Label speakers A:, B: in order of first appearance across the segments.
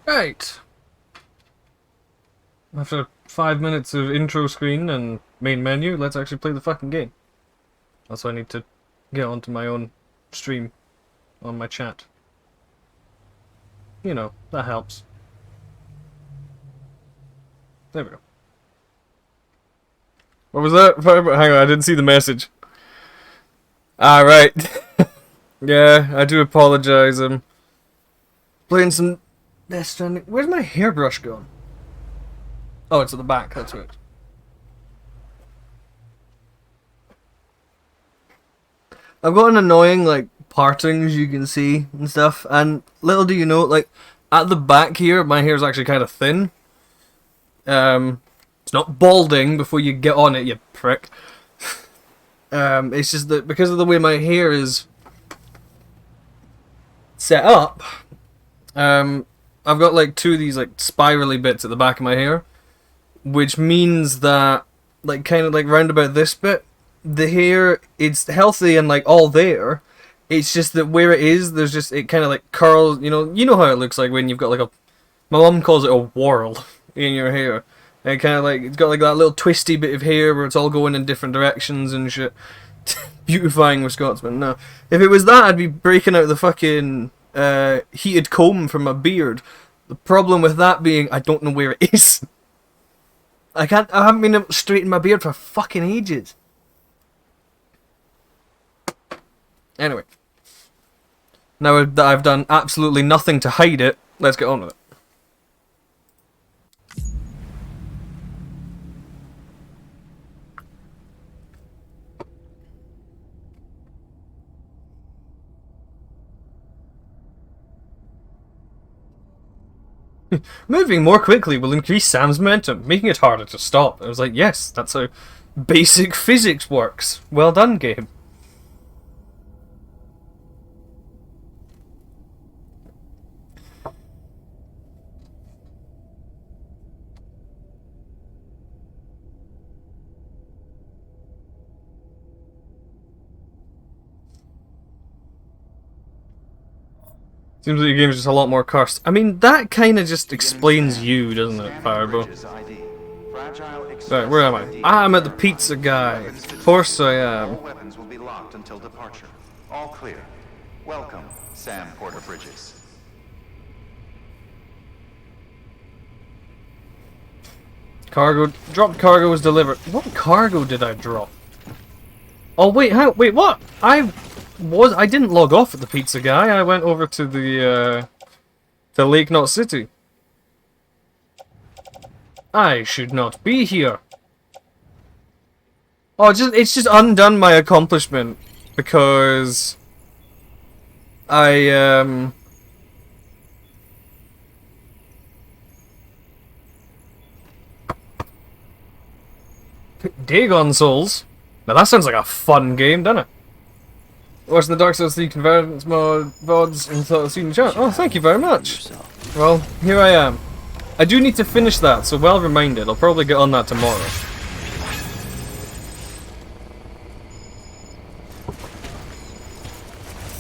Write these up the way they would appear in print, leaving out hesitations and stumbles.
A: Right. After 5 minutes of intro screen and main menu, let's actually play the fucking game. Also, I need to get onto my own stream on my chat. You know, that helps. There we go. What was that? Hang on, I didn't see the message. Alright. Yeah, I do apologize. I'm playing some Death Stranding. Where's my hairbrush gone? Oh, it's at the back, that's right. I've got an annoying, like, partings you can see and stuff, and little do you know, like, at the back here, my hair's actually kind of thin. It's not balding before you get on it, you prick. It's just that because of the way my hair is set up, I've got like two of these like spirally bits at the back of my hair, which means that like kind of like round about this bit, the hair, it's healthy and like all there. It's just that where it is, there's just, it kind of like curls, you know how it looks like when you've got like a, my mum calls it a whorl in your hair. And it kind of like, it's got like that little twisty bit of hair where it's all going in different directions and shit. Beautifying Wisconsin. No, if it was that, I'd be breaking out the fucking heated comb from my beard. The problem with that being, I don't know where it is. I haven't been able to straighten my beard for fucking ages. Anyway. Now that I've done absolutely nothing to hide it, let's get on with it. Moving more quickly will increase Sam's momentum, making it harder to stop. I was like, yes, that's how basic physics works. Well done, game. Seems like your game's just a lot more cursed. I mean, that kind of just explains you, doesn't it, Fireball? Right, where am I? I'm at the pizza guy. Of course I am.
B: All weapons will be locked until departure. All clear. Welcome, Sam Porter Bridges.
A: Cargo. Dropped cargo was delivered. What cargo did I drop? Oh, wait, how? Wait, what? I didn't log off at the pizza guy. I went over to the Lake Knot City. I should not be here. Oh, it's just undone my accomplishment because I Dagon Souls. Now that sounds like a fun game, doesn't it? Watching the Dark Souls 3 convergence mode VODs and thought I'd seen the chat. Oh, thank you very much. Well, here I am. I do need to finish that, so well reminded. I'll probably get on that tomorrow.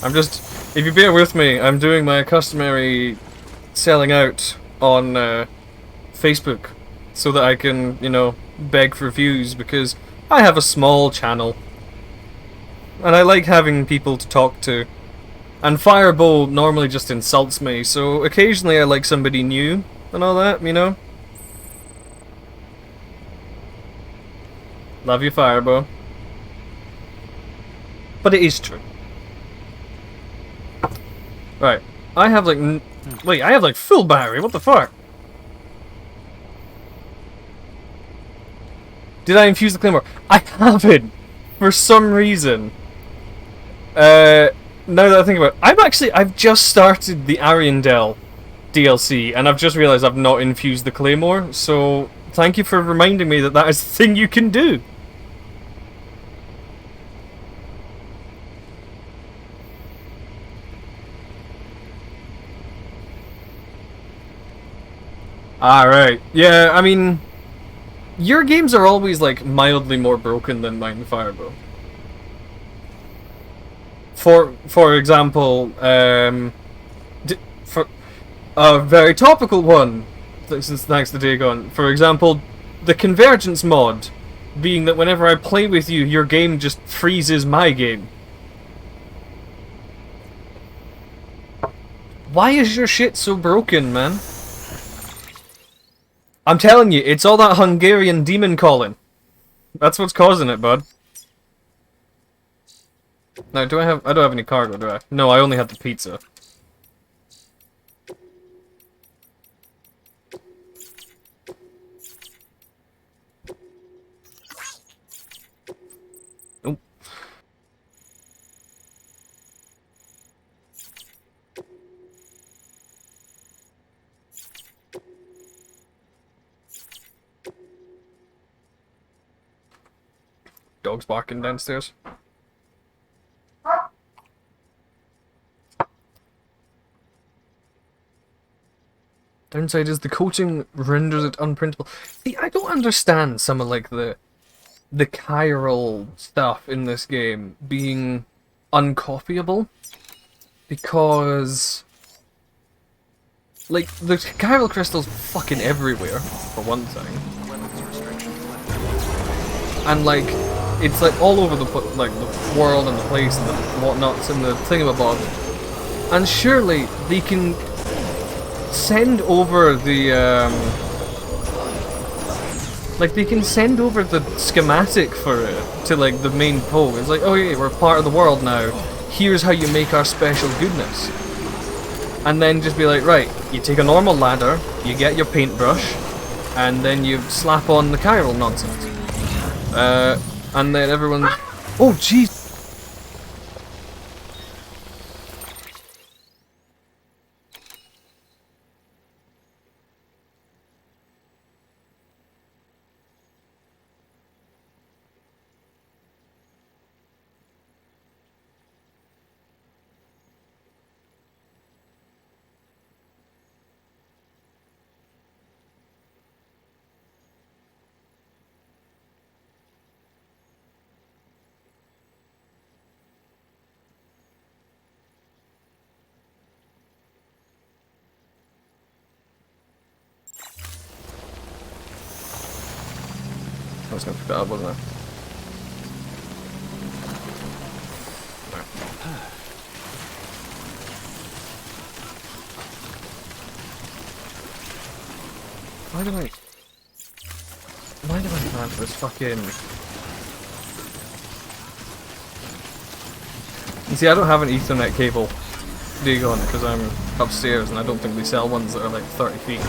A: If you bear with me, I'm doing my customary selling out on Facebook so that I can, you know, beg for views because I have a small channel. And I like having people to talk to. And Fireball normally just insults me, so occasionally I like somebody new and all that, you know? Love you, Fireball. But it is true. Right. I have like... Wait, I have like full battery, what the fuck? Did I infuse the claymore? I haven't! For some reason. Now that I think about it, I've just started the Ariandel DLC, and I've just realized I've not infused the claymore, so thank you for reminding me that that is a thing you can do. Alright, yeah, I mean, your games are always like mildly more broken than mine, Fireball. For example, a very topical one, since thanks to Dagon. For example, the convergence mod, being that whenever I play with you, your game just freezes my game. Why is your shit so broken, man? I'm telling you, it's all that Hungarian demon calling. That's what's causing it, bud. Now, I don't have any cargo, do I? No, I only have the pizza. Oh. Dog's barking downstairs. Downside is the coating renders it unprintable. See, I don't understand some of like the chiral stuff in this game being uncopyable, because like the chiral crystals fucking everywhere for one thing, and like it's like all over the world and the place and the whatnots and the thingamabob, and surely they can send over the they can send over the schematic for it to like the main pole. It's like, oh yeah, we're part of the world now. Here's how you make our special goodness. And then just be like, right, you take a normal ladder, you get your paintbrush, and then you slap on the chiral nonsense. And then everyone, oh jeez. I was going to pick that up, wasn't I? Why do I have this fucking... You see, I don't have an Ethernet cable, Dagon, because I'm upstairs and I don't think they sell ones that are like 30 feet.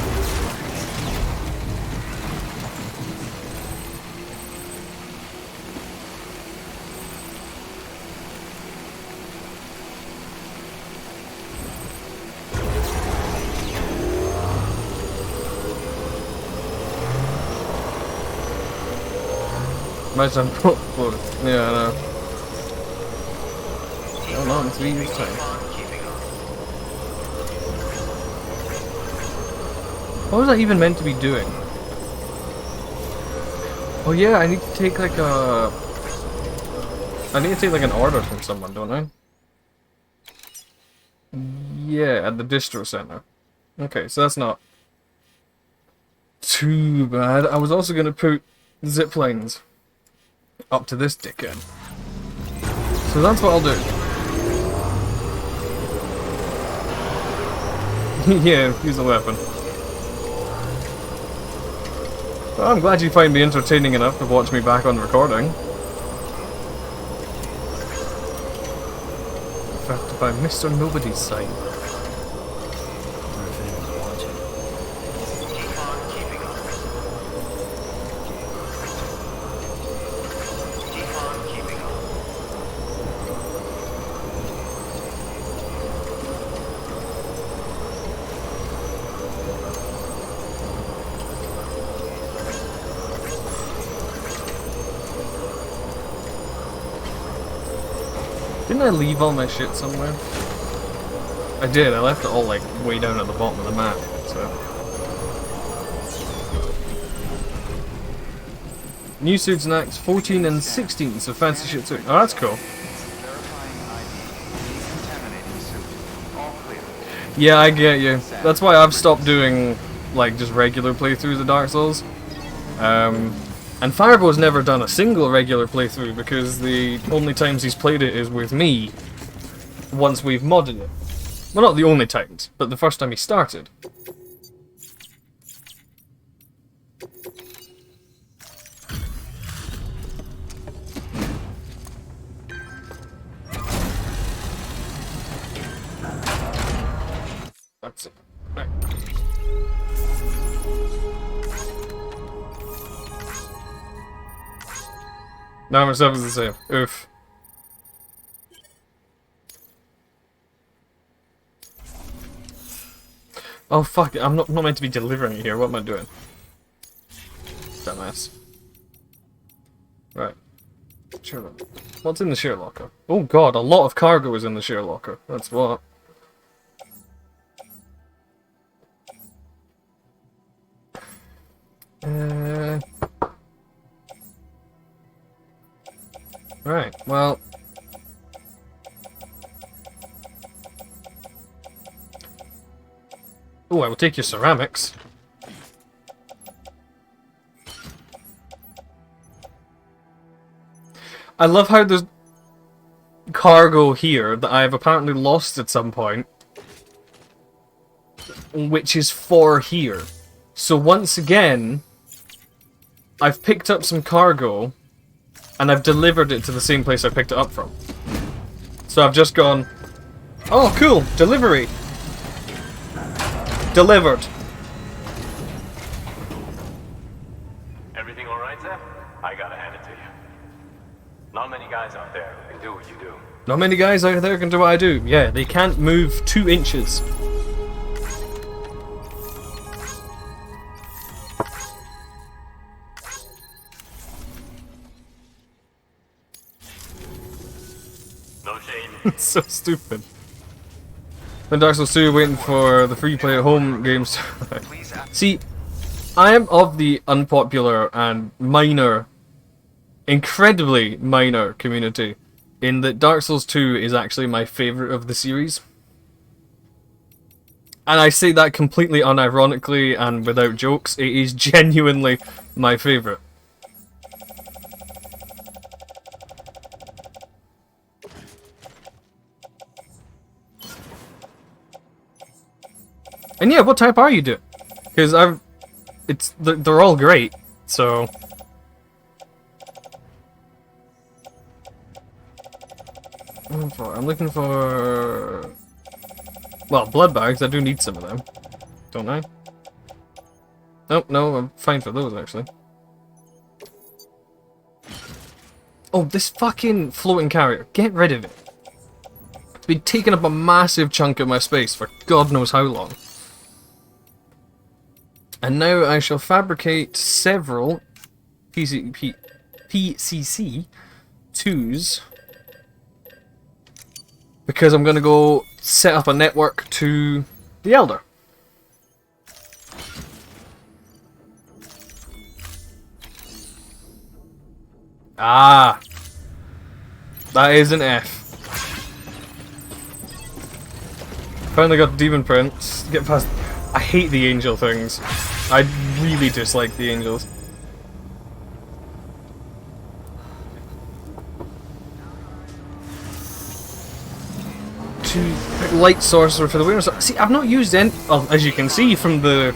A: Imagine I'm pro-floated. Yeah, I know. Oh no, it's 3 years time. What was I even meant to be doing? Oh yeah, I need to take like a... I need to take like an order from someone, don't I? Yeah, at the distro center. Okay, so that's not too bad. I was also gonna put zip lines up to this dickhead. So that's what I'll do. Yeah, use a weapon. Well, I'm glad you find me entertaining enough to watch me back on recording. Affected by Mr. Nobody's side. Didn't I leave all my shit somewhere? I did, I left it all like way down at the bottom of the map, so... New suits and acts 14 and 16, so fancy shit too. Oh, that's cool. Yeah, I get you. That's why I've stopped doing, like, just regular playthroughs of Dark Souls. And Firebow's never done a single regular playthrough because the only times he's played it is with me once we've modded it. Well, not the only times, but the first time he started. That's it. Right. Now my stuff is the same. Oof. Oh fuck, I'm not meant to be delivering it here. What am I doing? Dumbass. Right. Share locker. What's in the share locker? Oh god, a lot of cargo is in the share locker. That's what. Right, well. Oh, I will take your ceramics. I love how there's cargo here that I have apparently lost at some point, which is for here. So once again, I've picked up some cargo, and I've delivered it to the same place I picked it up from. So I've just gone, oh cool, delivery. Delivered.
C: Everything all right, Sam? I gotta hand it to you. Not many guys out there who can do what you do.
A: Not many guys out there can do what I do. Yeah, they can't move 2 inches.
C: No shame.
A: It's so stupid. When Dark Souls 2 waiting for the free play at home games. See, I am of the unpopular and minor, incredibly minor community, in that Dark Souls 2 is actually my favourite of the series. And I say that completely unironically and without jokes, it is genuinely my favourite. And yeah, what type are you doing? Because they're all great, so. I'm looking for, well, blood bags. I do need some of them, don't I? Oh no, I'm fine for those actually. Oh, this fucking floating carrier! Get rid of it. It's been taking up a massive chunk of my space for God knows how long. And now I shall fabricate several PCC 2s because I'm going to go set up a network to the Elder. Ah, that is an F. Finally got Demon Prince. Get past. I hate the angel things. I really dislike the angels. Light sorcerer for the winner. See, I've not used any. Well, as you can see from the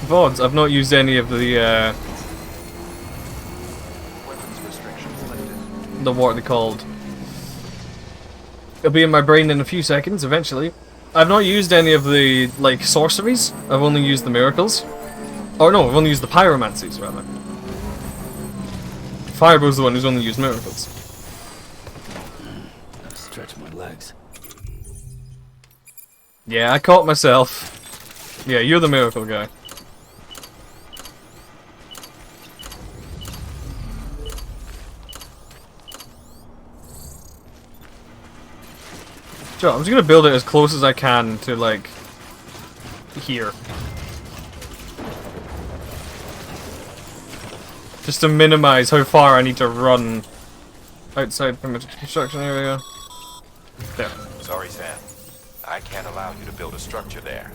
A: VODs, I've not used any of the what are they called? It'll be in my brain in a few seconds. Eventually, I've not used any of the like sorceries. I've only used the miracles. Or no, I've only used the pyromancies rather. Firebow's the one who's only used miracles.
D: Stretch my legs.
A: Yeah, I caught myself. Yeah, you're the miracle guy. Sure, I'm just gonna build it as close as I can to, like, here. Just to minimize how far I need to run outside from the construction area. There.
C: Sorry, Sam.
D: I can't allow you to build a structure there.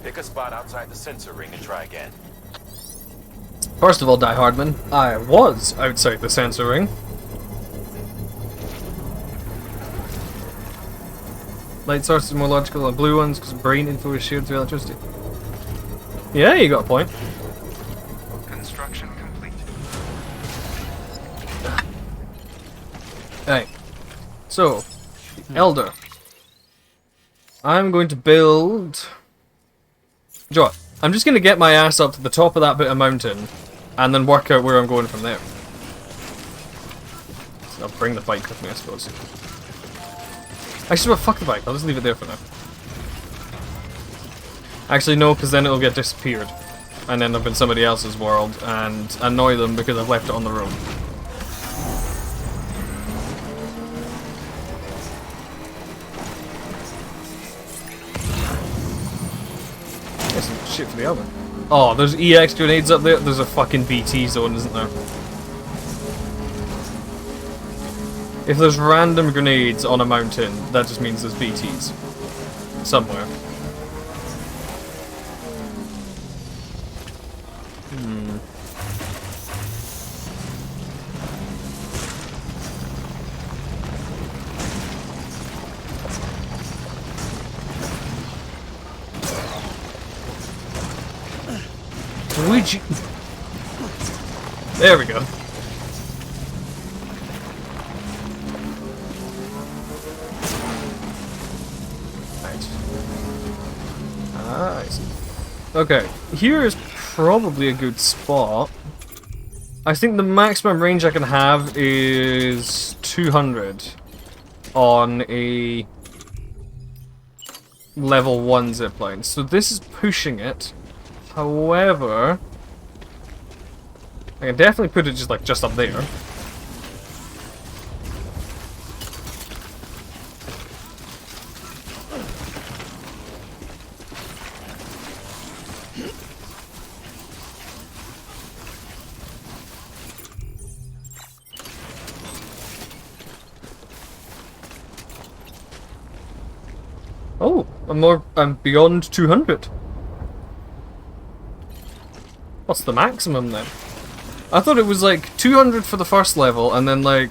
D: Pick a spot outside the sensor ring and try again.
A: First of all, Die Hardman, I was outside the sensor ring. Light sources are more logical than blue ones because brain info is shared through electricity. Yeah, you got a point.
B: Construction complete.
A: Right. So, Elder. I'm going to build... You know what? I'm just going to get my ass up to the top of that bit of mountain and then work out where I'm going from there. So I'll bring the bike with me, I suppose. Actually, well, fuck the bike. I'll just leave it there for now. Actually, no, because then it'll get disappeared. And end up in somebody else's world and annoy them because I've left it on the road. There's some shit for the oven. Oh, there's EX grenades up there. There's a fucking BT zone, isn't there? If there's random grenades on a mountain, that just means there's BTs. Somewhere. Luigi. There we go. Right. Ah, I see. Okay, here is probably a good spot. I think the maximum range I can have is 200 on a level 1 zipline. So this is pushing it. However, I can definitely put it just up there. Oh, I'm beyond 200. What's the maximum then? I thought it was like 200 for the first level, and then like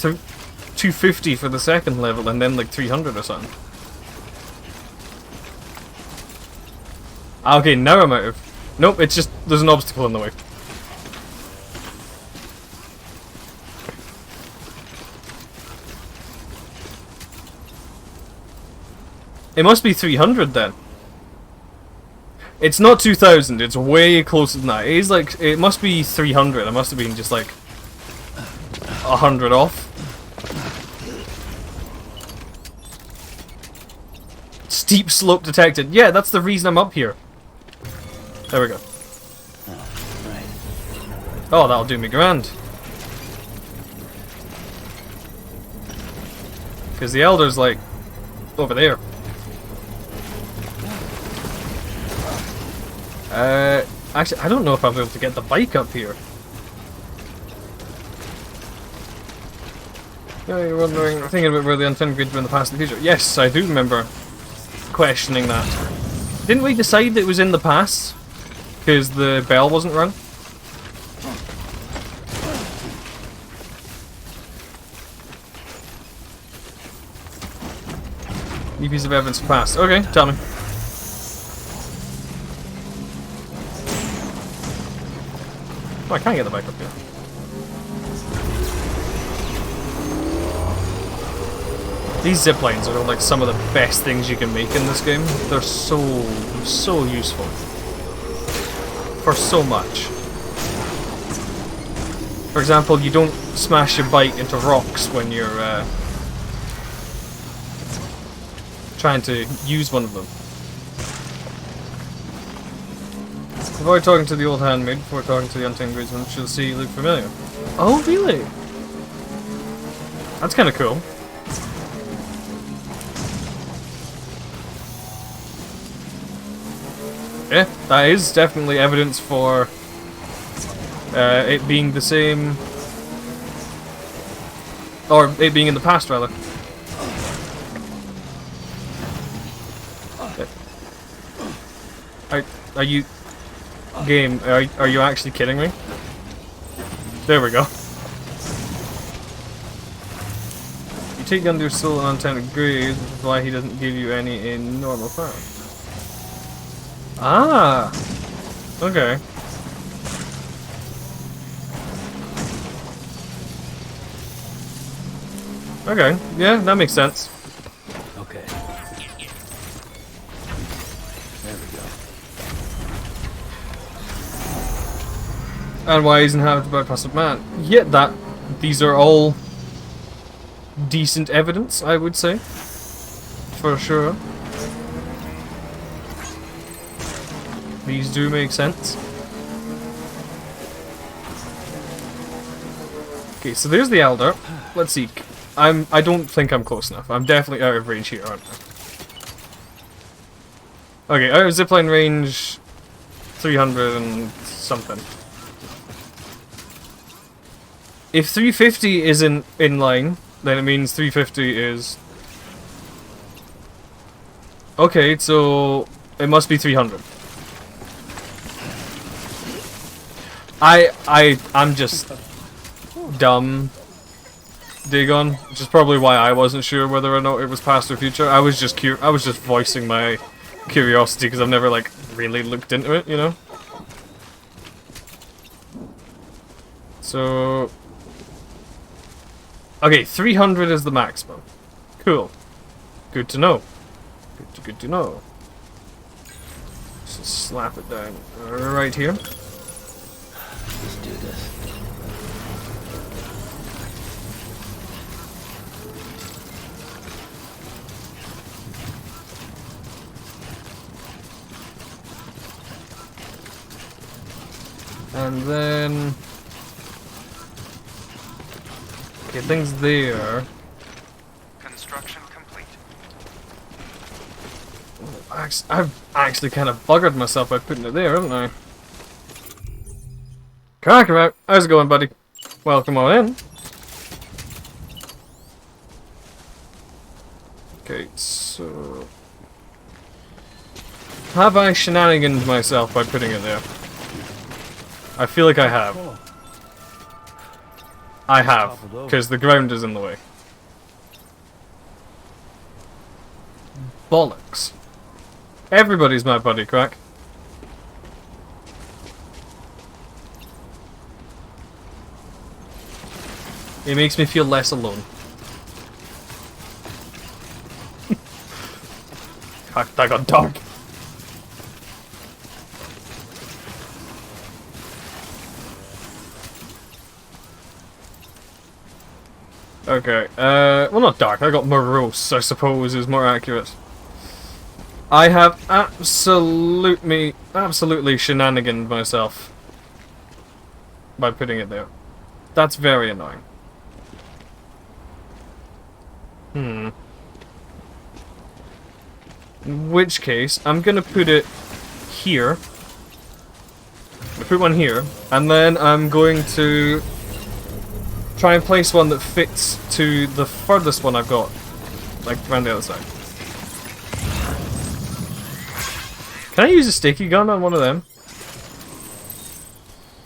A: 250 for the second level, and then like 300 or something. Okay, now I'm out of... Nope, it's just... there's an obstacle in the way. It must be 300 then. It's not 2000, it's way closer than that. It is like, it must be 300. I must have been just like 100 off. Steep slope detected. Yeah, that's the reason I'm up here. There we go. Oh, that'll do me grand. Because the Elder's like over there. Actually, I don't know if I'll be able to get the bike up here. Yeah, you're wondering, thinking about where the antenna grids were in the past and the future. Yes, I do remember questioning that. Didn't we decide that it was in the past? Because the bell wasn't rung? New piece of evidence past. Okay, tell me. Oh, I can't get the bike up here. These ziplines are like some of the best things you can make in this game. They're so useful. For so much. For example, you don't smash your bike into rocks when you're trying to use one of them. Avoid talking to the old handmaid before talking to the untamed gridsman. She'll see you look familiar. Oh, really? That's kind of cool. Yeah, that is definitely evidence for it being the same, or it being in the past, rather. Are you... Game, are you actually kidding me? There we go. You take under your soul and untainted graves, which is why he doesn't give you any in normal form. Ah! Okay. Okay, yeah, that makes sense.
E: Okay. There we go.
A: And why he's inhabited by a passive man. Yeah, these are all decent evidence, I would say. For sure. These do make sense. Okay, so there's the Elder. Let's see. I don't think I'm close enough. I'm definitely out of range here, aren't I? Okay, out of zipline range 300 and something. If 350 is in line, then it means 350 is... Okay, so it must be 300. I'm just dumb, Dagon, which is probably why I wasn't sure whether or not it was past or future. I was just voicing my curiosity because I've never like really looked into it, you know. So, okay, 300 is the maximum. Cool. Good to know. Good to know. Just slap it down right here.
E: Let's do this.
A: And then... Okay, things there.
B: Construction complete.
A: I've actually kind of buggered myself by putting it there, haven't I? Cracker, how's it going, buddy? Welcome on in. Okay, so... Have I shenaniganed myself by putting it there? I feel like I have. I have, because the ground is in the way. Bollocks. Everybody's my buddy, Crack. It makes me feel less alone. That got dark. Okay, well not dark, I got morose, I suppose is more accurate. I have absolutely shenaniganed myself by putting it there. That's very annoying. In which case, I'm gonna put it here. I put one here, and then I'm going to try and place one that fits to the furthest one I've got. Like, around the other side. Can I use a sticky gun on one of them?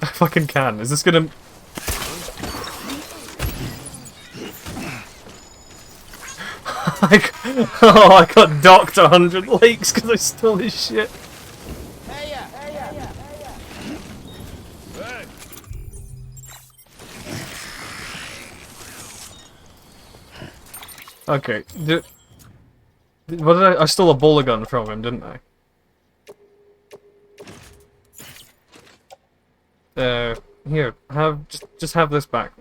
A: I fucking can. Is this gonna... I got docked 100 lakes because I stole his shit. Okay. What did I stole a bowler gun from him, didn't I? Here, just have this back.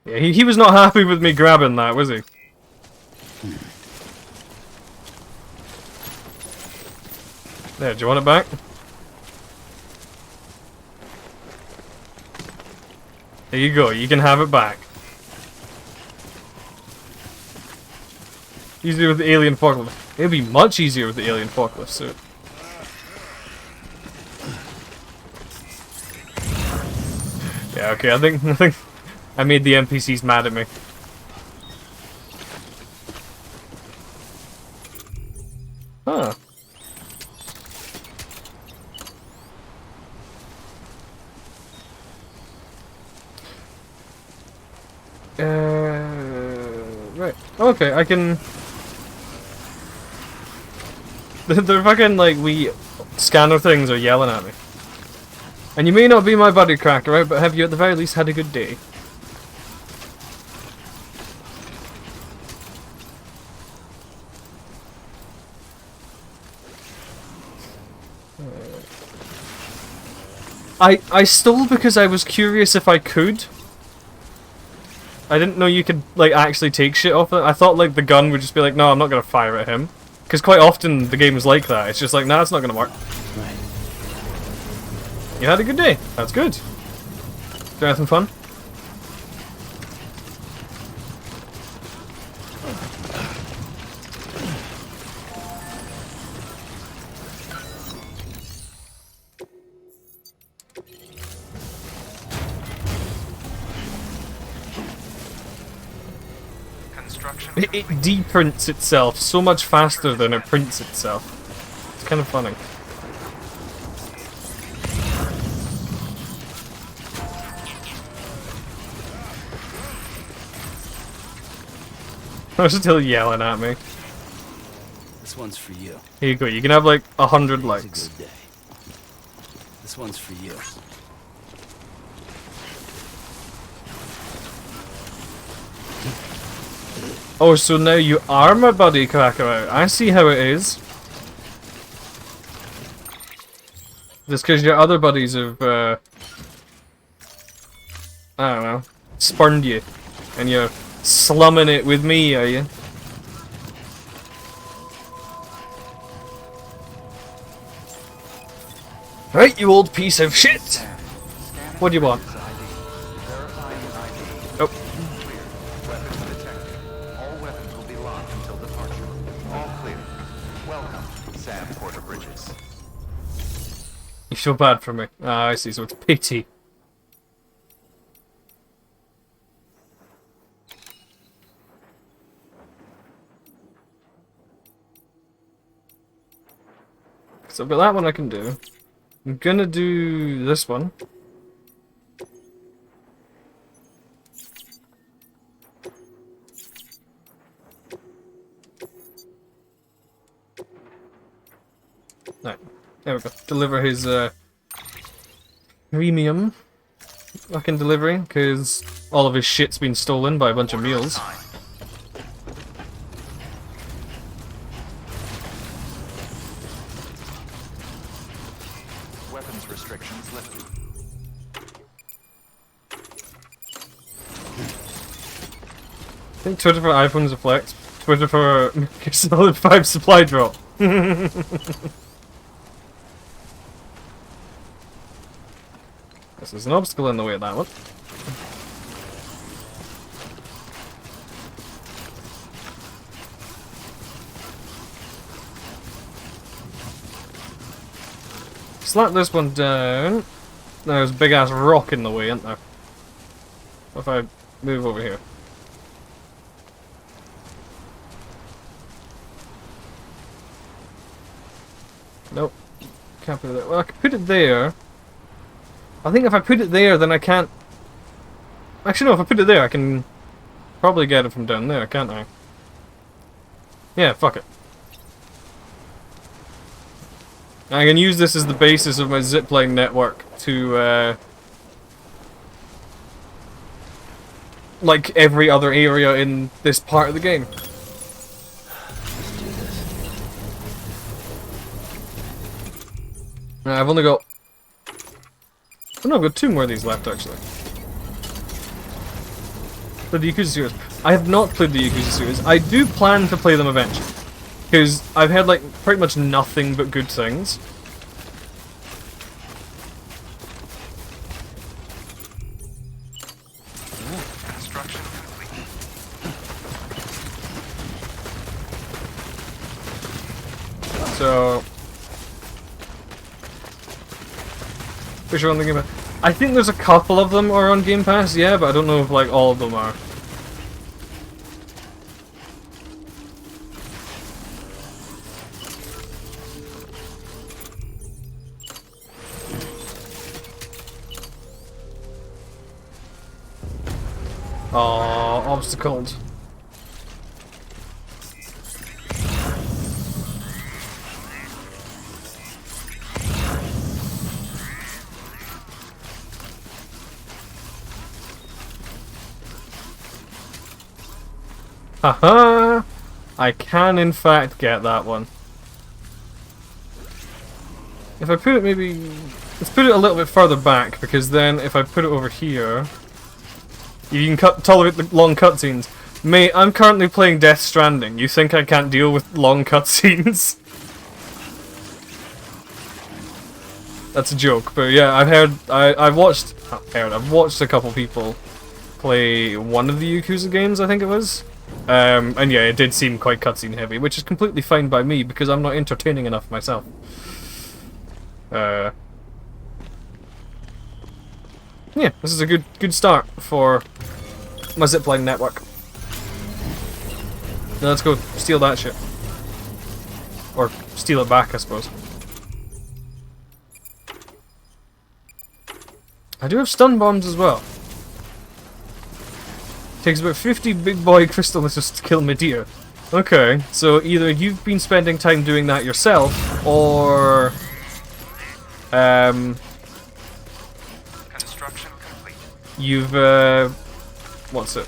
A: Yeah, he was not happy with me grabbing that, was he? There, do you want it back? There you go, you can have it back. Easier with the alien forklift. It'll be much easier with the alien forklift suit. Yeah, okay, I think I made the NPCs mad at me. Huh. Right. Okay, I can... The fucking, like, wee scanner things are yelling at me. And you may not be my buddy cracker, right? But have you at the very least had a good day? I stole because I was curious if I could. I didn't know you could, like, actually take shit off it. I thought, like, the gun would just be like, no, I'm not gonna fire at him. Because quite often the game is like that. It's just like, nah, it's not gonna work.
E: Right.
A: You had a good day. That's good. Do anything fun? It deprints itself so much faster than it prints itself. It's kind of funny. I was still yelling at me.
E: This one's for you.
A: Here you go. You can have like 100
E: It's a
A: likes.
E: good day. This one's for you.
A: Oh, so now you are my buddy, Cracker. I see how it is. Just because your other buddies have, I don't know, spurned you. And you're slumming it with me, are you? Right, you old piece of shit! What do you want? Oh.
B: Weapons detected. All weapons will be locked until departure. All clear. Welcome, Sam Porter Bridges.
A: You feel bad for me. Ah, I see, so it's pity. So I've got that one I can do. I'm gonna do this one. Right, there we go. Deliver his premium fucking delivery, because all of his shit's been stolen by a bunch of mules.
B: Weapons restrictions lifted.
A: I think Twitter for iPhones a flex. Twitter for Solid 5 supply drop. There's an obstacle in the way of that one. Slap this one down. There's a big ass rock in the way, isn't there? What if I move over here? Nope. Can't put it there. Well, I could put it there. I think if I put it there, then I can't... Actually, no, if I put it there, I can probably get it from down there, can't I? Yeah, fuck it. I can use this as the basis of my zipline network to, like every other area in this part of the game.
E: Let's do this.
A: I've only got... Oh no, I've got 2 more of these left, actually. The Yakuza series. I have not played the Yakuza series. I do plan to play them eventually. Because I've had, like, pretty much nothing but good things.
B: Construction complete.
A: So... Which one I'm thinking about? I think there's a couple of them are on Game Pass, yeah, but I don't know if like all of them are. Oh, obstacles. Haha! I can in fact get that one. If I put it maybe... Let's put it a little bit further back, because then if I put it over here... You can tolerate the long cutscenes. Mate, I'm currently playing Death Stranding. You think I can't deal with long cutscenes? That's a joke, but yeah, I've watched a couple people play one of the Yakuza games, I think it was. And yeah, it did seem quite cutscene heavy, which is completely fine by me because I'm not entertaining enough myself. Yeah, this is a good start for my zipline network. Now let's go steal that shit. Or steal it back, I suppose. I do have stun bombs as well. Takes about 50 big boy crystals just to kill Medea. Okay, so either you've been spending time doing that yourself, or...
B: Construction complete.
A: You've what's it?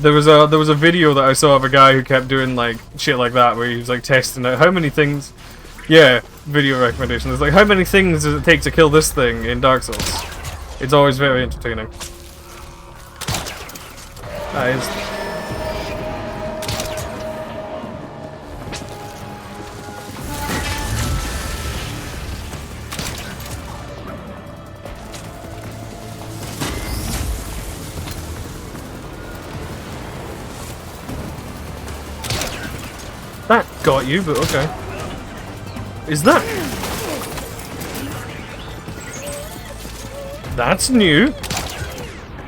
A: There was a video that I saw of a guy who kept doing like shit like that, where he was like testing out how many things. Yeah, video recommendation. It's like, how many things does it take to kill this thing in Dark Souls? It's always very entertaining. That is. That got you, but okay. Is that... That's new.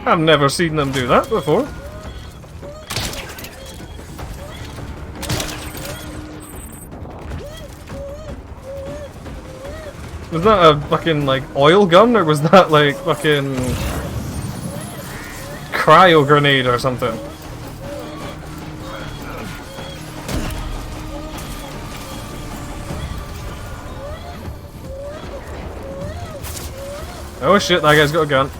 A: I've never seen them do that before. Was that a fucking, like, oil gun, or was that, like, fucking... cryo grenade or something? Oh shit, that guy's got a gun.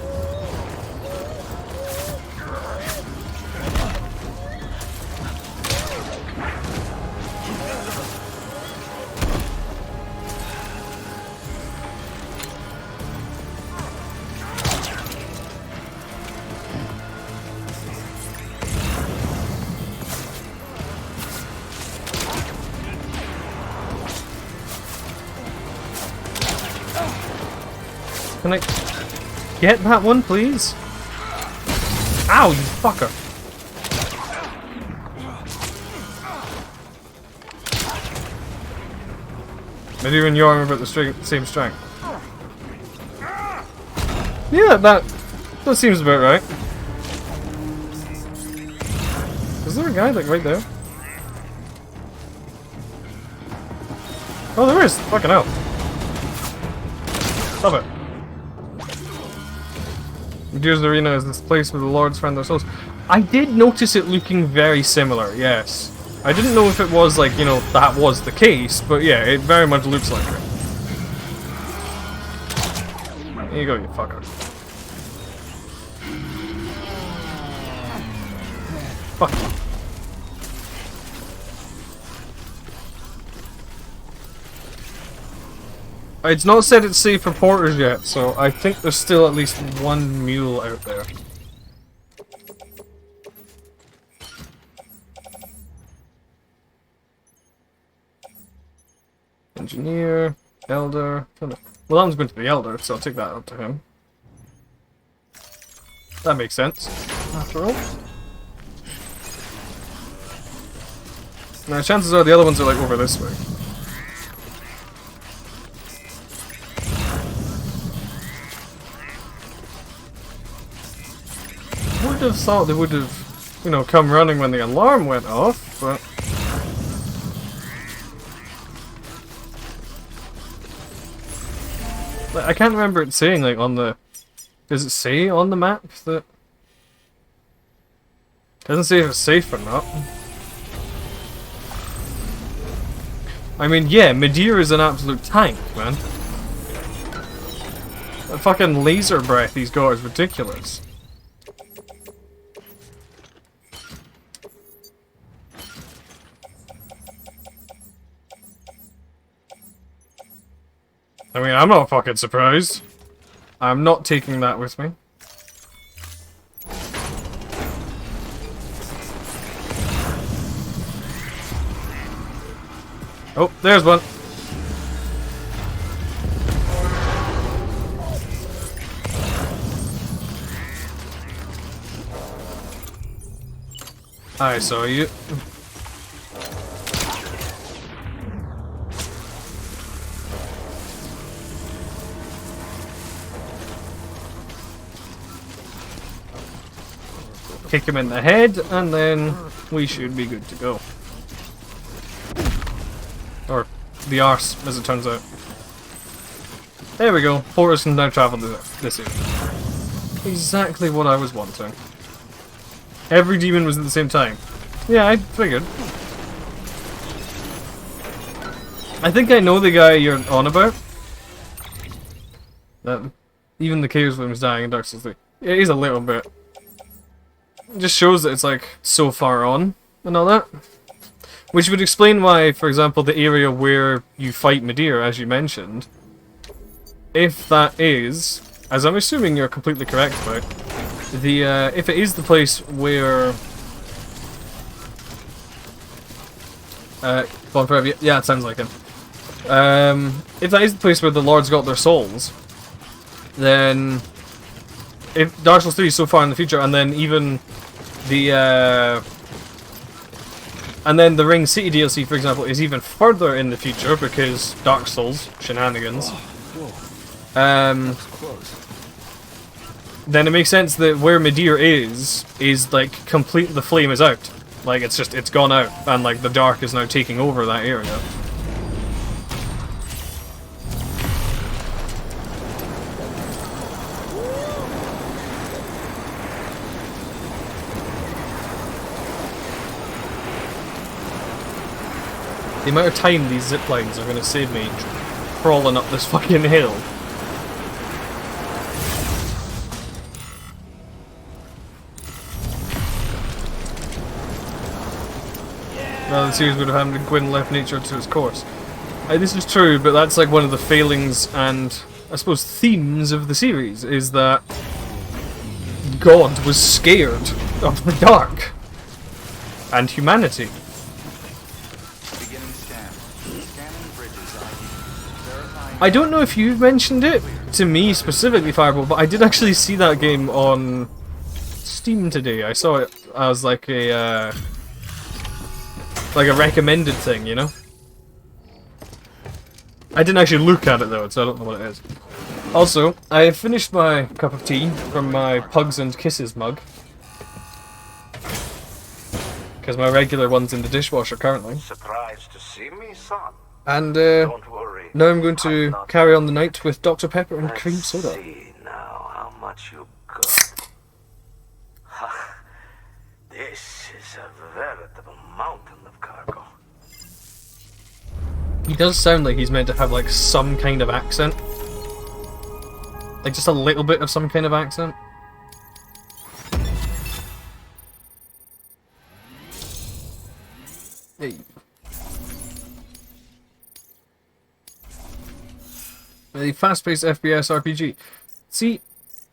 A: Can I get that one, please? Ow, you fucker! Maybe even you're about the same strength. Yeah, that seems about right. Is there a guy like right there? Oh, there is! Fucking hell. Stop it. Gears Arena is this place where the lords find their souls. I did notice it looking very similar, yes. I didn't know if it was like, you know, that was the case, but yeah, it very much looks like it. There you go, you fucker. Fuck you. It's not said it's safe for porters yet, so I think there's still at least one mule out there. Engineer, Elder. Well, that one's going to the Elder, so I'll take that up to him. That makes sense, after all. Now, chances are the other ones are like over this way. have thought they would have, you know, come running when the alarm went off, but... Like, I can't remember it saying, like, on the... Does it say on the map that... Doesn't say if it's safe or not. I mean, yeah, Medea is an absolute tank, man. That fucking laser breath he's got is ridiculous. I mean, I'm not fucking surprised. I'm not taking that with me. Oh, there's one. I saw you. Kick him in the head, and then we should be good to go. Or the arse, as it turns out. There we go. Porters can now travel this area. Exactly what I was wanting. Every demon was at the same time. Yeah, I figured. I think I know the guy you're on about. That even the Chaos Bloom is dying in Dark Souls 3. It is a little bit. It just shows that it's like so far on and all that. Which would explain why, for example, the area where you fight Medea, as you mentioned, if that is, as I'm assuming you're completely correct about, if it is the place where Gone Forever, yeah, it sounds like him. If that is the place where the Lords got their souls, then if Dark Souls 3 is so far in the future, and then even the and then the Ring City DLC, for example, is even further in the future because Dark Souls shenanigans. Then it makes sense that where Medea is like complete. The flame is out, like it's gone out, and like the dark is now taking over that area. The amount of time these zip lines are going to save me crawling up this fucking hill. Well, the series would have had Gwyn left nature to its course. This is true, but that's like one of the failings and, I suppose, themes of the series, is that God was scared of the dark and humanity. I don't know if you've mentioned it to me specifically, Fireball, but I did actually see that game on Steam today. I saw it as like a recommended thing, you know? I didn't actually look at it though, so I don't know what it is. Also, I finished my cup of tea from my Pugs and Kisses mug. Because my regular one's in the dishwasher currently.
B: Surprised to see me, son?
A: And
B: Don't worry.
A: now I'm going to carry on the night with Dr. Pepper and cream soda.
B: See now how much you got. This is a veritable mountain of cargo.
A: He does sound like he's meant to have like some kind of accent. Like just a little bit of some kind of accent. Hey. A fast-paced FPS RPG. See,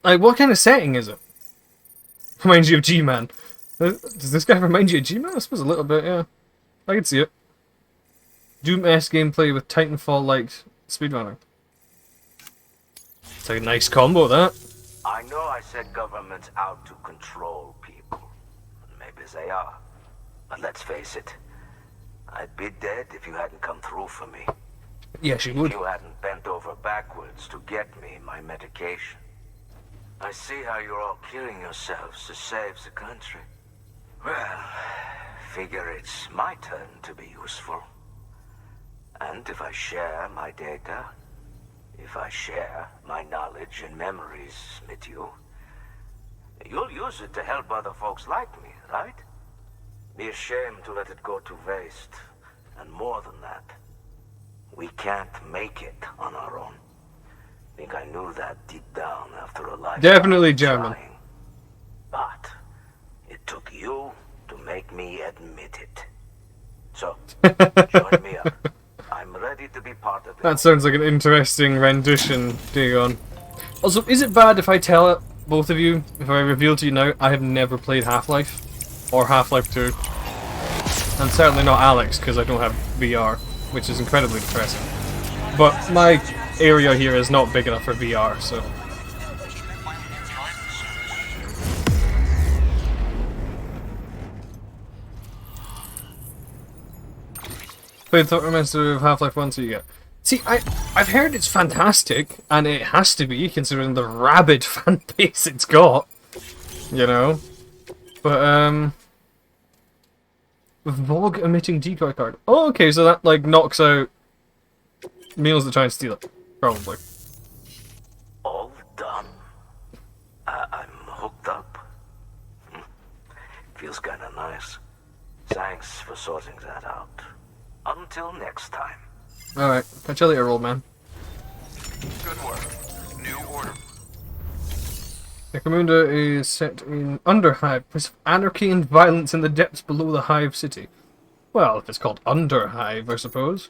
A: like, what kind of setting is it? Reminds you of G-Man. Does this guy remind you of G-Man? I suppose a little bit, yeah. I can see it. Doom-esque gameplay with Titanfall-like speedrunning. It's like a nice combo, that.
B: I know I said government's out to control people. Maybe they are. But let's face it. I'd be dead if you hadn't come through for me.
A: Yes, you would.
B: If you hadn't bent over backwards to get me my medication. I see how you're all killing yourselves to save the country. Well, figure it's my turn to be useful. And if I share my data, if I share my knowledge and memories with you, you'll use it to help other folks like me, right? Be a shame to let it go to waste. And more than that, we can't make it on our own. Think I knew that deep down after a lifetime
A: Definitely
B: of
A: German.
B: trying. But it took you to make me admit it. So, join me up. I'm ready to be part of it.
A: That sounds like an interesting rendition, Dagon. Also, is it bad if I tell it, both of you, if I reveal to you now, I have never played Half-Life or Half-Life 2. And certainly not Alex, because I don't have VR, which is incredibly depressing. But my area here is not big enough for VR, so... Played the remaster of Half-Life 1, so you get... See, I've heard it's fantastic, and it has to be, considering the rabid fan base it's got. You know? But, Vogue emitting decoy card. Oh, okay, so that, like, knocks out meals that try and steal it. Probably.
B: All done. I'm hooked up. Feels kinda nice. Thanks for sorting that out. Until next time.
A: Alright, catch you later, old man.
D: Good work. New order.
A: Necromunda is set in Underhive, place of anarchy and violence in the depths below the Hive City. Well, if it's called Underhive, I suppose.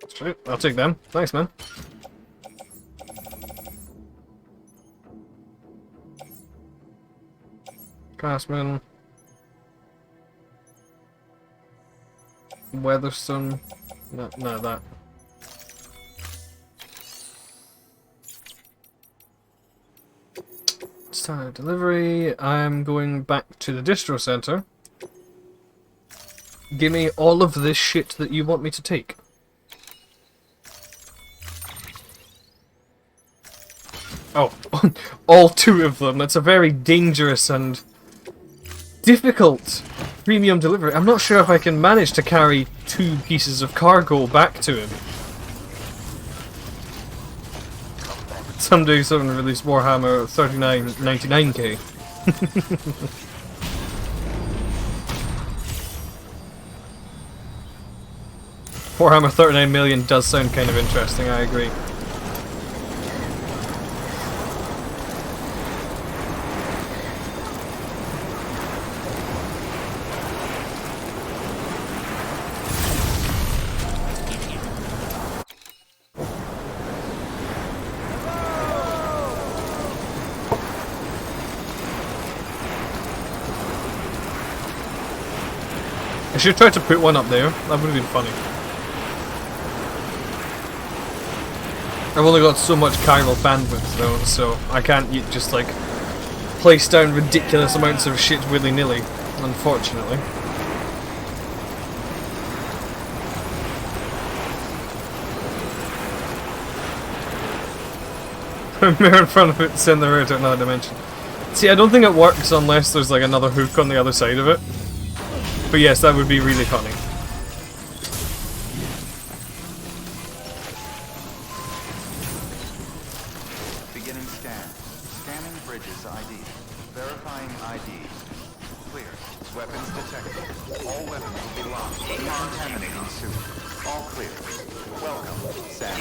A: Sweet, I'll take them. Thanks, man. Craftsman. Weatherstone. No, that. Start delivery. I'm going back to the distro center. Give me all of this shit that you want me to take. Oh, all two of them. That's a very dangerous and difficult premium delivery. I'm not sure if I can manage to carry 2 pieces of cargo back to him. Someday someone release Warhammer 3999k. Warhammer 39 million does sound kind of interesting, I agree. I should try to put one up there. That would have been funny. I've only got so much chiral bandwidth though, so I can't just like place down ridiculous amounts of shit willy-nilly, unfortunately. Mirror in front of it, send the mirror to another dimension. See, I don't think it works unless there's like another hook on the other side of it. But yes, that would be really funny.
F: Beginning scan. Scanning bridges ID. Verifying ID. Clear. Weapons detected. All weapons will be locked. Decontaminating suit. All clear. Welcome, Sam.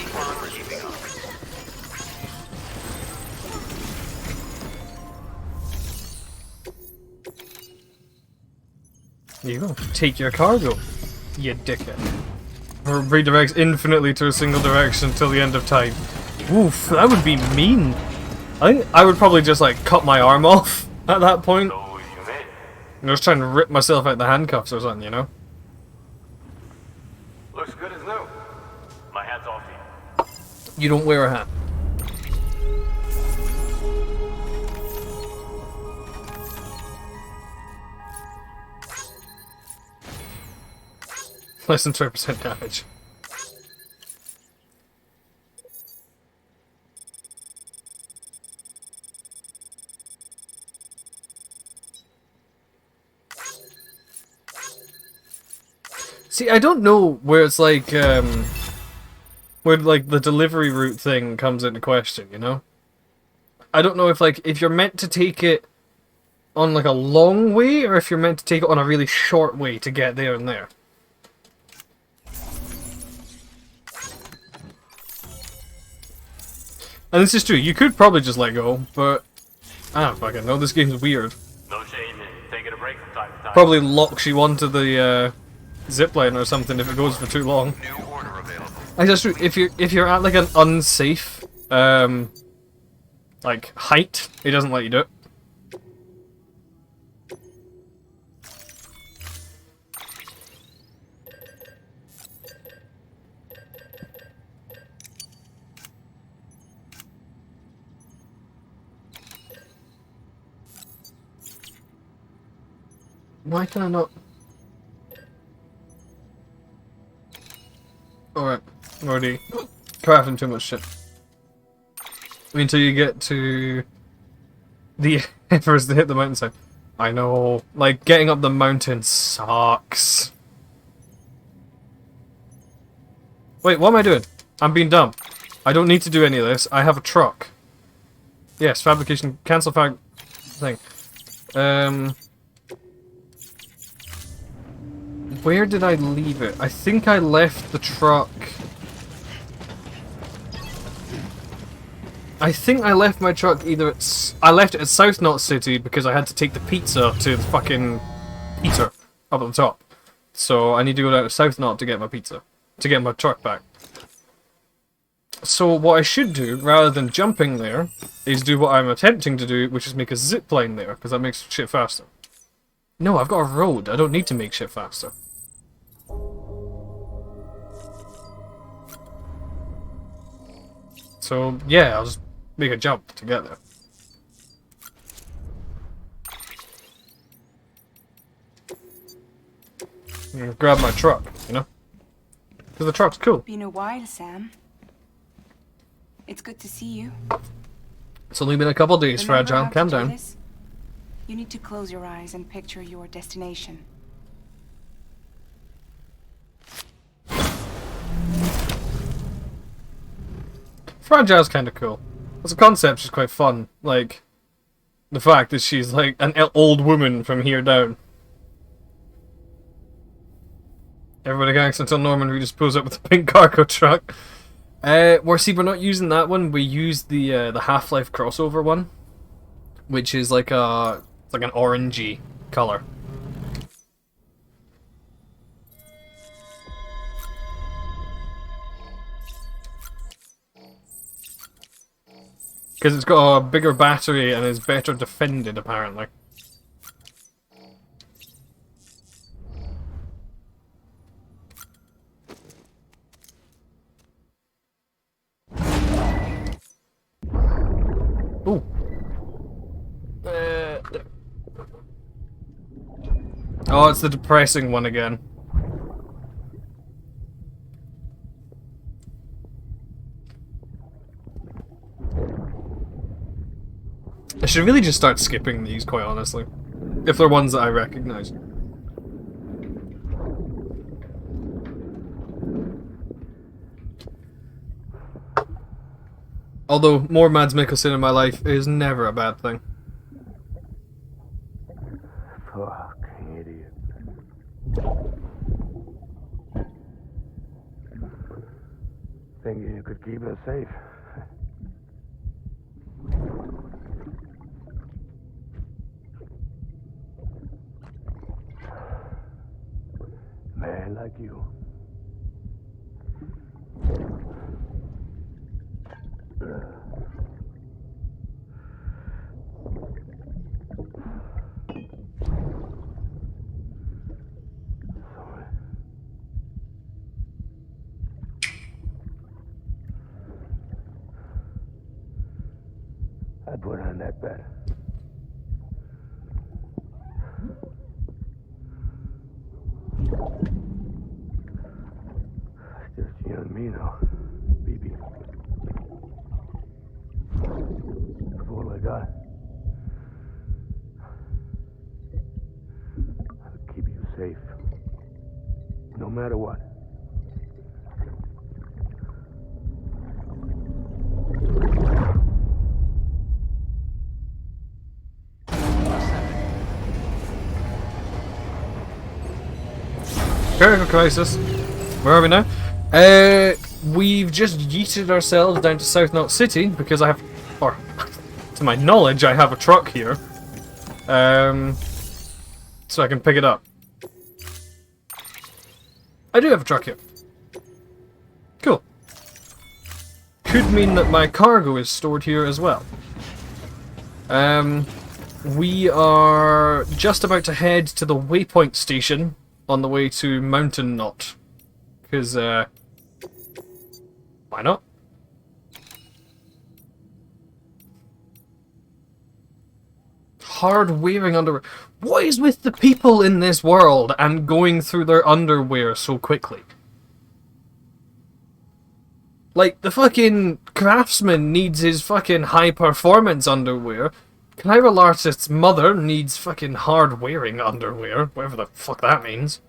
A: There you go. Take your cargo, you dickhead. Or redirects infinitely to a single direction till the end of time. Oof, that would be mean. I think I would probably just like cut my arm off at that point.
C: So you made it.
A: I'm just trying to rip myself out the handcuffs or something, you know?
C: Looks good as new. My hat's off to you.
A: You don't wear a hat. Less than 3% damage. See, I don't know where it's like, where like the delivery route thing comes into question, you know? I don't know if like, if you're meant to take it on like a long way, or if you're meant to take it on a really short way to get there and there. And this is true, you could probably just let go, but I don't fucking know, this game's weird.
C: No shame in taking a break from time to time.
A: Probably locks you onto the zipline or something if it goes for too long.
F: New order available.
A: Like that's true, if you're at like an unsafe like height, it doesn't let you do it. Why can I not? Alright, I'm already crafting too much shit. Until you get to the first to hit the mountainside. I know, like getting up the mountain sucks. Wait, what am I doing? I'm being dumb. I don't need to do any of this. I have a truck. Yes, fabrication, cancel thing. Where did I leave it? I think I left the truck. I think I left my truck either at... I left it at South Knot City because I had to take the pizza to the fucking Peter up at the top. So I need to go down to South Knot to get my pizza. To get my truck back. So what I should do, rather than jumping there, is do what I'm attempting to do, which is make a zip line there, because that makes shit faster. No, I've got a road. I don't need to make shit faster. So, yeah, I'll just make a jump to get there. And grab my truck, you know? Because the truck's cool.
G: Been a while, Sam. It's good to see you.
A: It's only been a couple days,
G: Remember
A: Fragile.
G: how to
A: Calm
G: do
A: down.
G: this? You need to close your eyes and picture your destination.
A: Fragile's kind of cool. As a concept, she's quite fun. Like, the fact that she's like an old woman from here down. Everybody gangs until Norman Reedus pulls up with a pink cargo truck. We're not using that one. We use the Half-Life crossover one, which is like a an orangey color. Because it's got a bigger battery and is better defended, apparently. Ooh. Oh, it's the depressing one again. I should really just start skipping these, quite honestly. If they're ones that I recognize. Although, more Mads Mikkelsen in my life is never a bad thing.
B: Fucking idiot. Thinking you could keep us safe. Man like you. Sorry. I put on that bet. It's just you and me now, baby. That's all I got. I'll keep you safe. No matter matter what.
A: Critical crisis. Where are we now? We've just yeeted ourselves down to South Knot City because I have, or to my knowledge, I have a truck here. So I can pick it up. I do have a truck here. Cool. Could mean that my cargo is stored here as well. We are just about to head to the waypoint station on the way to Mountain Knot. Because, why not? Hard wearing underwear. What is with the people in this world and going through their underwear so quickly? Like, the fucking craftsman needs his fucking high-performance underwear. Chiral artist's mother needs fucking hard-wearing underwear, whatever the fuck that means.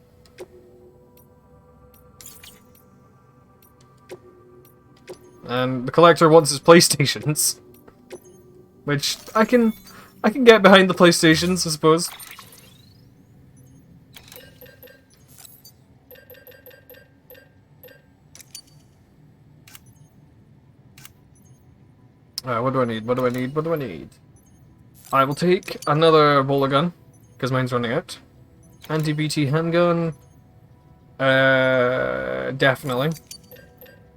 A: And the collector wants his PlayStations. Which, I can get behind the PlayStations, I suppose. What do I need? What do I need? What do I need? I will take another bowler gun, because mine's running out. Anti-BT handgun. Definitely.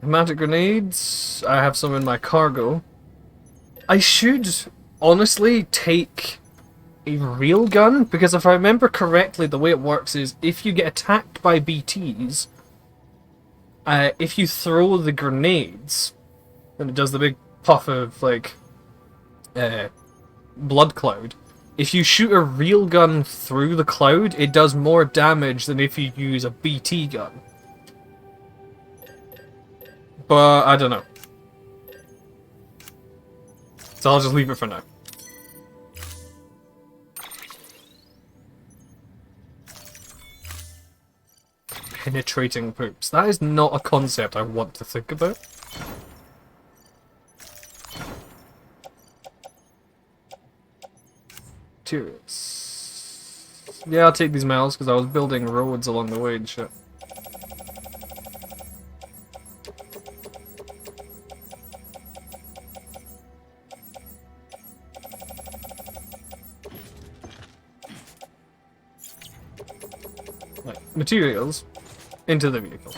A: Hematic grenades. I have some in my cargo. I should honestly take a real gun, because if I remember correctly, the way it works is if you get attacked by BTs, if you throw the grenades, then it does the big puff of, like, blood cloud. If you shoot a real gun through the cloud, it does more damage than if you use a BT gun. But, I don't know. So I'll just leave it for now. Penetrating poops. That is not a concept I want to think about. Materials. Yeah, I'll take these metals because I was building roads along the way and shit. Right, materials into the vehicle.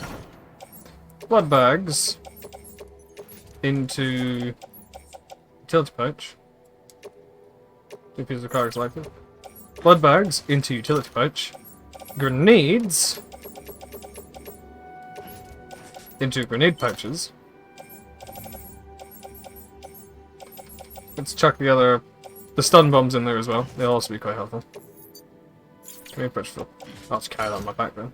A: Blood bags into utility pouch. 2 pieces of cargo selected. Blood bags into utility pouch. Grenades into grenade pouches. Let's chuck the stun bombs in there as well. They'll also be quite helpful. Grenade pouch full. I'll just carry that on my back then.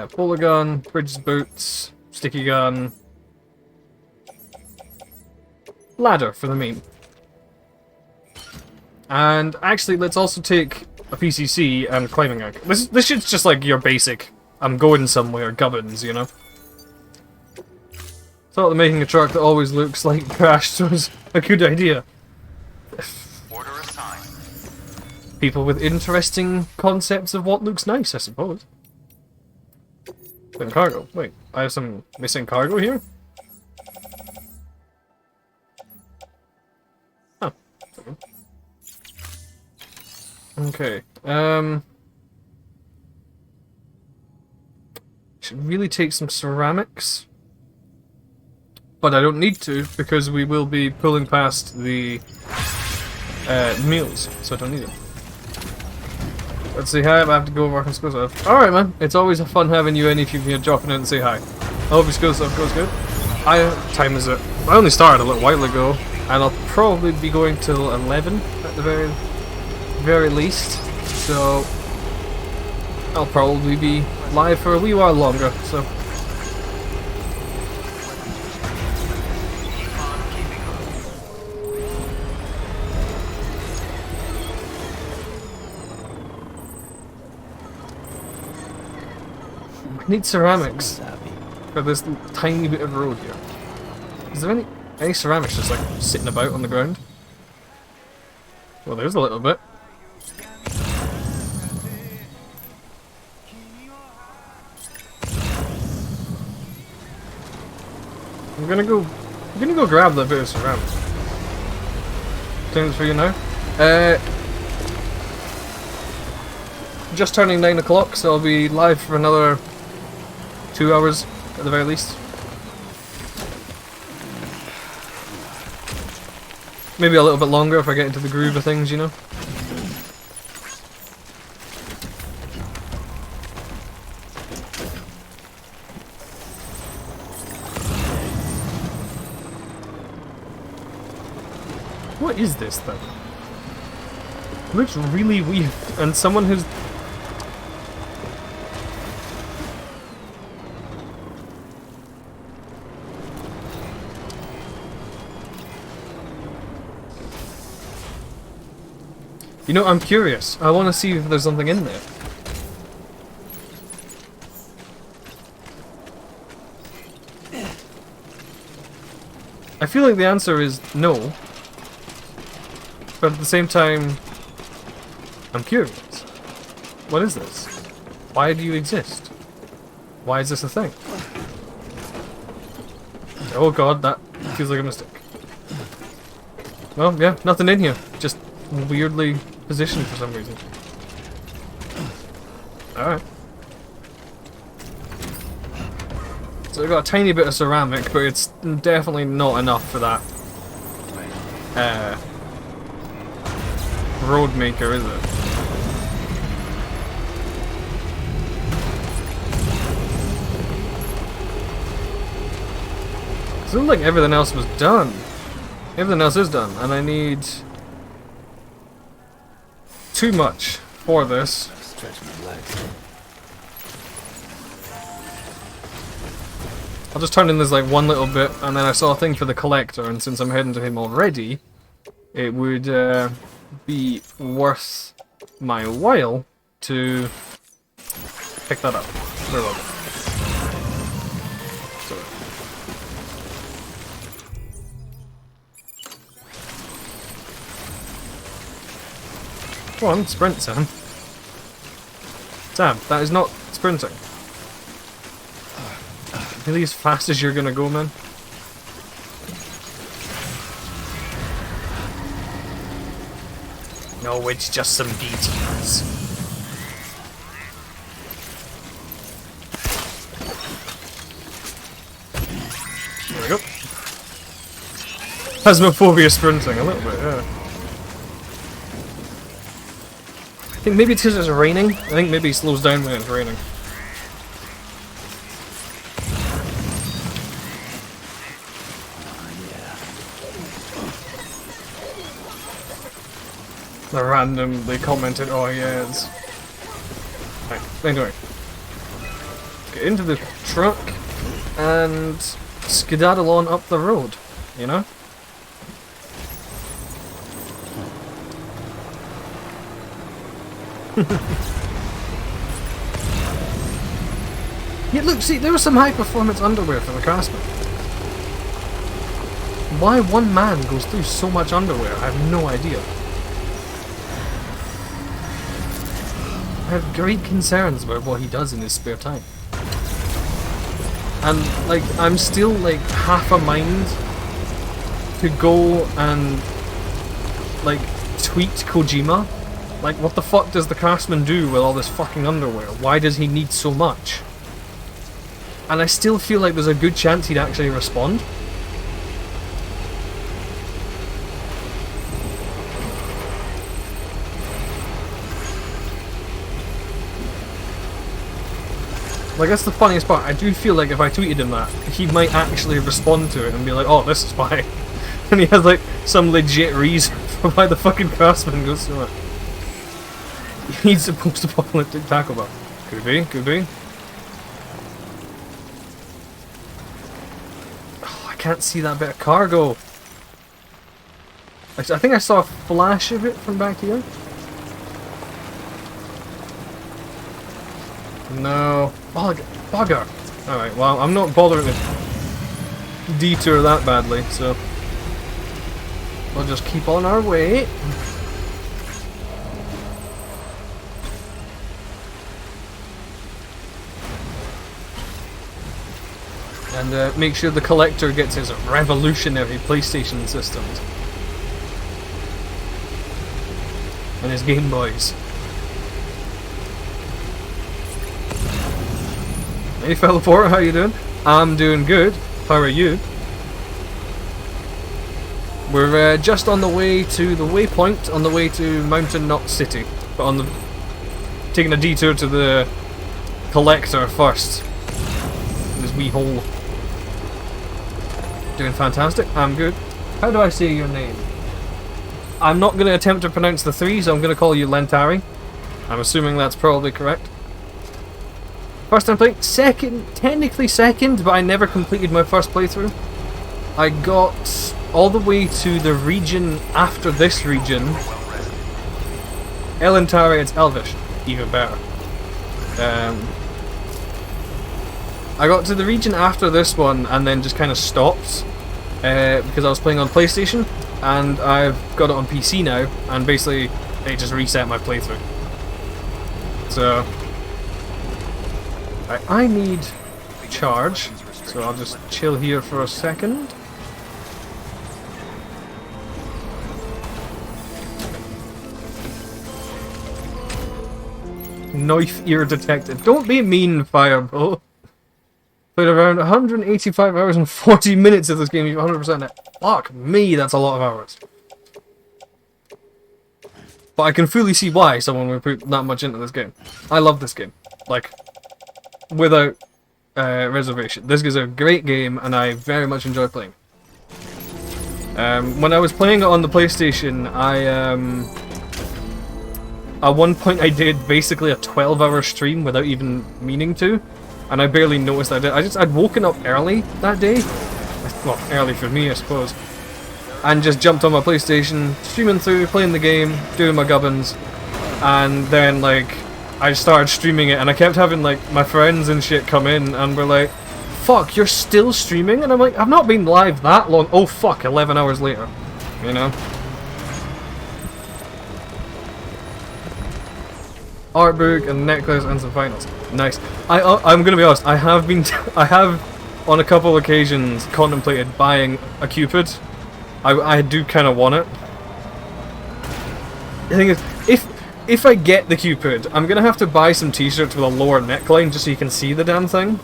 A: Polar gun, bridges boots, sticky gun. Ladder for the meme. And actually, let's also take a PCC and climbing ankle. This shit's just like your basic, I'm going somewhere, gubbins, you know? Thought that making a truck that always looks like crashed was a good idea.
F: Order assigned.
A: People with interesting concepts of what looks nice, I suppose. Then cargo. Wait, I have some missing cargo here? Oh. Okay, should really take some ceramics, but I don't need to because we will be pulling past the meals, so I don't need them. Let's say hi. I have to go over and school stuff. Alright, man, it's always fun having you in if you're here dropping in and say hi. I hope your school stuff goes good. What time is it? I only started a little while ago, and I'll probably be going till 11 at the very least, so I'll probably be live for a wee while longer, so Need ceramics
E: Someone's happy.
A: for this tiny bit of road here. Is there any ceramics just like sitting about on the ground? Well, there's a little bit. I'm gonna go grab that bit of ceramics. Things for you now. Just turning 9 o'clock, so I'll be live for another 2 hours at the very least. Maybe a little bit longer if I get into the groove of things, you know? What is this thing? It looks really weird, and someone who's... You know, I'm curious. I want to see if there's something in there. I feel like the answer is no. But at the same time, I'm curious. What is this? Why do you exist? Why is this a thing? Oh god, that feels like a mistake. Well, yeah, nothing in here. Just weirdly positioned for some reason. Alright. So we got a tiny bit of ceramic, but it's definitely not enough for that. Road maker, is it? It looked like everything else was done. Everything else is done, and I need too much for this.
E: Stretch my legs.
A: I'll just turn in this like one little bit, and then I saw a thing for the collector, and since I'm heading to him already, it would be worth my while to pick that up. Where was it? Sorry. Come on, sprint, Sam. Sam, that is not sprinting. Really as fast as you're gonna go, man? No, it's just some details. There we go. Phasmophobia sprinting, a little bit, yeah. I think maybe it's because it's raining. I think maybe he slows down when it's raining. I randomly commented, oh yeah, it's... Right, anyway. Get into the truck and skedaddle on up the road, you know? Yeah, look, see, there was some high-performance underwear for the craftsman. Why one man goes through so much underwear, I have no idea. I have great concerns about what he does in his spare time. And, like, I'm still, like, half a mind to go and, like, tweet Kojima. Like, what the fuck does the craftsman do with all this fucking underwear? Why does he need so much? And I still feel like there's a good chance he'd actually respond. Like, that's the funniest part. I do feel like if I tweeted him that, he might actually respond to it and be like, oh, this is why. And he has, like, some legit reason for why the fucking craftsman goes through it. He needs a post-apocalyptic tackle bar. Could be, could be. Oh, I can't see that bit of cargo. I think I saw a flash of it from back here. No. Oh, Bugger. Alright, well, I'm not bothering to detour that badly, so we'll just keep on our way. And make sure the collector gets his revolutionary PlayStation systems. And his Game Boys. Hey fellow Porter, how you doing? I'm doing good. How are you? We're just on the way to the waypoint, on the way to Mountain Knot City. But on the... taking a detour to the collector first. This wee hole. Doing fantastic. I'm good. How do I say your name? I'm not going to attempt to pronounce the 3, so I'm going to call you Lentari. I'm assuming that's probably correct. First time playing. Second, technically second, but I never completed my first playthrough. I got all the way to the region after this region. Elentari, it's Elvish. Even better. I got to the region after this one and then just kind of stopped because I was playing on PlayStation, and I've got it on PC now, and basically it just reset my playthrough. So I need charge, so I'll just chill here for a second. Knife ear detected. Don't be mean, Fireball. Played around 185 hours and 40 minutes of this game. 100% it. Fuck me, that's a lot of hours. But I can fully see why someone would put that much into this game. I love this game. Like, without reservation. This is a great game, and I very much enjoy playing. When I was playing it on the PlayStation, at one point I did basically a 12-hour stream without even meaning to, and I barely noticed I did. I'd woken up early that day, well, early for me I suppose, and just jumped on my PlayStation, streaming through, playing the game, doing my gubbins, and then like I started streaming it, and I kept having like my friends and shit come in and were like, "Fuck, you're still streaming?" And I'm like, "I've not been live that long." Oh fuck, 11 hours later, you know. Art book and necklace and some finals. Nice. I'm gonna be honest. I have on a couple occasions contemplated buying a Cupid. I do kind of want it. The thing is, if I get the Cupid, I'm gonna have to buy some T-shirts with a lower neckline just so you can see the damn thing.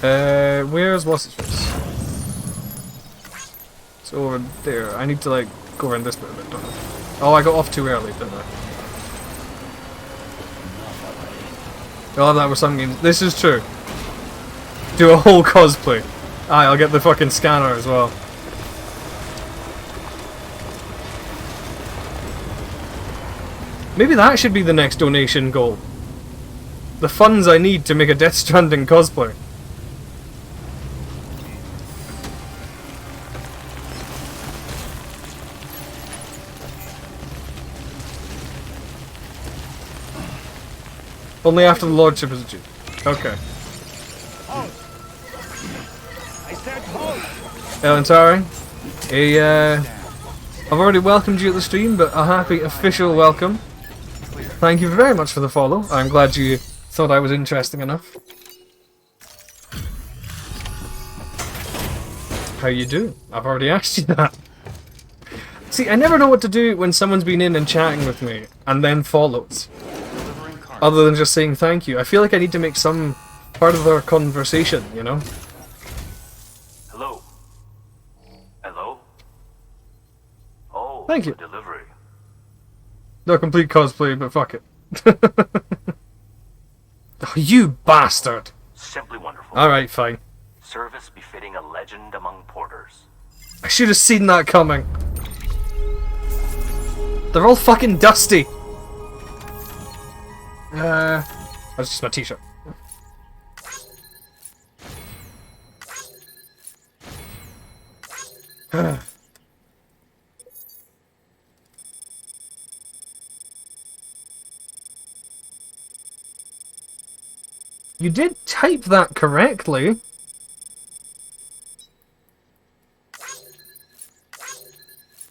A: Where's what's his face? It's over there. I need to like go around this bit a bit, don't I? Oh, I got off too early, didn't I? Oh, that was some games. This is true. Do a whole cosplay. Aye, I'll get the fucking scanner as well. Maybe that should be the next donation goal. The funds I need to make a Death Stranding cosplay. Only after the Lordship is achieved. Okay. Elentari, I've already welcomed you at the stream, but a happy official welcome. Thank you very much for the follow. I'm glad you thought I was interesting enough. How you doing? I've already asked you that. See, I never know what to do when someone's been in and chatting with me, and then follows. Other than just saying thank you. I feel like I need to make some part of our conversation, you know?
C: Hello? Hello? Oh,
A: Thank you.
C: delivery.
A: No complete cosplay, but fuck it. Oh, you bastard!
C: Simply wonderful.
A: Alright, fine.
C: Service befitting a legend among porters.
A: I should have seen that coming. They're all fucking dusty. That's just my t-shirt. You did type that correctly.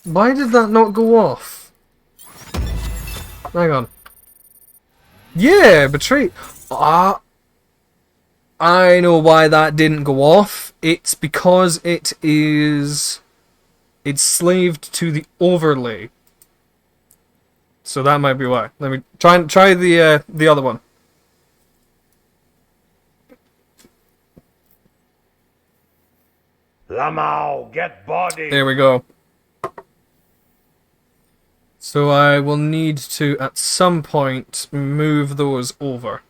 A: Why did that not go off? Hang on. Yeah, betray. Ah, I know why that didn't go off. It's because it's slaved to the overlay. So that might be why. Let me try the other one.
H: Lamau, get body!
A: There we go. So I will need to, at some point, move those over.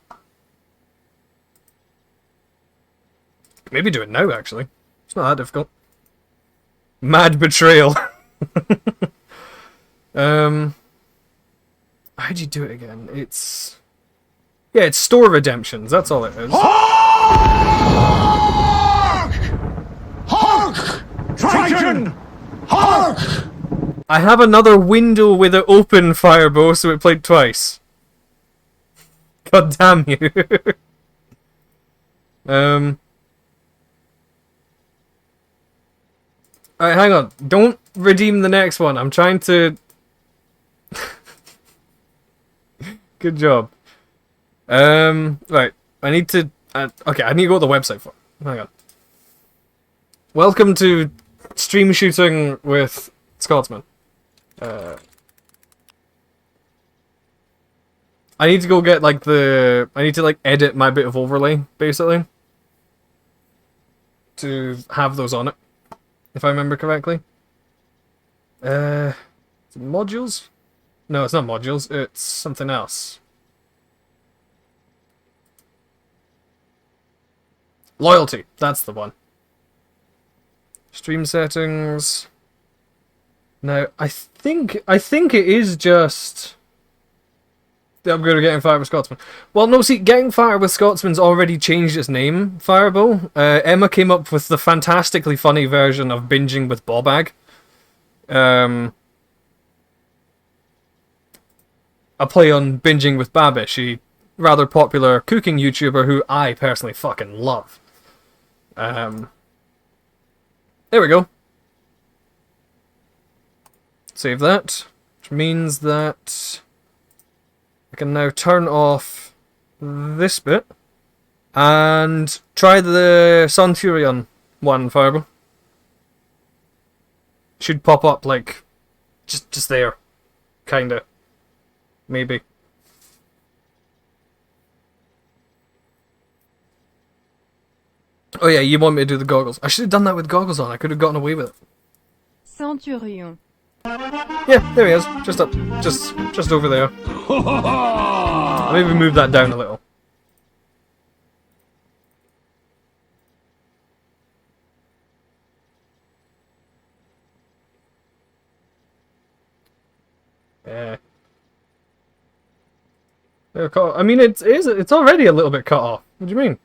A: Maybe do it now, actually. It's not that difficult. Mad betrayal. How'd you do it again? It's... Yeah, it's store redemptions, that's all it is.
H: Hark! Triton! Hark!
A: I have another window with it open, Firebow, so it played twice. God damn you. Alright, hang on. Don't redeem the next one. I'm trying to... Good job. Right. I need to... okay, I need to go to the website for it. Hang on. Welcome to stream shooting with Scotsman. I need to go get, like, I need to, like, edit my bit of overlay, basically. To have those on it. If I remember correctly. Is it modules? No, it's not modules. It's something else. Loyalty. That's the one. Stream settings. Now, I think it is just the upgrade of Getting Fire with Scotsman. Well, no, see, Getting Fire with Scotsman's already changed its name, Fireball. Emma came up with the fantastically funny version of Binging with Bobag. A play on Binging with Babish, a rather popular cooking YouTuber who I personally fucking love. There we go. Save that, which means that I can now turn off this bit and try the Centurion one, Fireball. Should pop up like just there, kinda, maybe. Oh yeah, you want me to do the goggles? I should have done that with goggles on. I could have gotten away with it.
I: Centurion.
A: Yeah, there he is. Just up, just over there. I'll maybe move that down a little. Yeah. I mean, it's already a little bit cut off. What do you mean?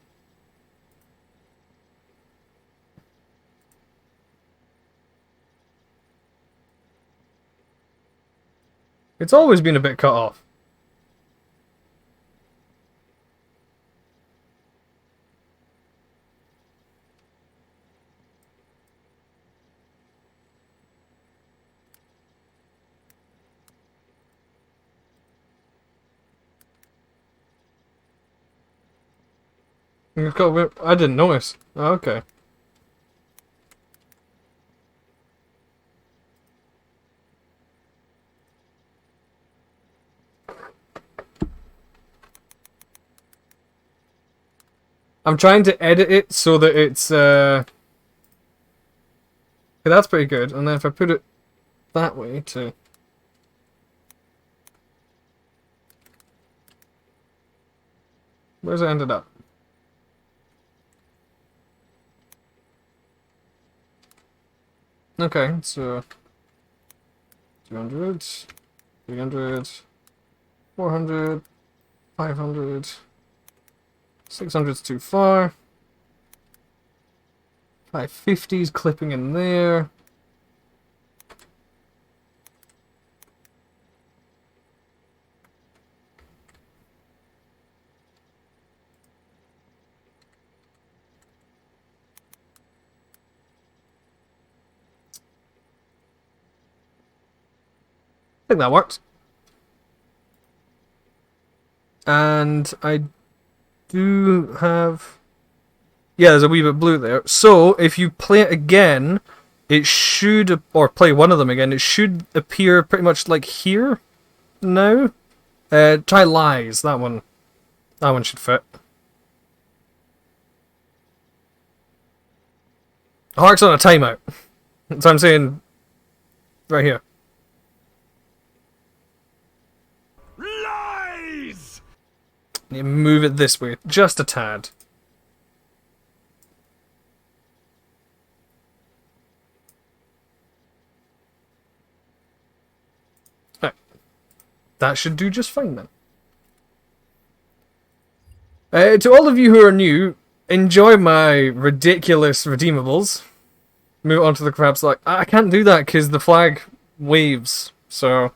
A: It's always been a bit cut off. I didn't notice. Oh, okay. I'm trying to edit it so that it's okay, that's pretty good. And then if I put it that way too. Where's it ended up? Okay, so 200, 300, 400, 500, 600's too far. 550's clipping in there. think that works. And I do have... Yeah, there's a wee bit blue there. So, if you play it again, it should... Or play one of them again, it should appear pretty much like here now. Try Lies, that one. That one should fit. Hark's on a timeout. That's what I'm saying. Right here.
H: Lies!
A: You move it this way, just a tad. Right. That should do just fine then. To all of you who are new, enjoy my ridiculous redeemables. Move on to the crabs. Like, I can't do that because the flag waves, so...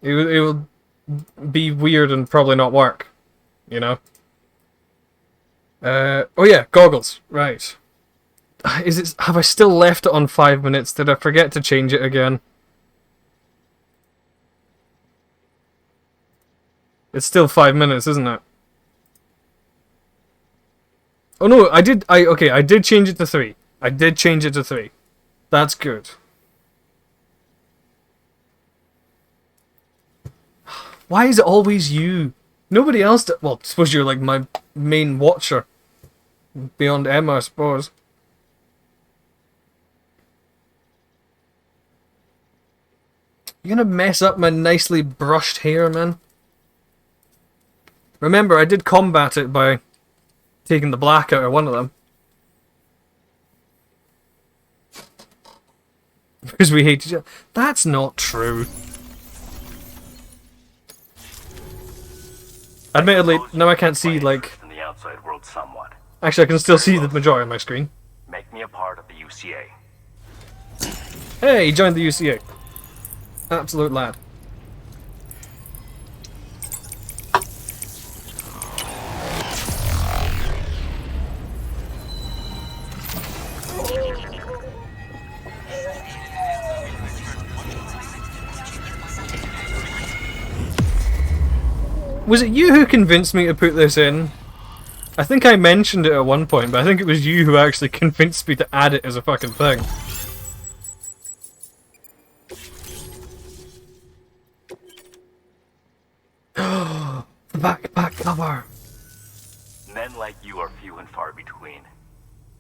A: It will be weird and probably not work, you know? Oh yeah, goggles, right. Is it? Have I still left it on 5 minutes? Did I forget to change it again? It's still 5 minutes, isn't it? Oh no, I did change it to 3. I did change it to 3. That's good. Why is it always you? Nobody else well, I suppose you're like my main watcher. Beyond Emma, I suppose. You're gonna mess up my nicely brushed hair, man. Remember, I did combat it by taking the black out of one of them. Because we hate each other. That's not true. Admittedly, now I can't see, like...
C: In the outside world somewhat.
A: Actually, I can still see the majority of my screen.
C: Make me a part of the UCA.
A: Hey, he joined the UCA. Absolute lad. Was it you who convinced me to put this in? I think I mentioned it at one point, but I think it was you who actually convinced me to add it as a fucking thing. Back cover.
C: Men like you are few and far between.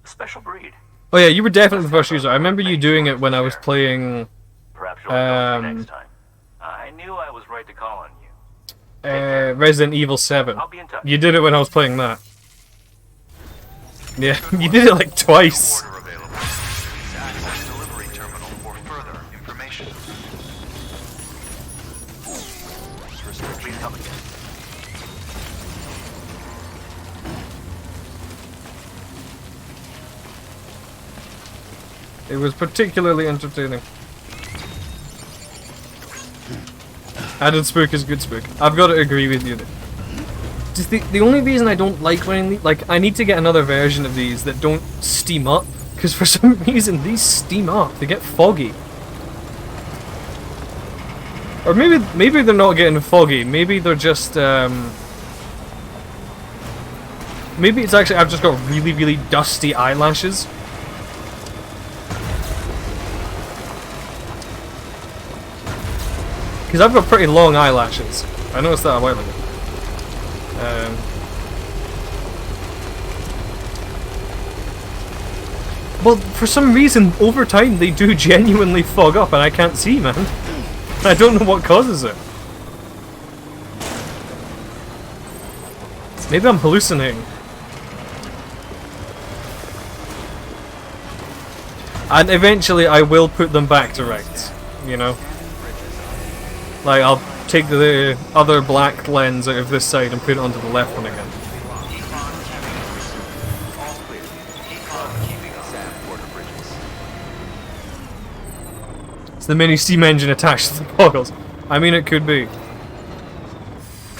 C: A special breed.
A: Oh yeah, you were definitely the first user. I remember you doing it when I was playing...
C: Perhaps you'll indulge me next time. I knew I was right to call on you.
A: Resident Evil 7.
C: I'll be in touch.
A: You did it when I was playing that. Yeah, you did it like twice.
F: Order available. Please access delivery terminal for further information.
C: Please come again.
A: It was particularly entertaining. Added spook is good spook. I've got to agree with you. Just the only reason I don't like wearing these, like, I need to get another version of these that don't steam up, because for some reason these steam up. They get foggy. Or maybe they're not getting foggy. Maybe they're just maybe it's actually I've just got really, really dusty eyelashes. Because I've got pretty long eyelashes. I noticed that a while ago. Well, for some reason, over time, they do genuinely fog up and I can't see, man. I don't know what causes it. Maybe I'm hallucinating. And eventually I will put them back to rights, you know? Like, I'll take the other black lens out of this side and put it onto the left one again. It's the mini steam engine attached to the goggles. I mean, it could be.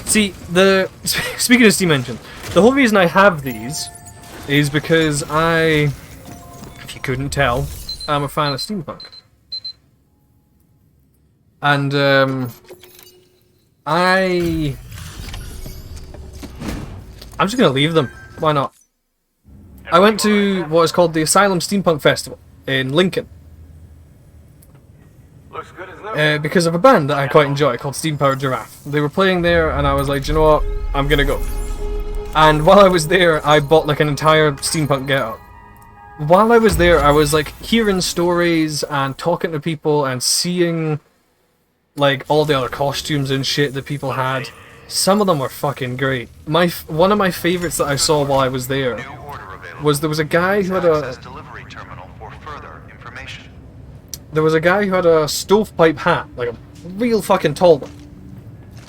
A: See, speaking of steam engine, the whole reason I have these is because if you couldn't tell, am a fan of steampunk. And I'm just gonna leave them. Why not? I went to what is called the Asylum Steampunk Festival in Lincoln.
C: Looks good as new.
A: Because of a band that I quite enjoy called Steam Powered Giraffe. They were playing there and I was like, "Do you know what? I'm gonna go." And while I was there, I bought like an entire steampunk getup. While I was there, I was like hearing stories and talking to people and seeing like all the other costumes and shit that people had. Some of them were fucking great. One of my favorites that I saw while I was there was there was a guy who had a stovepipe hat, like a real fucking tall one,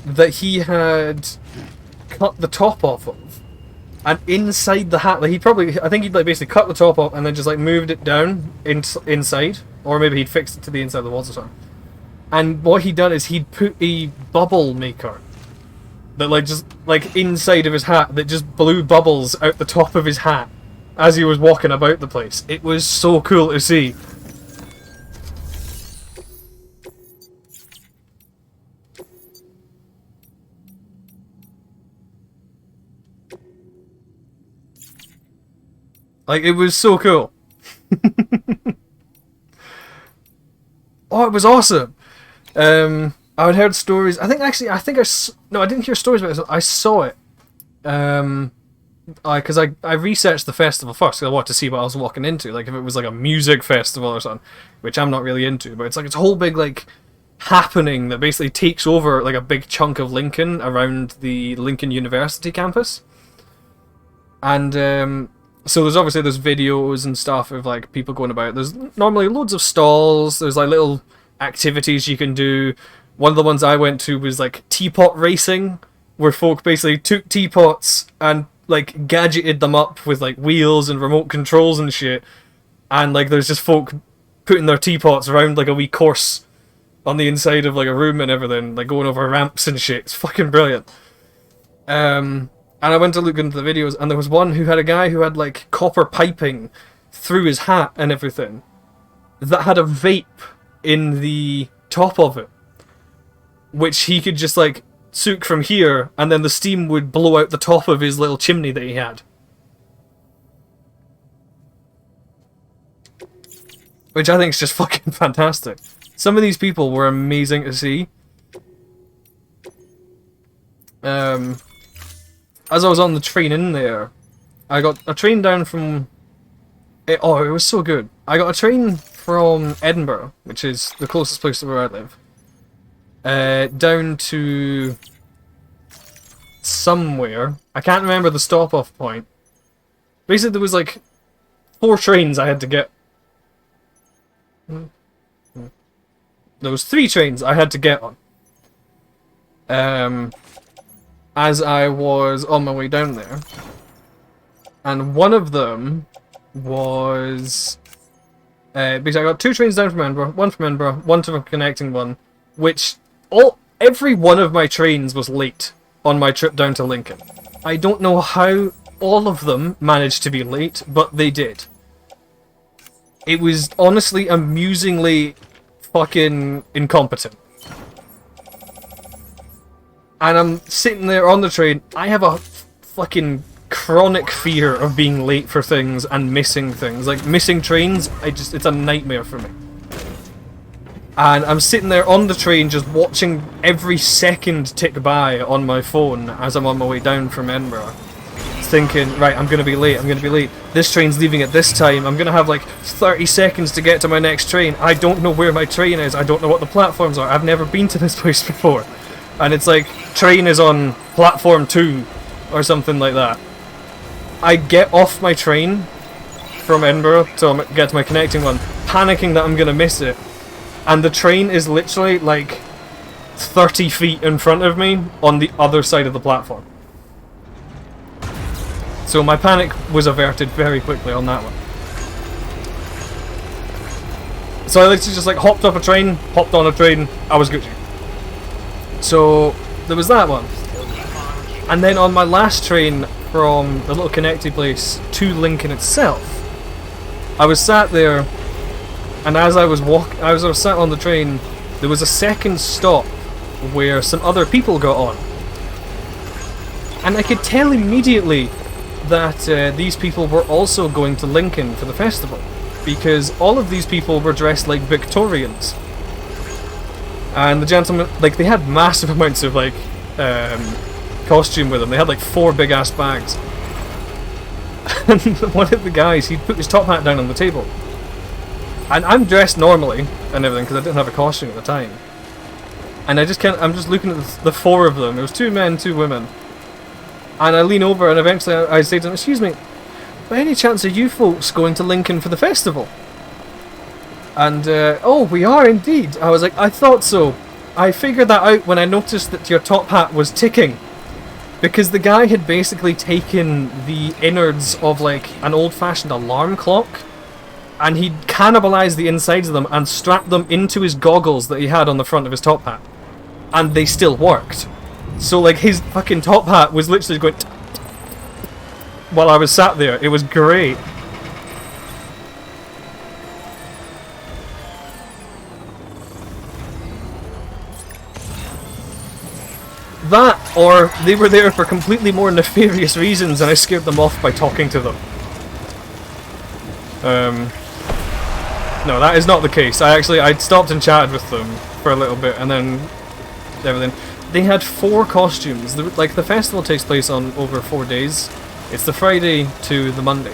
A: that he had cut the top off of, and inside the hat, like I think he'd like basically cut the top off and then just like moved it down inside, or maybe he'd fixed it to the inside of the walls or something. And what he'd done is he'd put a bubble maker that like just like inside of his hat that just blew bubbles out the top of his hat as he was walking about the place. It was so cool to see. Like, it was so cool. Oh, it was awesome. I had heard stories. I didn't hear stories about it. I saw it. Because I researched the festival first, because I wanted to see what I was walking into. Like, if it was like a music festival or something, which I'm not really into. But it's like, it's a whole big, like, happening that basically takes over, like, a big chunk of Lincoln around the Lincoln University campus. And, so there's videos and stuff of like people going about. There's normally loads of stalls. There's like little activities you can do. One of the ones I went to was like teapot racing, where folk basically took teapots and like gadgeted them up with like wheels and remote controls and shit. And like there's just folk putting their teapots around like a wee course on the inside of like a room and everything, like going over ramps and shit. It's fucking brilliant. And I went to look into the videos, and there was one who had a guy who had like copper piping through his hat and everything that had a vape in the top of it, which he could just like soak from here, and then the steam would blow out the top of his little chimney that he had. Which I think is just fucking fantastic. Some of these people were amazing to see. As I was on the train in there, I got a train down from... it was so good. I got a train from Edinburgh, which is the closest place to where I live, down to somewhere. I can't remember the stop-off point. Basically, there was like 4 trains I had to get. There was 3 trains I had to get on. As I was on my way down there. And one of them was... because I got 2 trains down from Edinburgh, one from Edinburgh, one to a connecting one, which every one of my trains was late on my trip down to Lincoln. I don't know how all of them managed to be late, but they did. It was honestly amusingly fucking incompetent. And I'm sitting there on the train. I have a fucking chronic fear of being late for things and missing things. Like, missing trains, it's a nightmare for me. And I'm sitting there on the train just watching every second tick by on my phone as I'm on my way down from Edinburgh. Thinking, right, I'm gonna be late. This train's leaving at this time. I'm gonna have like 30 seconds to get to my next train. I don't know where my train is. I don't know what the platforms are. I've never been to this place before. And it's like, train is on platform 2 or something like that. I get off my train from Edinburgh to get to my connecting one, panicking that I'm gonna miss it. And the train is literally like 30 feet in front of me on the other side of the platform. So my panic was averted very quickly on that one. So I literally just like hopped off a train, hopped on a train, I was Gucci. So there was that one. And then on my last train from the little connected place to Lincoln itself, I was sat there And as I was sat on the train, there was a second stop where some other people got on. And I could tell immediately that these people were also going to Lincoln for the festival, because all of these people were dressed like Victorians. And the gentlemen, like, they had massive amounts of, like, costume with them. They had, like, 4 big-ass bags. And one of the guys, he put his top hat down on the table. And I'm dressed normally and everything, because I didn't have a costume at the time. And I'm just looking at the 4 of them. It was 2 men, 2 women. And I lean over and eventually I say to them, "Excuse me, by any chance are you folks going to Lincoln for the festival?" And, "Oh, we are indeed." I was like, "I thought so. I figured that out when I noticed that your top hat was ticking." Because the guy had basically taken the innards of, like, an old-fashioned alarm clock, and he'd cannibalized the insides of them and strapped them into his goggles that he had on the front of his top hat. And they still worked. So, like, his fucking top hat was literally going while I was sat there. It was great. That, or they were there for completely more nefarious reasons and I scared them off by talking to them. No, that is not the case. I'd stopped and chatted with them for a little bit and then everything. They had 4 costumes. Like, the festival takes place on over 4 days. It's the Friday to the Monday.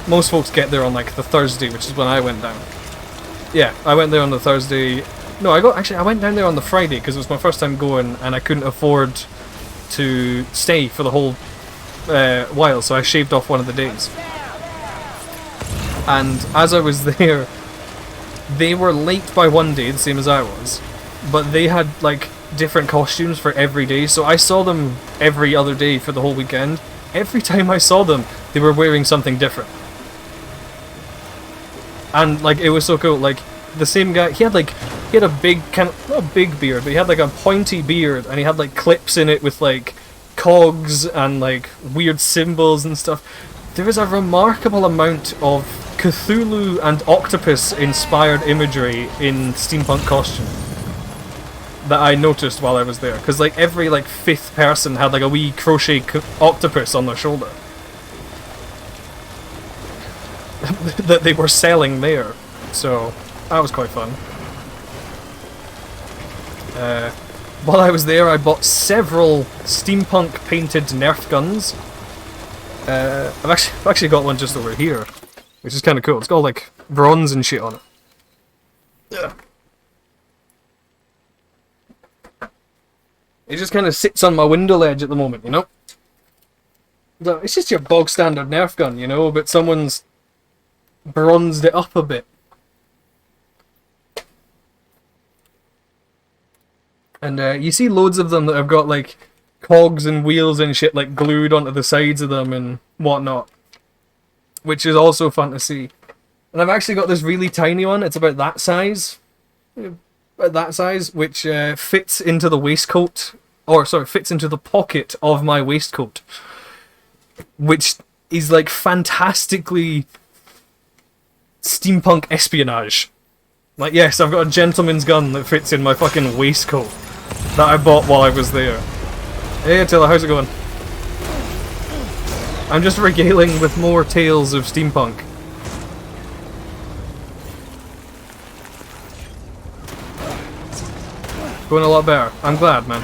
A: Most folks get there on, like, the Thursday, which is when I went down. Yeah, I went there on the Thursday. No, I went down there on the Friday because it was my first time going and I couldn't afford to stay for the whole while, so I shaved off one of the days. And as I was there, they were late by 1 day, the same as I was, but they had, like, different costumes for every day, so I saw them every other day for the whole weekend. Every time I saw them, they were wearing something different. And, like, it was so cool. Like, the same guy, he had a big, kind of, not a big beard, but he had, like, a pointy beard, and he had, like, clips in it with, like, cogs and, like, weird symbols and stuff. There is a remarkable amount of Cthulhu and octopus inspired imagery in steampunk costume that I noticed while I was there, because, like, every, like, 5th person had, like, a wee crochet octopus on their shoulder that they were selling there, so that was quite fun. While I was there, I bought several steampunk painted Nerf guns. I've actually got one just over here, which is kind of cool. It's got, like, bronze and shit on it. Yeah. It just kind of sits on my window ledge at the moment, you know? It's just your bog standard Nerf gun, you know, but someone's bronzed it up a bit. And you see loads of them that have got, like, cogs and wheels and shit, like, glued onto the sides of them and whatnot, which is also fun to see. And I've actually got this really tiny one. It's about that size. Which fits into the waistcoat, or sorry, fits into the pocket of my waistcoat, which is, like, fantastically steampunk espionage. Like, yes, I've got a gentleman's gun that fits in my fucking waistcoat that I bought while I was there. Hey Attila, how's it going? I'm just regaling with more tales of steampunk. Going a lot better. I'm glad, man.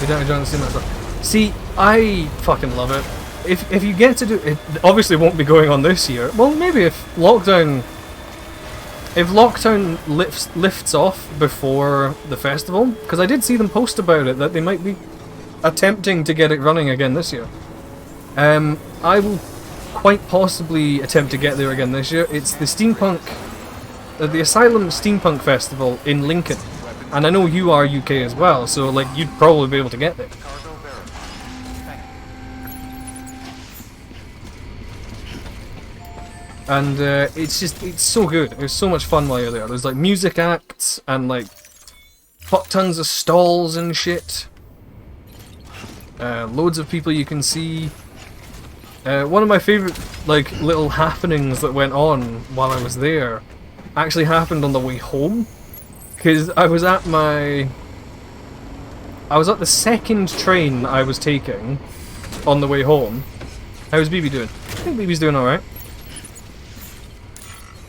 A: We don't enjoy the cinema stuff. See, I fucking love it. If you get to do it, obviously won't be going on this year. Well, maybe if lockdown lifts off before the festival, because I did see them post about it that they might be attempting to get it running again this year. I will quite possibly attempt to get there again this year. It's the the Asylum Steampunk Festival in Lincoln, and I know you are UK as well, so, like, you'd probably be able to get there. And it's so good. It was so much fun while you're there. There's, like, music acts and, like, fuck tons of stalls and shit. Loads of people you can see. One of my favourite like little happenings that went on while I was there actually happened on the way home, because I was at the second train I was taking on the way home. How's BB doing? I think BB's doing alright.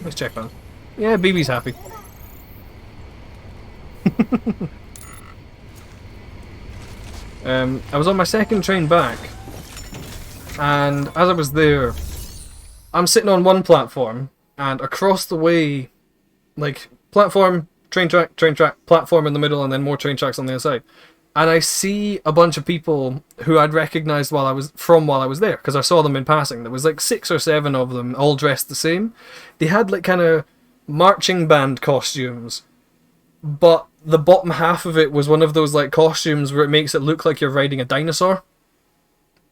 A: Let's check on. Yeah, BB's happy. I was on my second train back, and as I was there, I'm sitting on one platform, and across the way, like, platform, train track, platform in the middle, and then more train tracks on the other side. And I see a bunch of people who I'd recognised while I was there, because I saw them in passing. There was like 6 or 7 of them, all dressed the same. They had like kind of marching band costumes, but the bottom half of it was one of those like costumes where it makes it look like you're riding a dinosaur.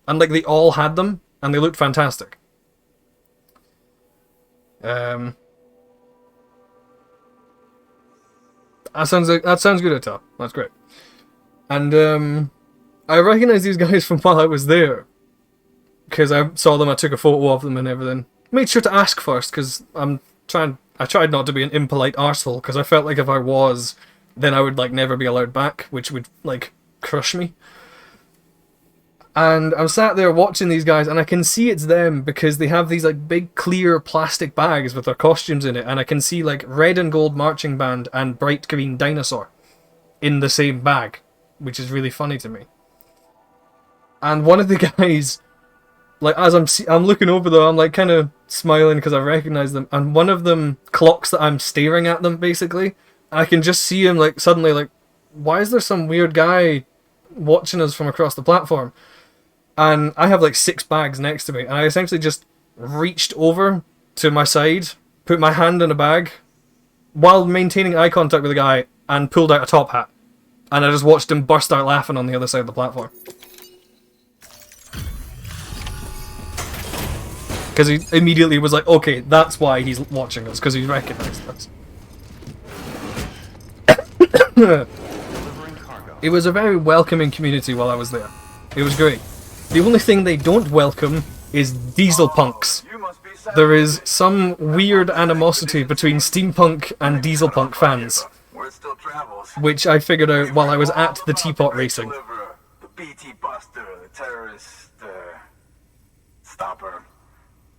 A: And like they all had them, and they looked fantastic. That sounds good at top. That's great. And I recognised these guys from while I was there, because I saw them, I took a photo of them and everything. Made sure to ask first, because I tried not to be an impolite arsehole, because I felt like if I was, then I would like never be allowed back, which would like crush me. And I'm sat there watching these guys, and I can see it's them because they have these like big clear plastic bags with their costumes in it, and I can see like red and gold marching band and bright green dinosaur in the same bag, which is really funny to me. And one of the guys, like as I'm looking over them, I'm like kind of smiling because I recognize them, and one of them clocks that I'm staring at them basically. I can just see him like suddenly like, why is there some weird guy watching us from across the platform? And I have like 6 bags next to me, and I essentially just reached over to my side, put my hand in a bag, while maintaining eye contact with the guy, and pulled out a top hat. And I just watched him burst out laughing on the other side of the platform. Because he immediately was like, okay, that's why he's watching us, because he recognised us. It was a very welcoming community while I was there. It was great. The only thing they don't welcome is diesel punks. There is some weird animosity between steampunk and diesel punk fans, which I figured out while I was at the teapot racing.
F: The BT Buster, the terrorist stopper.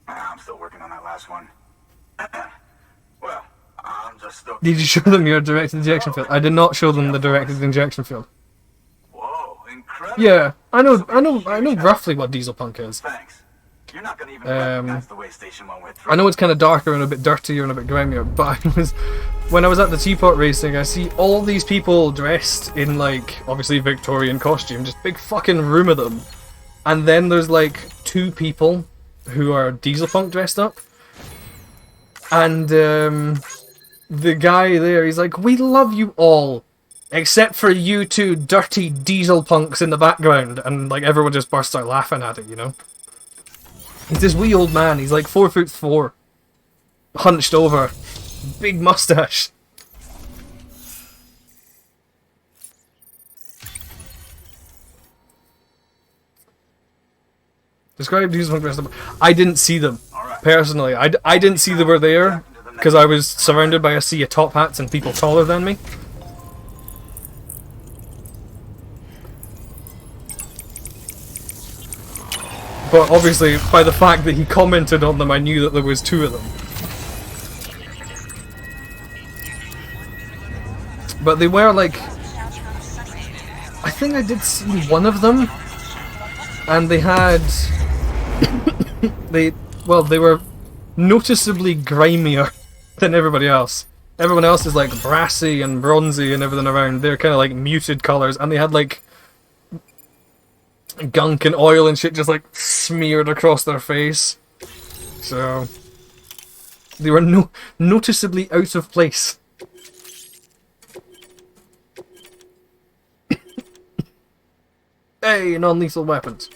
F: I'm still working on that last one. Well, I'm just stuck.
A: Did you show them your directed injection field? I did not show them the directed injection field.
F: Whoa, incredible.
A: Yeah, I know roughly what diesel punk is.
F: Thanks. You're not gonna even recognize the way station one went through.
A: I know it's kind of darker and a bit dirtier and a bit grimier, but when I was at the teapot racing, I see all these people dressed in like obviously Victorian costume, just big fucking room of them, and then there's like 2 people who are diesel punk dressed up, and the guy there, he's like, we love you all, except for you 2 dirty diesel punks in the background, and like everyone just bursts out laughing at it, you know? He's this wee old man, he's like 4'4", hunched over, big mustache. Describe diesel punk dressed up. I didn't see them, personally. I didn't see they were there, because I was surrounded by a sea of top hats and people taller than me. But obviously, by the fact that he commented on them, I knew that there was 2 of them. But they were like... I think I did see one of them, and they had... they were noticeably grimier than everybody else. Everyone else is like brassy and bronzy and everything around. They're kind of like muted colours, and they had like gunk and oil and shit just like smeared across their face. So they were noticeably out of place. Hey, non-lethal weapons.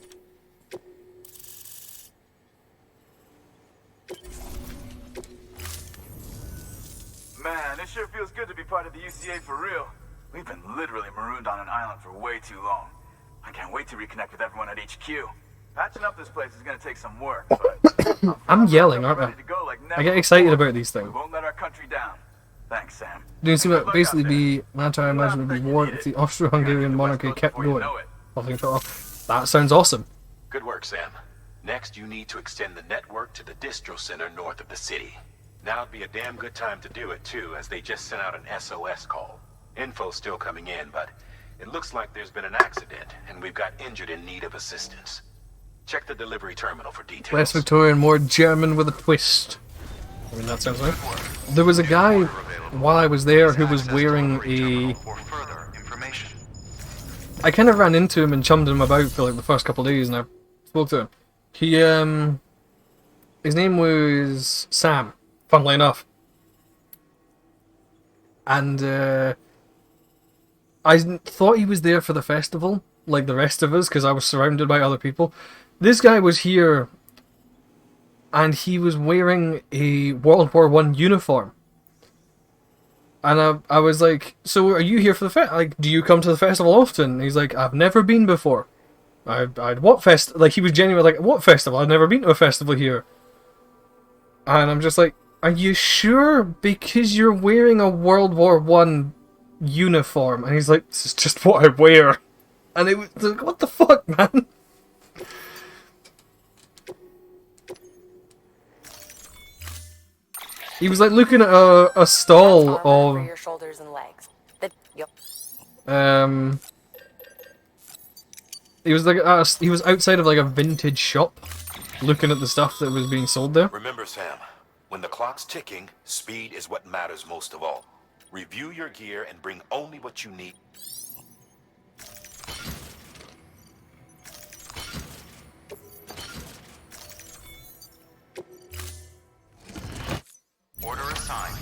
F: Man, it sure feels good to be part of the UCA for real. We've been literally marooned on an island for way too long. I can't wait to reconnect with everyone at HQ. Patching up this place is gonna take some work, but
A: I'm yelling, aren't I?
F: ready to go like
A: I
F: never
A: get excited
F: before.
A: about these
F: We
A: things.
F: won't let our country down. Thanks, Sam.
A: Do you see
F: Good
A: what
F: luck
A: basically
F: out there.
A: be I imagine it would be war if the Austro-Hungarian monarchy kept going? Nothing at all. That sounds awesome.
D: Good work, Sam. Next, you need to extend the network to the distro center north of the city. Now'd be a damn good time to do it, too, as they just sent out an SOS call. Info's still coming in, but it looks like there's been an accident, and we've got injured in need of assistance. Check the delivery terminal for details.
A: Less Victorian, more German with a twist. I mean, that sounds right. There was a guy, while I was there, who was wearing a... I kind of ran into him and chummed him about for like the first couple of days, and I spoke to him. He, his name was Sam, funnily enough. And, I thought he was there for the festival, like the rest of us, because I was surrounded by other people. This guy was here, and he was wearing a World War I uniform. And I was like, so are you here for the festival? Like, do you come to the festival often? And he's like, I've never been before. I'd what fest? Like, he was genuinely like, what festival? I've never been to a festival here. And I'm just like, are you sure? Because you're wearing a World War I uniform. And he's like, this is just what I wear. And it was like, what the fuck, man? He was like looking at a stall of
J: for your shoulders and legs.
A: he was like he was outside of like a vintage shop, looking at the stuff that was being sold there.
D: Remember, Sam, when the clock's ticking, speed is what matters most of all. Review your gear and bring only what you need.
F: Order assigned.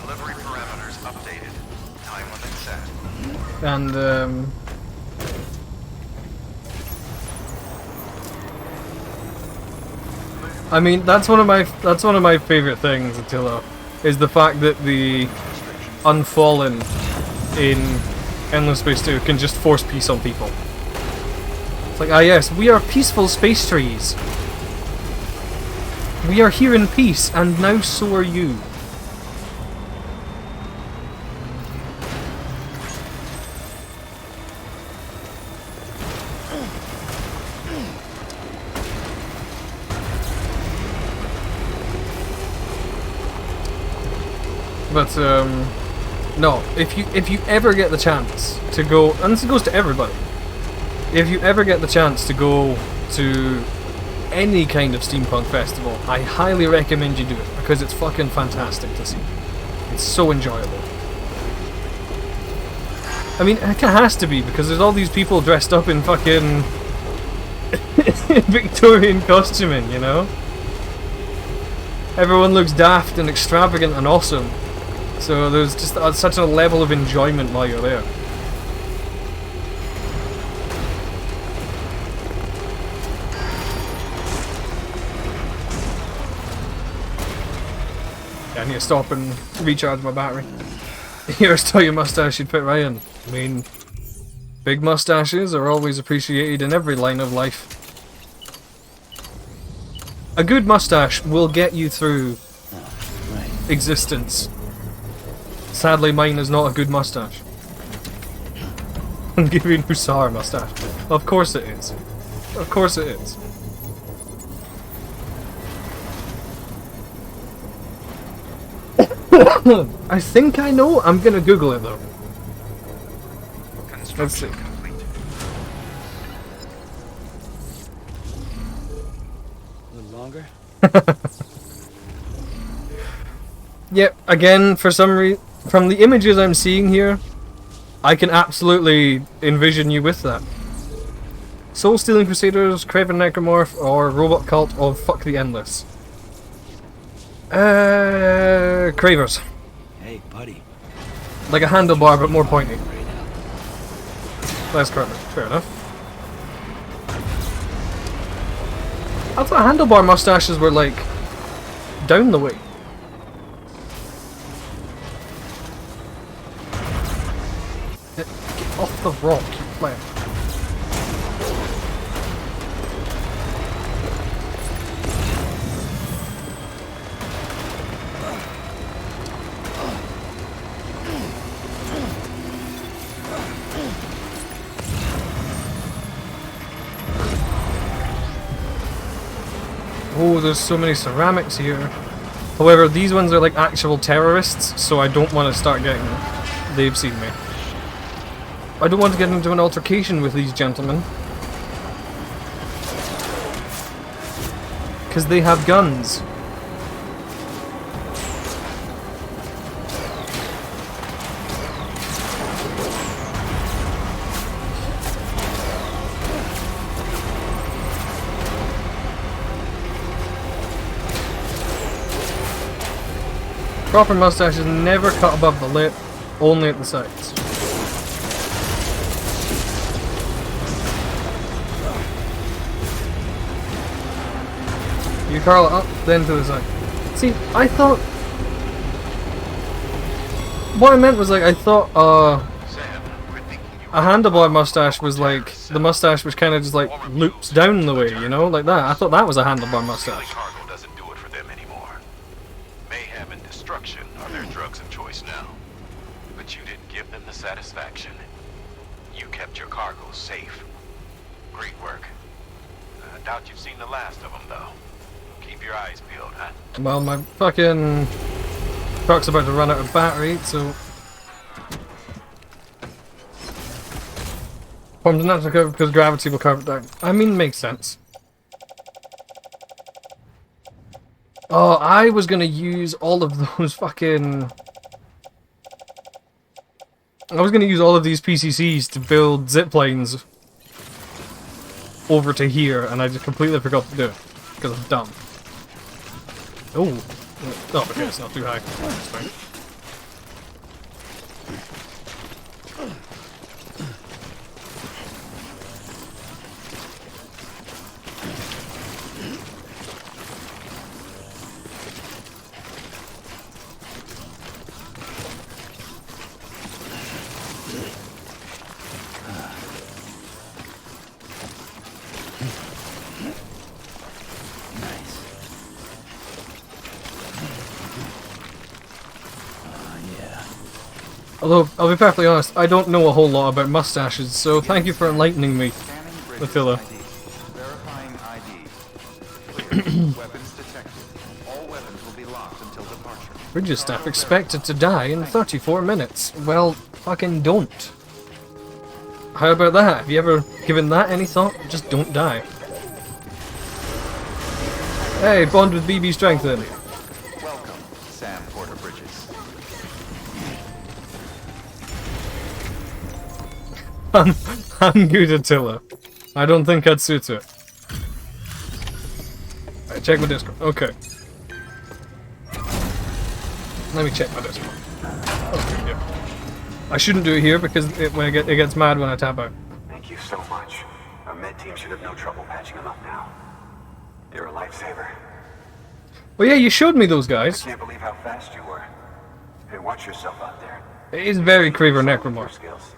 F: Delivery parameters updated. Time limit set.
A: And I mean that's one of my favorite things, Attila, is the fact that the Unfallen in Endless Space 2 can just force peace on people. It's like, ah yes, we are peaceful space trees. We are here in peace, and now so are you. But no, if you ever get the chance to go, and this goes to everybody, if you ever get the chance to go to any kind of steampunk festival, I highly recommend you do it, because it's fucking fantastic to see. It's so enjoyable. I mean, it has to be, because there's all these people dressed up in fucking Victorian costuming, you know? Everyone looks daft and extravagant and awesome. So there's just such a level of enjoyment while you're there. I need to stop and recharge my battery. Here's how your mustache should fit right in. I mean, big mustaches are always appreciated in every line of life. A good mustache will get you through existence. Sadly, mine is not a good mustache. I'm giving Hussar mustache. Of course it is. Of course it is. I think I know. I'm gonna Google it though. Let's see.
E: A little longer?
A: Yep, again, for some reason, from the images I'm seeing here, I can absolutely envision you with that. Soul-stealing crusaders, craven necromorph, or robot cult of Fuck the Endless. Cravers.
E: Hey, buddy.
A: Like a handlebar, but more pointy. That's correct. Fair enough. I thought handlebar mustaches were like down the way. Get off the rock, you player. Oh, there's so many ceramics here. However, these ones are like actual terrorists, so I don't want to start getting... They've seen me. I don't want to get into an altercation with these gentlemen. Because they have guns. Proper mustaches never cut above the lip, only at the sides. You curl it up, then to the side. See, I thought... What I meant was like, I thought, a handlebar mustache was like, the mustache which kind of just like loops down the way, you know, like that. I thought that was a handlebar mustache.
D: Cargo doesn't do it for them anymore. Mayhem and destruction are their drugs of choice now. But you didn't give them the satisfaction. You kept your cargo safe. Great work. I doubt you've seen the last of them, though. Keep your eyes peeled, huh?
A: Well, my fucking truck's about to run out of battery, so... Forms natural cover because gravity will carve it down. I mean, makes sense. Oh, I was gonna use all of those fucking... I was gonna use all of these PCCs to build ziplines over to here, and I just completely forgot to do it. Because I'm dumb. Oh. Oh, okay, it's not too high. That's fine. Although, I'll be perfectly honest, I don't know a whole lot about mustaches, so thank you for enlightening me, Attila.
F: Verifying ID. Weapons detected. All weapons will be locked until departure.
A: Bridges staff expected to die in 34 minutes. Well, fucking don't. How about that? Have you ever given that any thought? Just don't die. Hey, bond with BB strength then.
F: Welcome, Sam Porter Bridges.
A: I'm good, Attila. I don't think I'd suit it. Right, check my Discord. Okay. Let me check my Discord. Okay, yeah. I shouldn't do it here because it gets mad when I tap out.
B: Thank you so much. Our med team should have no trouble patching him up now. You're a lifesaver.
A: Well, yeah, you showed me those
B: I
A: guys.
B: can't believe how fast you were. Hey, watch yourself out there.
A: It is very Kraver Necromorph.
B: Skills.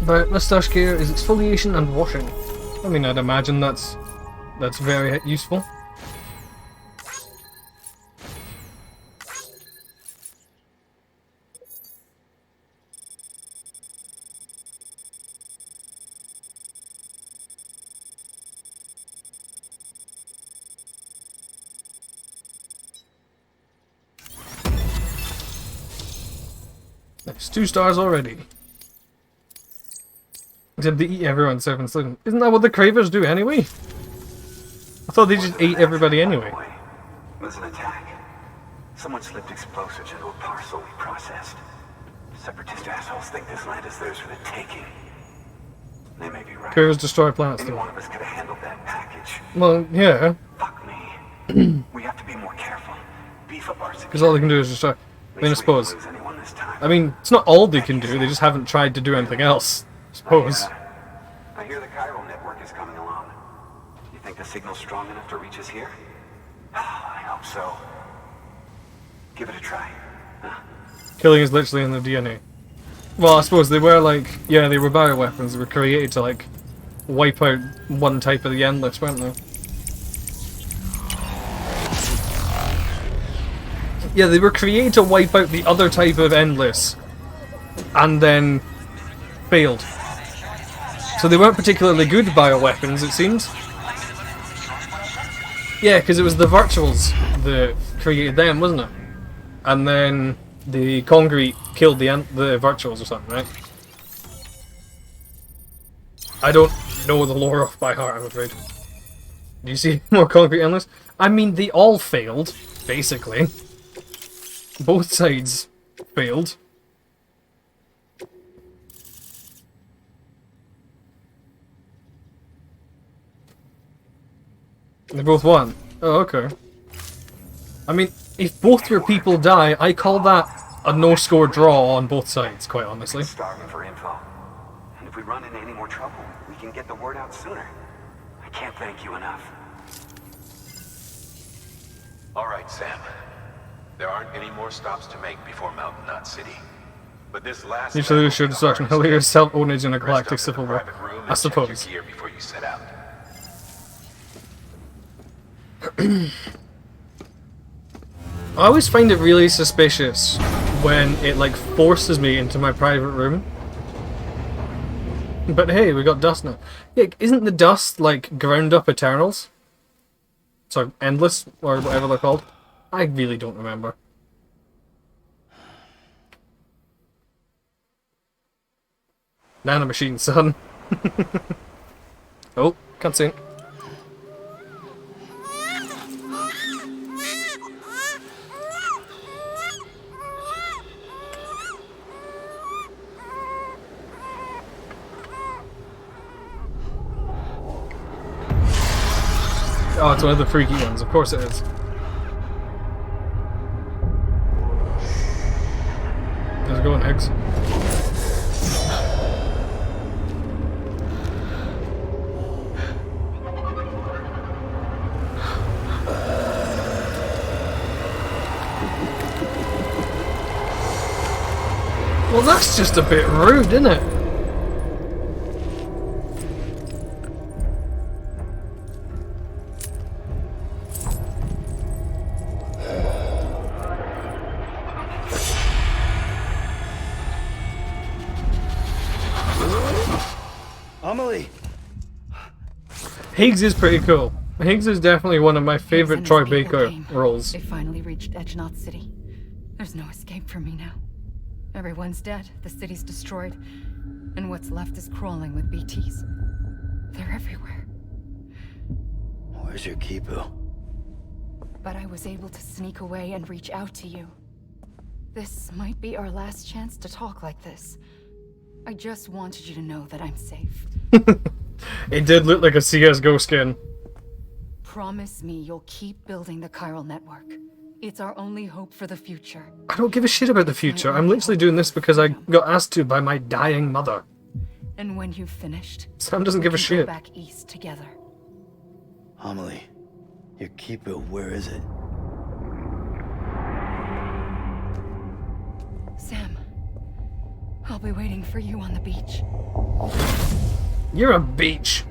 A: But mustache care is exfoliation and washing. I mean, I'd imagine that's very useful. Nice, 2 stars already. Except they eat everyone 7 seconds. Isn't that what the Cravers do anyway? I thought they just ate everybody anyway.
B: It was an attack. Someone slipped explosives into a parcel we processed. Separatist assholes think this land is theirs for the taking. They may be right.
A: Cravers destroy planets
B: Any
A: though.
B: one of us could have handled that package.
A: Well, yeah.
B: Fuck me. We have to be more careful. Beef up our security.
A: Because all they can do is destroy. I mean, I suppose.
B: Lose anyone this time.
A: I mean, it's not all they can do, they just haven't tried to do anything else. I suppose.
B: I hear the chiral network is coming along. You think the signal's strong enough to reach us here? I hope so. Give it a try. Huh?
A: Killing is literally in their DNA. Well, I suppose they were like, yeah, they were bioweapons. They were created to like wipe out one type of the Endless, weren't they? Yeah, they were created to wipe out the other type of Endless, and then failed. So they weren't particularly good bioweapons, it seems. Yeah, because it was the Virtuals that created them, wasn't it? And then the Concrete killed the Virtuals or something, right? I don't know the lore off by heart, I'm afraid. Do you see more Concrete Endless? I mean, they all failed, basically. Both sides failed. They both won. Oh, okay. I mean, if both your people die, I call that a no-score draw on both sides, quite honestly.
B: Starving for info. And if we run into any more trouble, we can get the word out sooner. I can't thank you enough.
D: All right, Sam. There aren't any more stops to make before Mountain Knot City. But this last
A: Usually should such an hilarious self-ownage in a galactic civil war. I suppose.
D: Check your gear before you set out.
A: I always find it really suspicious when it like forces me into my private room. But hey, we got dust now. Yeah, isn't the dust like ground up Eternals? Sorry, Endless, or whatever they're called? I really don't remember. Nanomachine, son. Oh, cutscene. Oh, it's one of the freaky ones. Of course it is. How's it going, Higgs? Well, that's just a bit rude, isn't it?
E: Amelie!
A: Higgs is pretty cool. Higgs is definitely one of my favorite Troy Baker roles.
G: They finally reached Edge Knot City. There's no escape for me now. Everyone's dead, the city's destroyed, and what's left is crawling with BTs. They're everywhere.
E: Where's your Kipu?
G: But I was able to sneak away and reach out to you. This might be our last chance to talk like this. I just wanted you to know that I'm safe.
A: It did look like a CSGO skin.
G: Promise me you'll keep building the chiral network. It's our only hope for the future.
A: I don't give a shit about the future. I'm literally doing this because I got asked to by my dying mother.
G: And when you've finished,
A: Sam doesn't give a
G: we can go
A: shit.
G: back east together.
E: Amelie, your Kipu, where is it?
G: Sam, I'll be waiting for you on the beach.
A: You're a beach.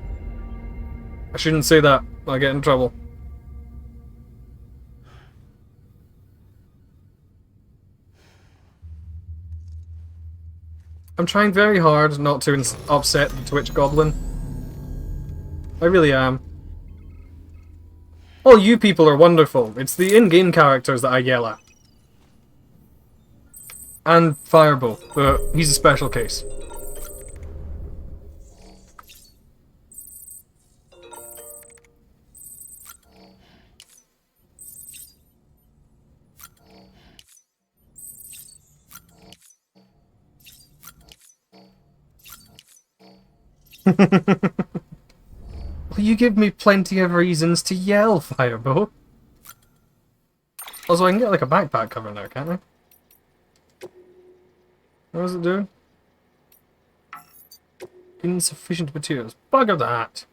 A: I shouldn't say that. I'll get in trouble. I'm trying very hard not to upset the Twitch Goblin. I really am. All you people are wonderful. It's the in-game characters that I yell at. And Fireball, but he's a special case. Well, you give me plenty of reasons to yell, Fireball. Also, I can get like a backpack cover now, can't I? What does it do? Insufficient materials. Bugger that!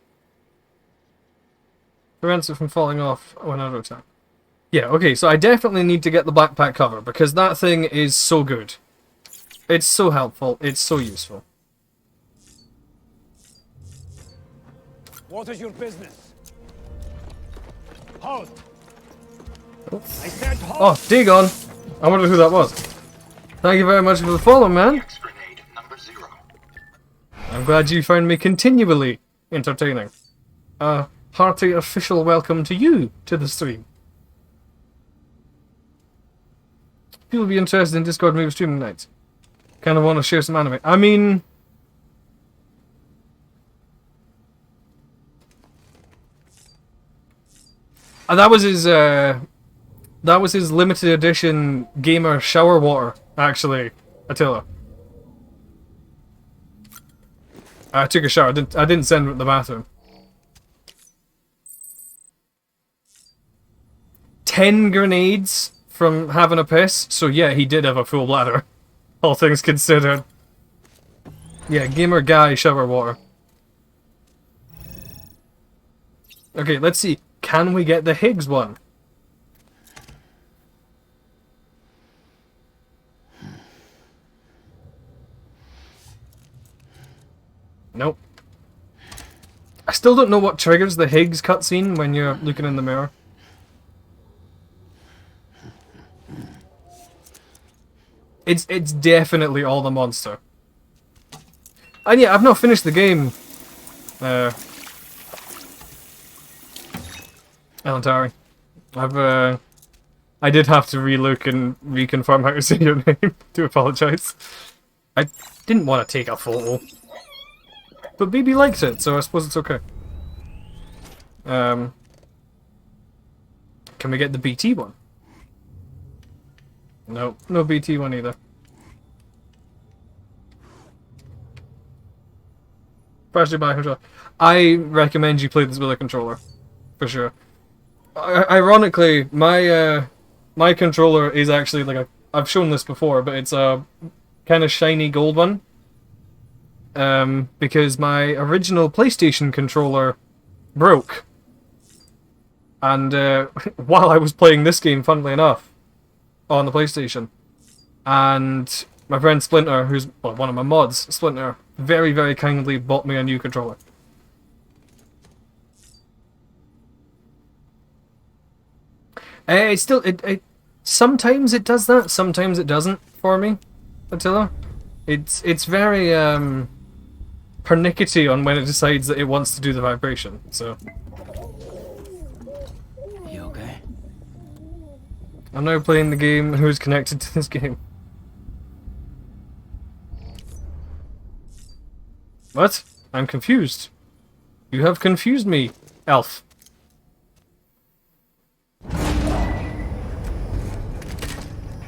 A: Prevents it from falling off when I attack. Yeah, okay, so I definitely need to get the backpack cover, because that thing is so good. It's so helpful. It's so useful.
H: What is your business? Halt! I said halt!
A: Oh, Dagon! I wonder who that was. Thank you very much for the follow, man. I'm glad you found me continually entertaining. A hearty official welcome to you to the stream. People be interested in Discord maybe streaming nights. Kind of want to share some anime. I mean... that was his limited edition gamer shower water, actually, Attila. I took a shower. I didn't send it to the bathroom. 10 grenades from having a piss, so yeah, he did have a full bladder. All things considered. Yeah, gamer guy shower water. Okay, let's see. Can we get the Higgs one? Nope. I still don't know what triggers the Higgs cutscene when you're looking in the mirror. It's definitely all the monster. And yeah, I've not finished the game. Elantari. I did have to relook and reconfirm how to say your name. Do apologise. I didn't want to take a photo. But BB likes it, so I suppose it's okay. Can we get the BT one? No, no BT one either. Partially by controller. I recommend you play this with a controller, for sure. Ironically, my my controller is actually like I've shown this before, but it's a kind of shiny gold one. Because my original PlayStation controller broke. And while I was playing this game, funnily enough, on the PlayStation, and my friend Splinter, who's one of my mods, Splinter, very, very kindly bought me a new controller. It still, sometimes it does that, sometimes it doesn't for me, Attila. It's very, pernickety on when it decides that it wants to do the vibration, so.
E: You okay?
A: I'm now playing the game and who's connected to this game. What? I'm confused. You have confused me, elf.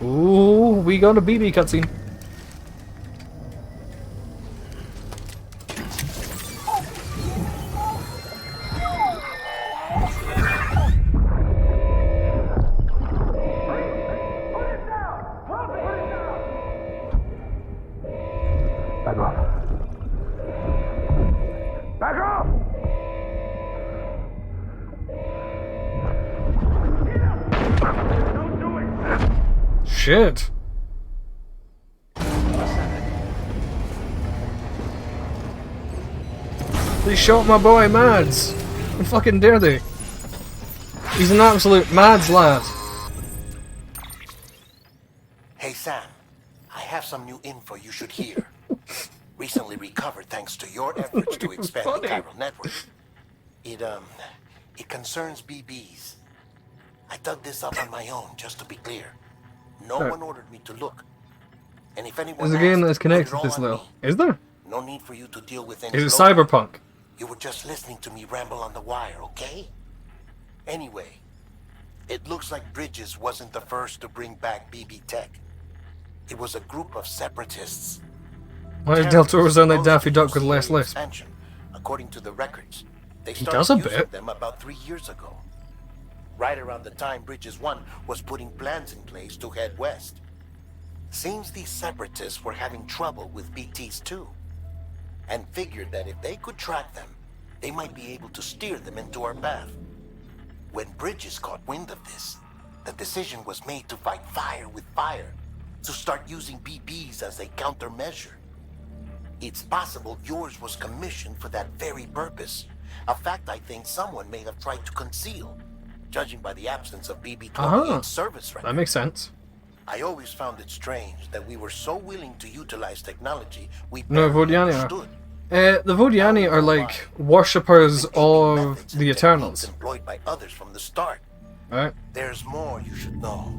A: Ooh, we got a BB cutscene.
H: Back off. Back off! Don't do it!
A: Shit. They shot my boy Mads. How fucking dare they? He's an absolute Mads lad.
J: Hey Sam, I have some new info you should hear. Recently recovered thanks to your efforts to expand the chiral network. It concerns BBs. I dug this up on my own, just to be clear. No one ordered me to look. And if anyone
A: There's a game
J: asked,
A: that's connected
J: put
A: to
J: it
A: this
J: all on
A: though.
J: me.
A: Is there?
J: No need for you to deal with any
A: Is it
J: blowback.
A: Cyberpunk?
J: You were just listening to me ramble on the wire, okay? Anyway, it looks like Bridges wasn't the first to bring back BB tech. It was a group of separatists.
A: Why did Del Toro sound like Daffy Duck with less lisp?
J: Expansion, according to the records. They
A: He
J: started
A: does a
J: using
A: bit.
J: them about 3 years ago. Right around the time Bridges 1 was putting plans in place to head west. Seems these separatists were having trouble with BTs too, and figured that if they could track them, they might be able to steer them into our path. When Bridges caught wind of this, the decision was made to fight fire with fire. to start using BBs as a countermeasure. It's possible yours was commissioned for that very purpose, a fact I think someone may have tried to conceal, judging by the absence of BB-28 service records.
A: That makes sense.
J: I always found it strange that we were so willing to utilize technology we
A: No,
J: barely
A: Vodiani
J: understood.
A: The Vodiani are like worshippers of the Eternals.
J: Employed by others from the start.
A: Right.
J: There's more you should know.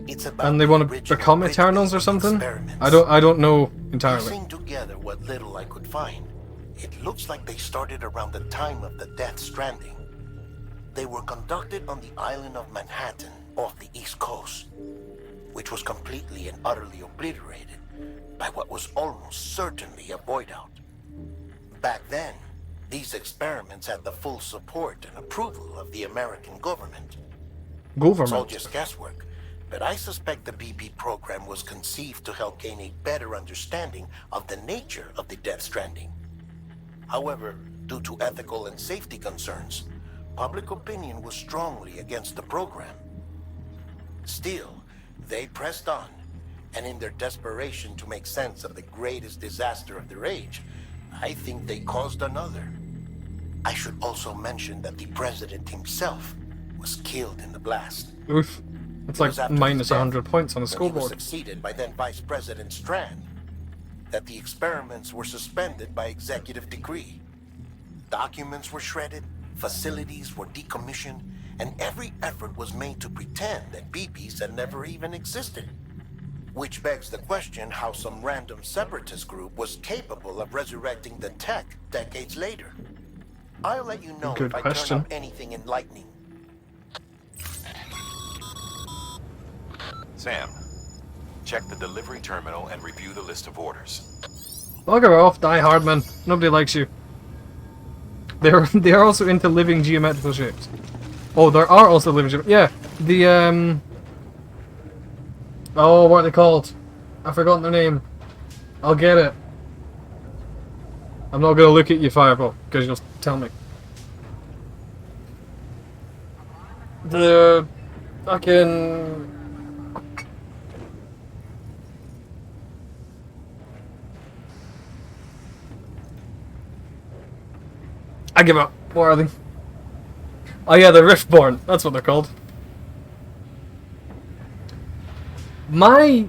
J: It's about
A: And they want to become Eternals or something? I don't know entirely.
J: Piecing together what little I could find, it looks like they started around the time of the Death Stranding. They were conducted on the island of Manhattan off the East Coast, which was completely and utterly obliterated by what was almost certainly a void out. Back then, these experiments had the full support and approval of the American government. It's all just guesswork, but I suspect the BB program was conceived to help gain a better understanding of the nature of the Death Stranding. However, due to ethical and safety concerns, public opinion was strongly against the program. Still, they pressed on, and in their desperation to make sense of the greatest disaster of their age, I think they caused another. I should also mention that the president himself was killed in the blast.
A: Oof. It's like minus 100 points on the
J: He was
A: scoreboard.
J: succeeded by then Vice President Strand. That the experiments were suspended by executive decree. Documents were shredded, facilities were decommissioned, and every effort was made to pretend that BBs had never even existed. Which begs the question how some random separatist group was capable of resurrecting the tech decades later. I'll let you know if I turn up anything enlightening.
D: Sam, check the delivery terminal and review the list of orders.
A: Bugger off, Die Hardman. Nobody likes you. They're also into living geometrical shapes. Oh, there are also living geometrical... Yeah, the, oh, what are they called? I've forgotten their name. I'll get it. I'm not gonna look at you, Fireball, because you'll tell me. The... fucking... I give up. What are they? Oh yeah, the Riftborn. That's what they're called. My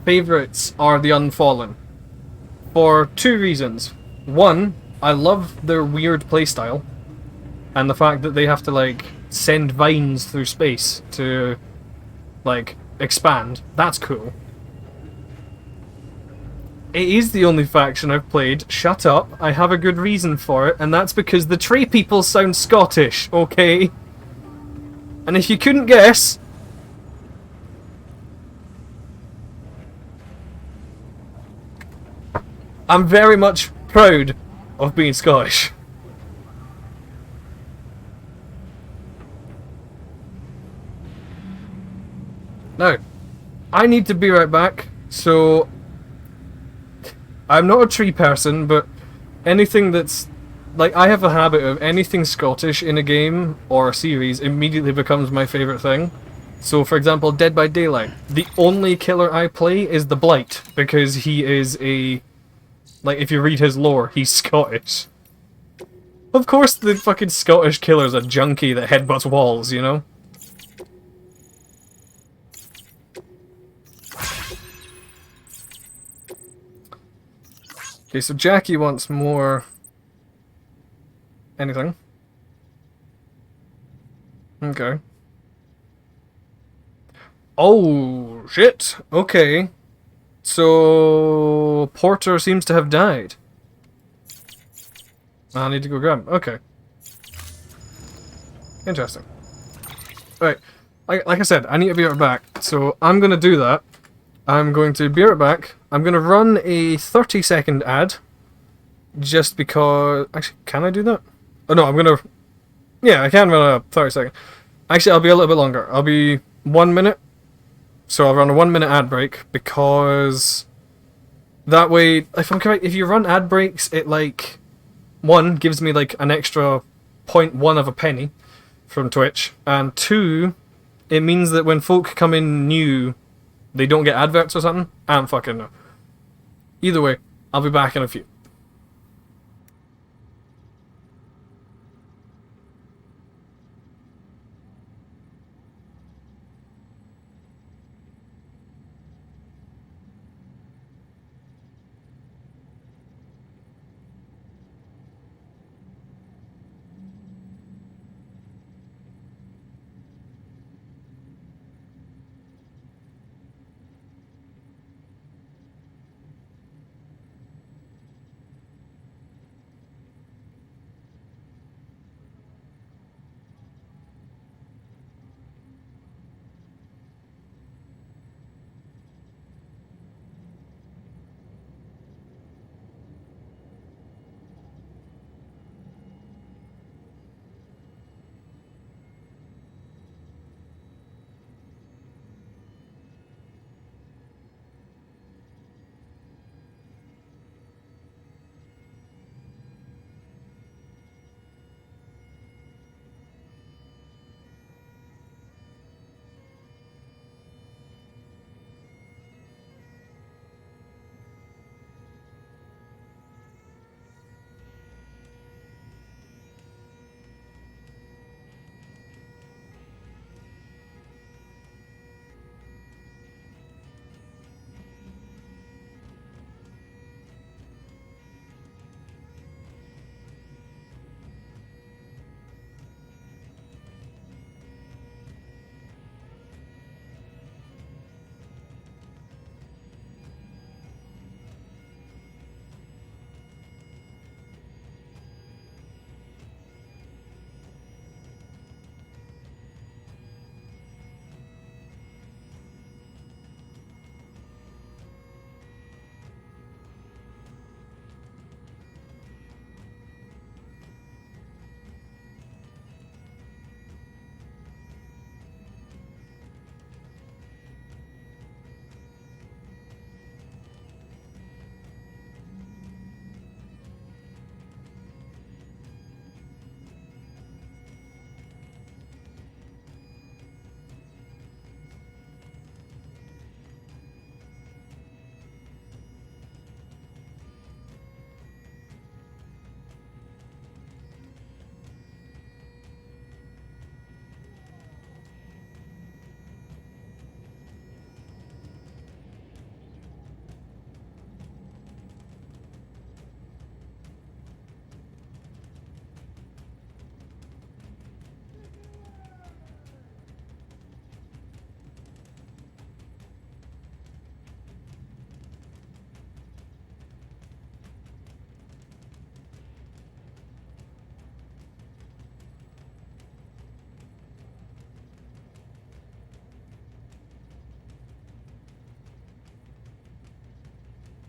A: favourites are the Unfallen. For two reasons. One, I love their weird playstyle. And the fact that they have to, like, send vines through space to, like, expand. That's cool. It is the only faction I've played. Shut up. I have a good reason for it, and that's because the Tree people sound Scottish, okay? And if you couldn't guess... I'm very much proud of being Scottish. Now, I need to be right back, so... I'm not a tree person, but anything that's... Like, I have a habit of anything Scottish in a game or a series immediately becomes my favourite thing. So, for example, Dead by Daylight. The only killer I play is the Blight, because he is a... Like, if you read his lore, he's Scottish. Of course the fucking Scottish killer's a junkie that headbutts walls, you know? Okay, so Jackie wants more... anything. Okay. Oh, shit! Okay. So... Porter seems to have died. I need to go grab him. Okay. Interesting. Alright. Like I said, I need to be right back. So I'm gonna do that. I'm going to be right back. I'm going to run a 30-second ad. Just because... Actually, can I do that? Oh no, I'm going to... Yeah, I can run a 30-second. Actually, I'll be a little bit longer. I'll be 1 minute. So I'll run a 1 minute ad break. Because... That way, if I'm correct, if you run ad breaks, it like... One, gives me like an extra 0.1 of a penny from Twitch. And two, it means that when folk come in new... they don't get adverts or something. I don't fucking know. Either way, I'll be back in a few.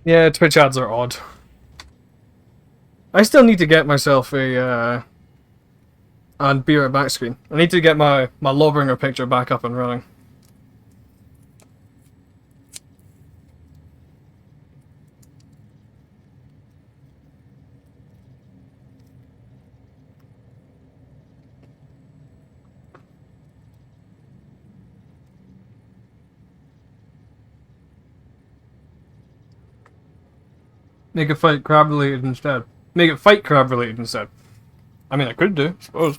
A: Yeah, Twitch ads are odd. I still need to get myself a, and be right back screen. I need to get my Lawbringer picture back up and running. Make it fight crab related instead. Make it fight crab related instead. I mean, I could do, I suppose.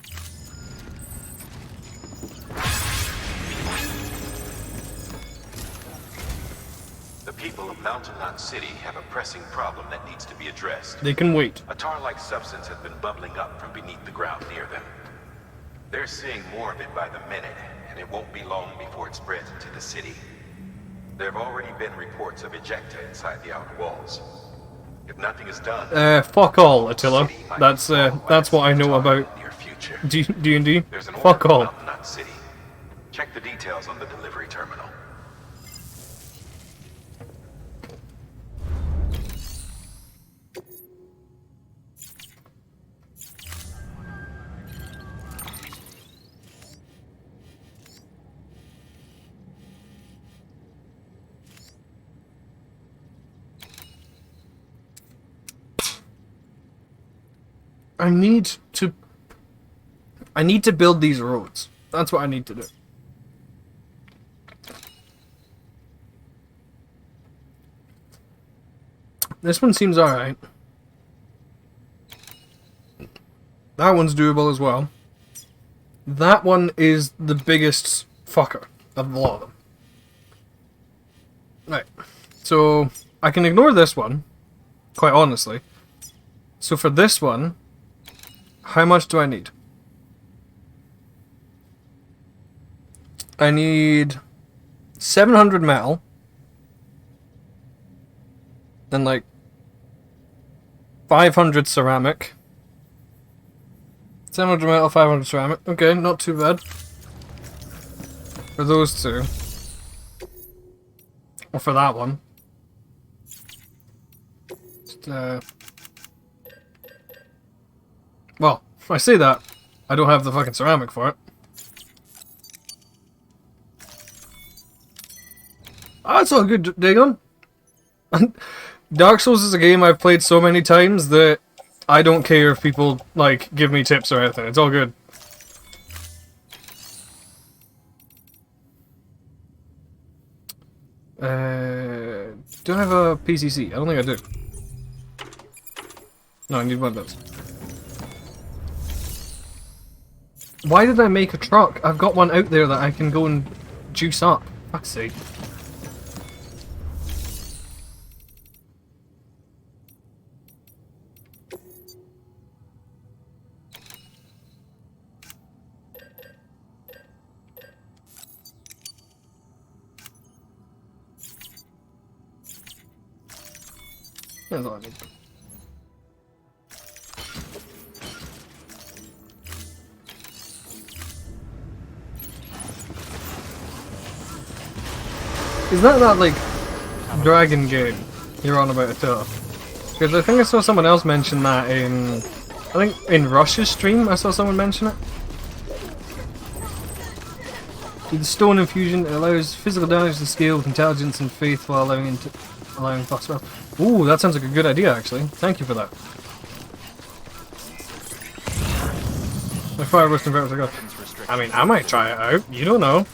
D: The people of Mountain Knot City have a pressing problem that needs to be addressed.
A: They can wait.
D: A tar-like substance has been bubbling up from beneath the ground near them. They're seeing more of it by the minute, and it won't be long before it spreads into the city. There have already been reports of ejecta inside the outer walls. If nothing is done,
A: fuck all, Attila. That's what I know about D&D. Fuck all.
D: City. Check the details on the delivery terminal.
A: I need to build these roads. That's what I need to do. This one seems alright. That one's doable as well. That one is the biggest fucker of the lot of them. Right. So, I can ignore this one, quite honestly. So for this one, how much do I need? I need 700 metal. And like 500 ceramic. 700 metal, 500 ceramic. Okay, not too bad. For those two. Or for that one. Just, well, if I say that, I don't have the fucking ceramic for it. Oh, it's all good, Dagon. Dark Souls is a game I've played so many times that I don't care if people, like, give me tips or anything. It's all good. Do I have a PCC? I don't think I do. No, I need one of those. Why did I make a truck? I've got one out there that I can go and juice up. Fuck's sake. That's all I need. Is that like dragon game you're on about it too? Because I think I saw someone else mention that in, I think in Rush's stream I saw someone mention it. With the stone infusion, it allows physical damage to scale with intelligence and faith while allowing thoughts well. Ooh, that sounds like a good idea actually. Thank you for that. My fire burst converter go. I mean, I might try it out. You don't know.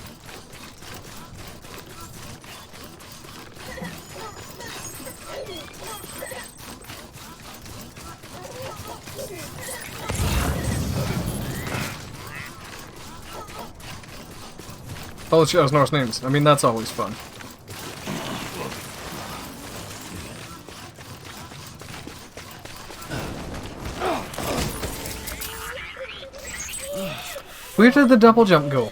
A: All shit has Norse names. I mean, that's always fun. Where did the double jump go?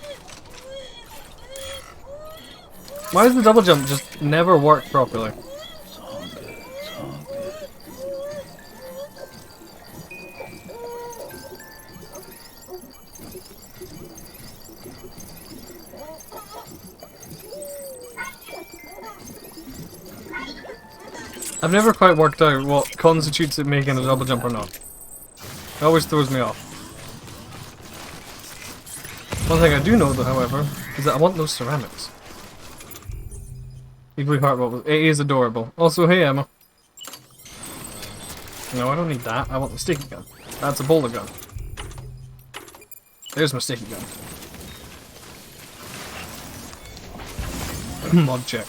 A: Why does the double jump just never work properly? I've never quite worked out what constitutes it making a double jump or not. It always throws me off. One thing I do know though, however, is that I want those ceramics. Equally heart bubble. It is adorable. Also, hey Emma. No, I don't need that. I want the sticky gun. That's a boulder gun. There's my sticky gun. Mod check.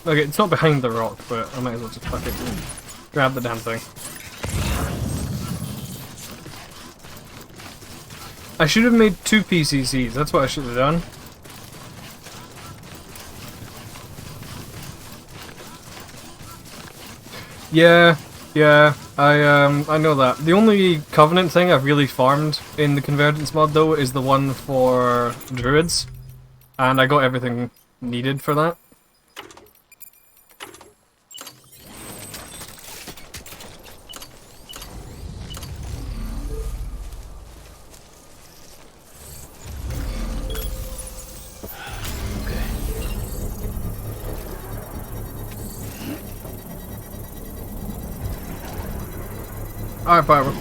A: Okay, it's not behind the rock, but I might as well just fucking grab the damn thing. I should have made 2 PCCs, that's what I should have done. Yeah, I know that. The only Covenant thing I've really farmed in the Convergence mod though is the one for Druids, and I got everything needed for that. Alright, Pyro.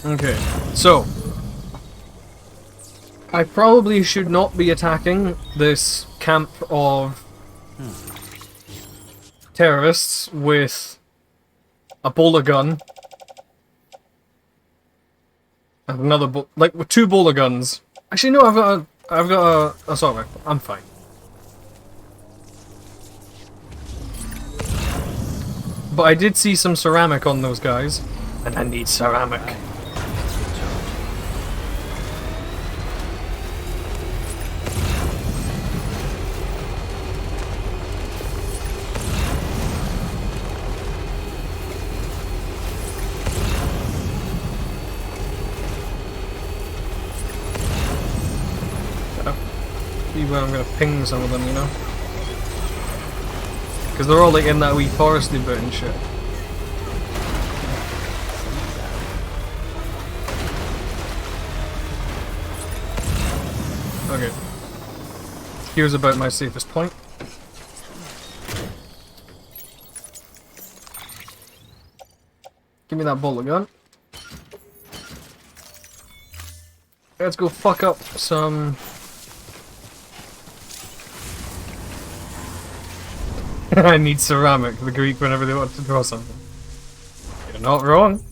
A: Okay, so I probably should not be attacking this camp of terrorists with a bowler gun and another like with two bowler guns. Actually, no, I've got a assault rifle. I'm fine. But I did see some ceramic on those guys, and I need ceramic. See where I'm gonna ping some of them, you know? Because they're all like in that wee foresty bit and shit. Okay. Here's about my safest point. Give me that bullet gun. Let's go fuck up some... I need ceramic, the Greek, whenever they want to draw something. You're not wrong.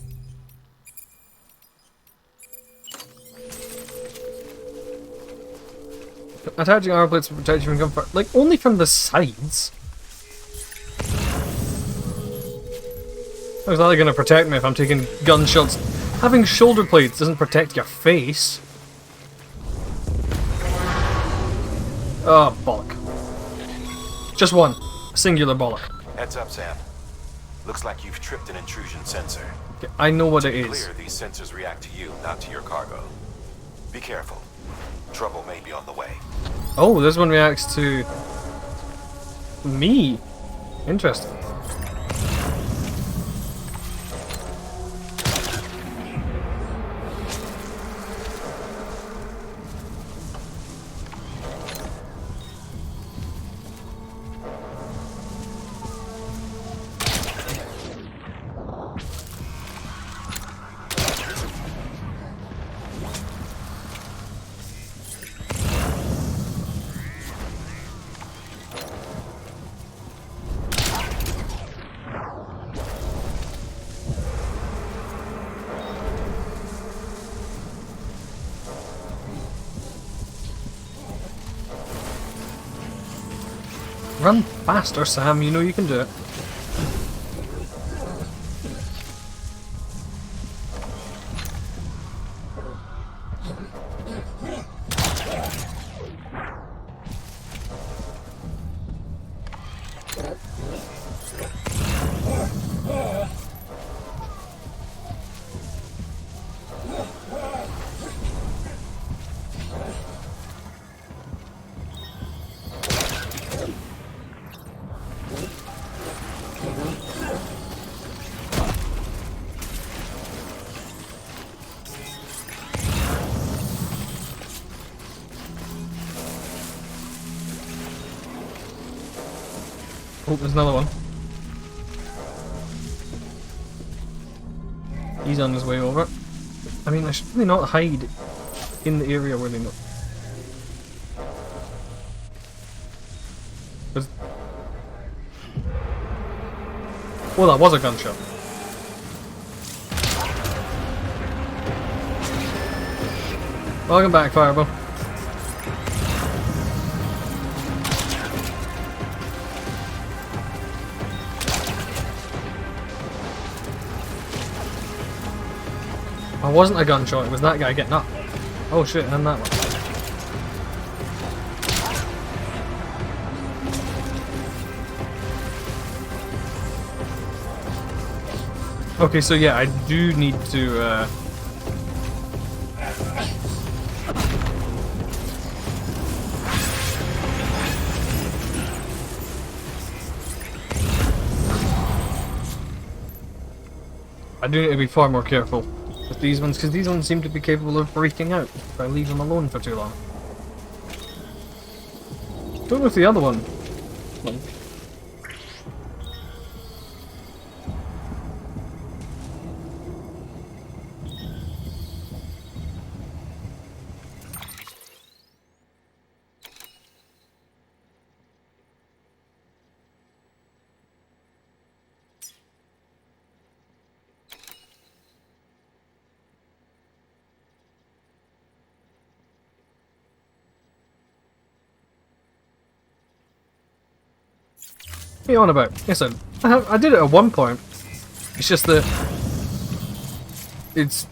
A: Attaching armor plates to protect you from gunfire. Like, only from the sides. How's that gonna protect me if I'm taking gunshots? Having shoulder plates doesn't protect your face. Oh, bollock. Just one. Singular bollock.
D: Heads up, Sam. Looks like you've tripped an intrusion sensor.
A: Okay, I know what
D: To
A: it
D: be
A: is.
D: clear, these sensors react to you, not to your cargo. Be careful. Trouble may be on the way.
A: Oh, this one reacts to... me. Interesting. Run faster, Sam. You know you can do it. Oh, there's another one. He's on his way over. I mean, I should really not hide in the area where they know. Well, that was a gunshot. Welcome back, Fireball. It wasn't a gunshot, it was that guy getting up. Oh shit, and that one. Okay, so yeah, I do need to, I do need to be far more careful with these ones, because these ones seem to be capable of breaking out if I leave them alone for too long. Don't know if the other one... Like, What are you on about? Yes, I did it at one point. It's just that it's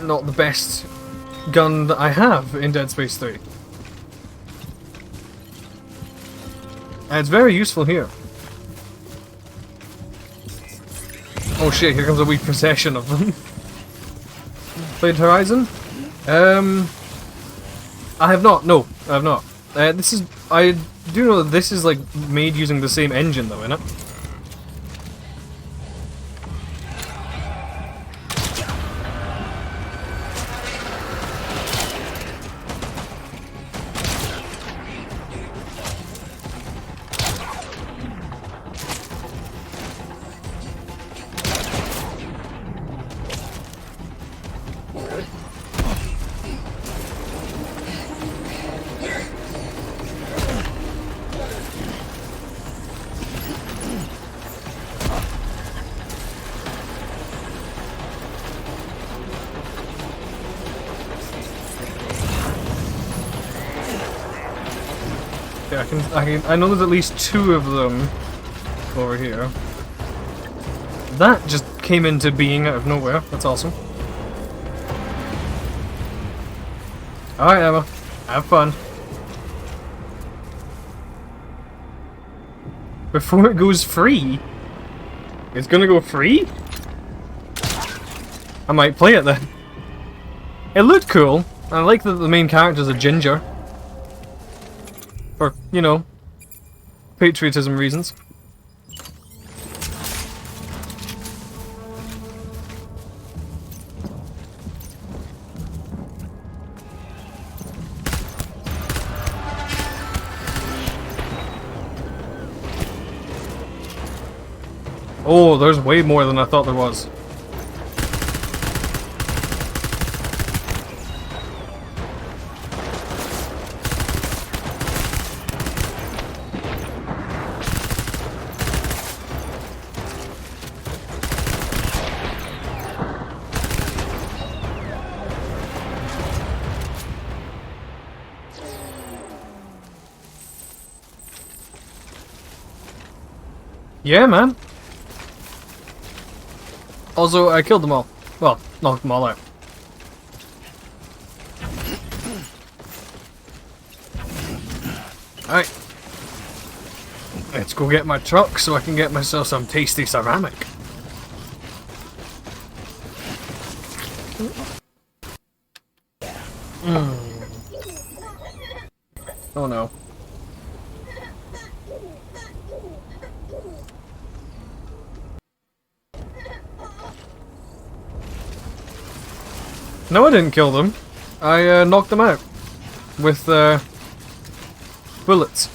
A: not the best gun that I have in Dead Space 3. And it's very useful here. Oh shit, here comes a wee procession of them. Played Horizon? I have not, no, I have not. I do know that this is like made using the same engine though, innit? Yeah, I know there's at least 2 of them over here. That just came into being out of nowhere. That's awesome. Alright, Emma. Have fun. Before it goes free? It's gonna go free? I might play it then. It looked cool. I like that the main character's a ginger. For, you know, patriotism reasons. Oh, there's way more than I thought there was. Yeah, man. Also, I killed them all. Well, knocked them all out. Alright. Let's go get my truck so I can get myself some tasty ceramic. Oh no. No, I didn't kill them. I knocked them out with bullets.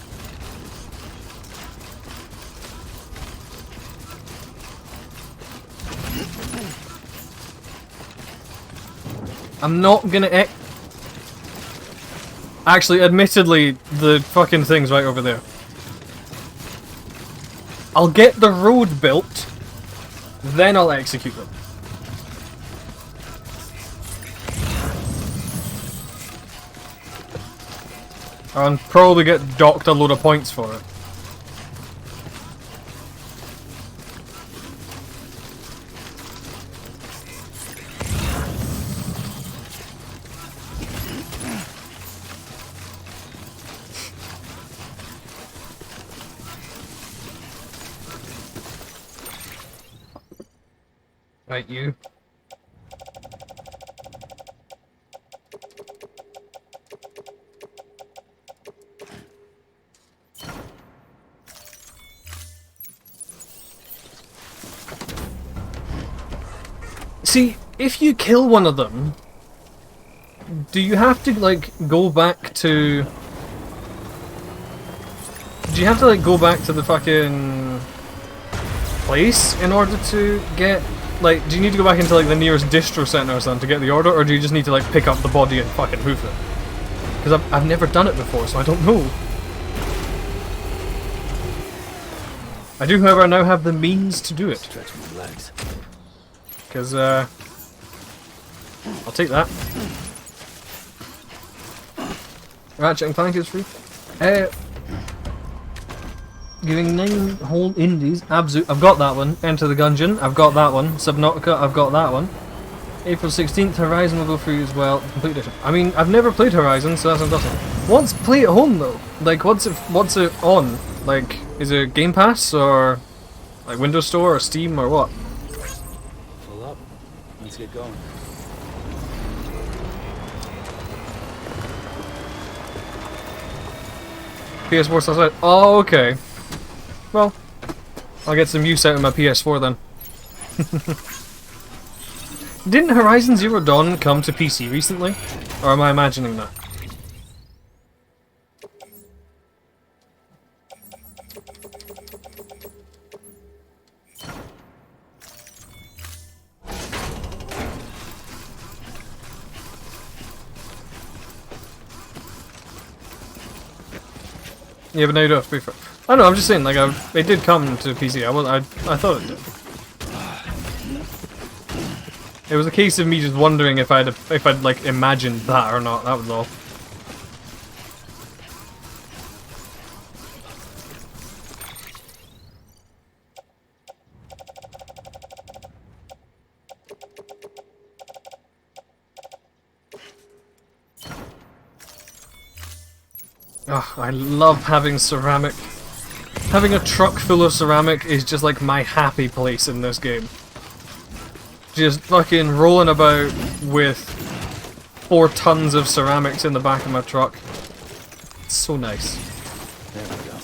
A: I'm not gonna actually, admittedly, the fucking thing's right over there. I'll get the road built, then I'll execute them. And probably get docked a load of points for it. Right, you. See, if you kill one of them, do you have to, like, go back to... Do you have to, like, go back to the fucking place in order to get... Like, do you need to go back into, like, the nearest distro center or something to get the order, or do you just need to, like, pick up the body and fucking hoof it? Because I've never done it before, so I don't know. I do, however, now have the means to do it.
E: Stretch my legs.
A: Because, I'll take that. Ratchet and Clank is free. Giving 9 whole indies. Abzu, I've got that one. Enter the Gungeon, I've got that one. Subnautica, I've got that one. April 16th, Horizon will go free as well. Complete edition. I mean, I've never played Horizon, so that's interesting. What's Play at Home though? Like, what's it on? Like, is it Game Pass or like Windows Store or Steam or what?
E: Pull up. Let's get going.
A: PS4 stuff out. Oh, okay. Well, I'll get some use out of my PS4 then. Didn't Horizon Zero Dawn come to PC recently? Or am I imagining that? Yeah, but now you don't have to pay for it. I don't know, I'm just saying, like, it did come to PC. I thought it did. It was a case of me just wondering if I'd like imagined that or not. That was all. Oh, I love having ceramic. Having a truck full of ceramic is just like my happy place in this game. Just fucking rolling about with 4 tons of ceramics in the back of my truck. It's so nice.
E: There we go.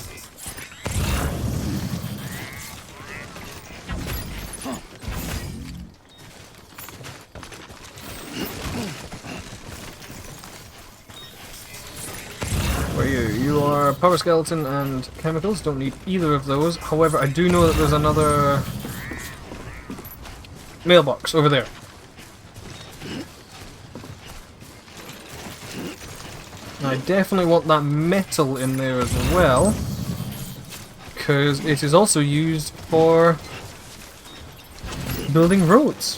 A: Where are you? You are power skeleton and chemicals. Don't need either of those. However, I do know that there's another mailbox over there. I definitely want that metal in there as well, because it is also used for building roads.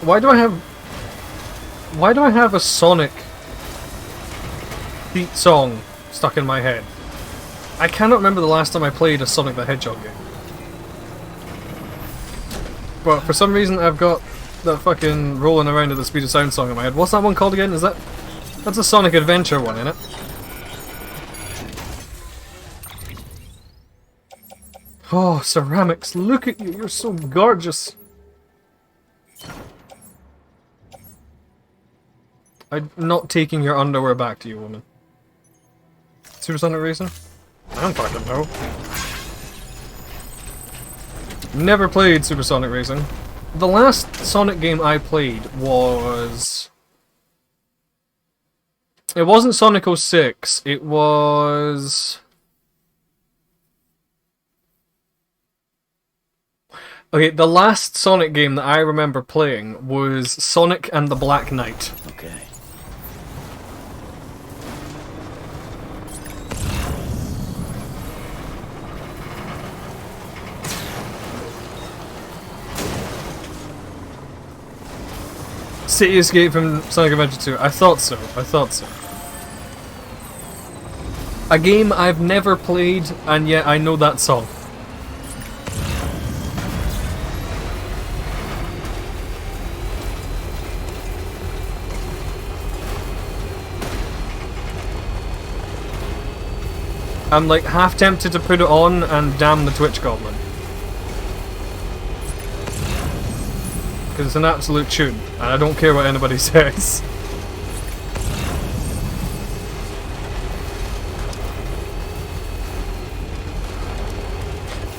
A: Why do I have a Sonic beat song stuck in my head? I cannot remember the last time I played a Sonic the Hedgehog game. But for some reason I've got that fucking rolling around at the speed of sound song in my head. What's that one called again? That's a Sonic Adventure one, isn't it? Oh, ceramics, look at you, you're so gorgeous. I'm not taking your underwear back to you, woman. Supersonic Racing? I don't fucking know. Never played Supersonic Racing. The last Sonic game I played was... It wasn't Sonic 06, it was... Okay, the last Sonic game that I remember playing was Sonic and the Black Knight.
E: Okay.
A: City Escape from Sonic Adventure 2. I thought so. I thought so. A game I've never played, and yet I know that song. I'm like half tempted to put it on and damn the Twitch Goblin. Because it's an absolute tune, and I don't care what anybody says.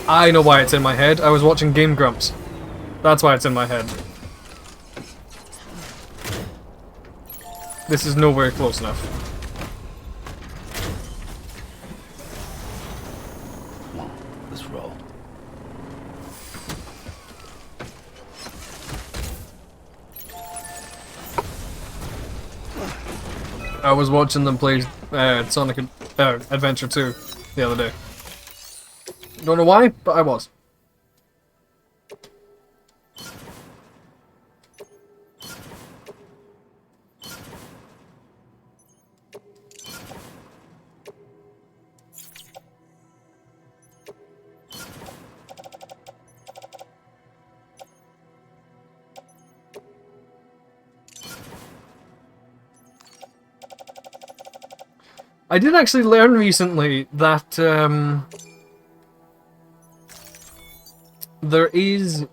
A: I know why it's in my head. I was watching Game Grumps. That's why it's in my head. This is nowhere close enough.
E: this role.
A: I was watching them play Sonic Adventure 2 the other day. Don't know why, but I was. I did actually learn recently that there's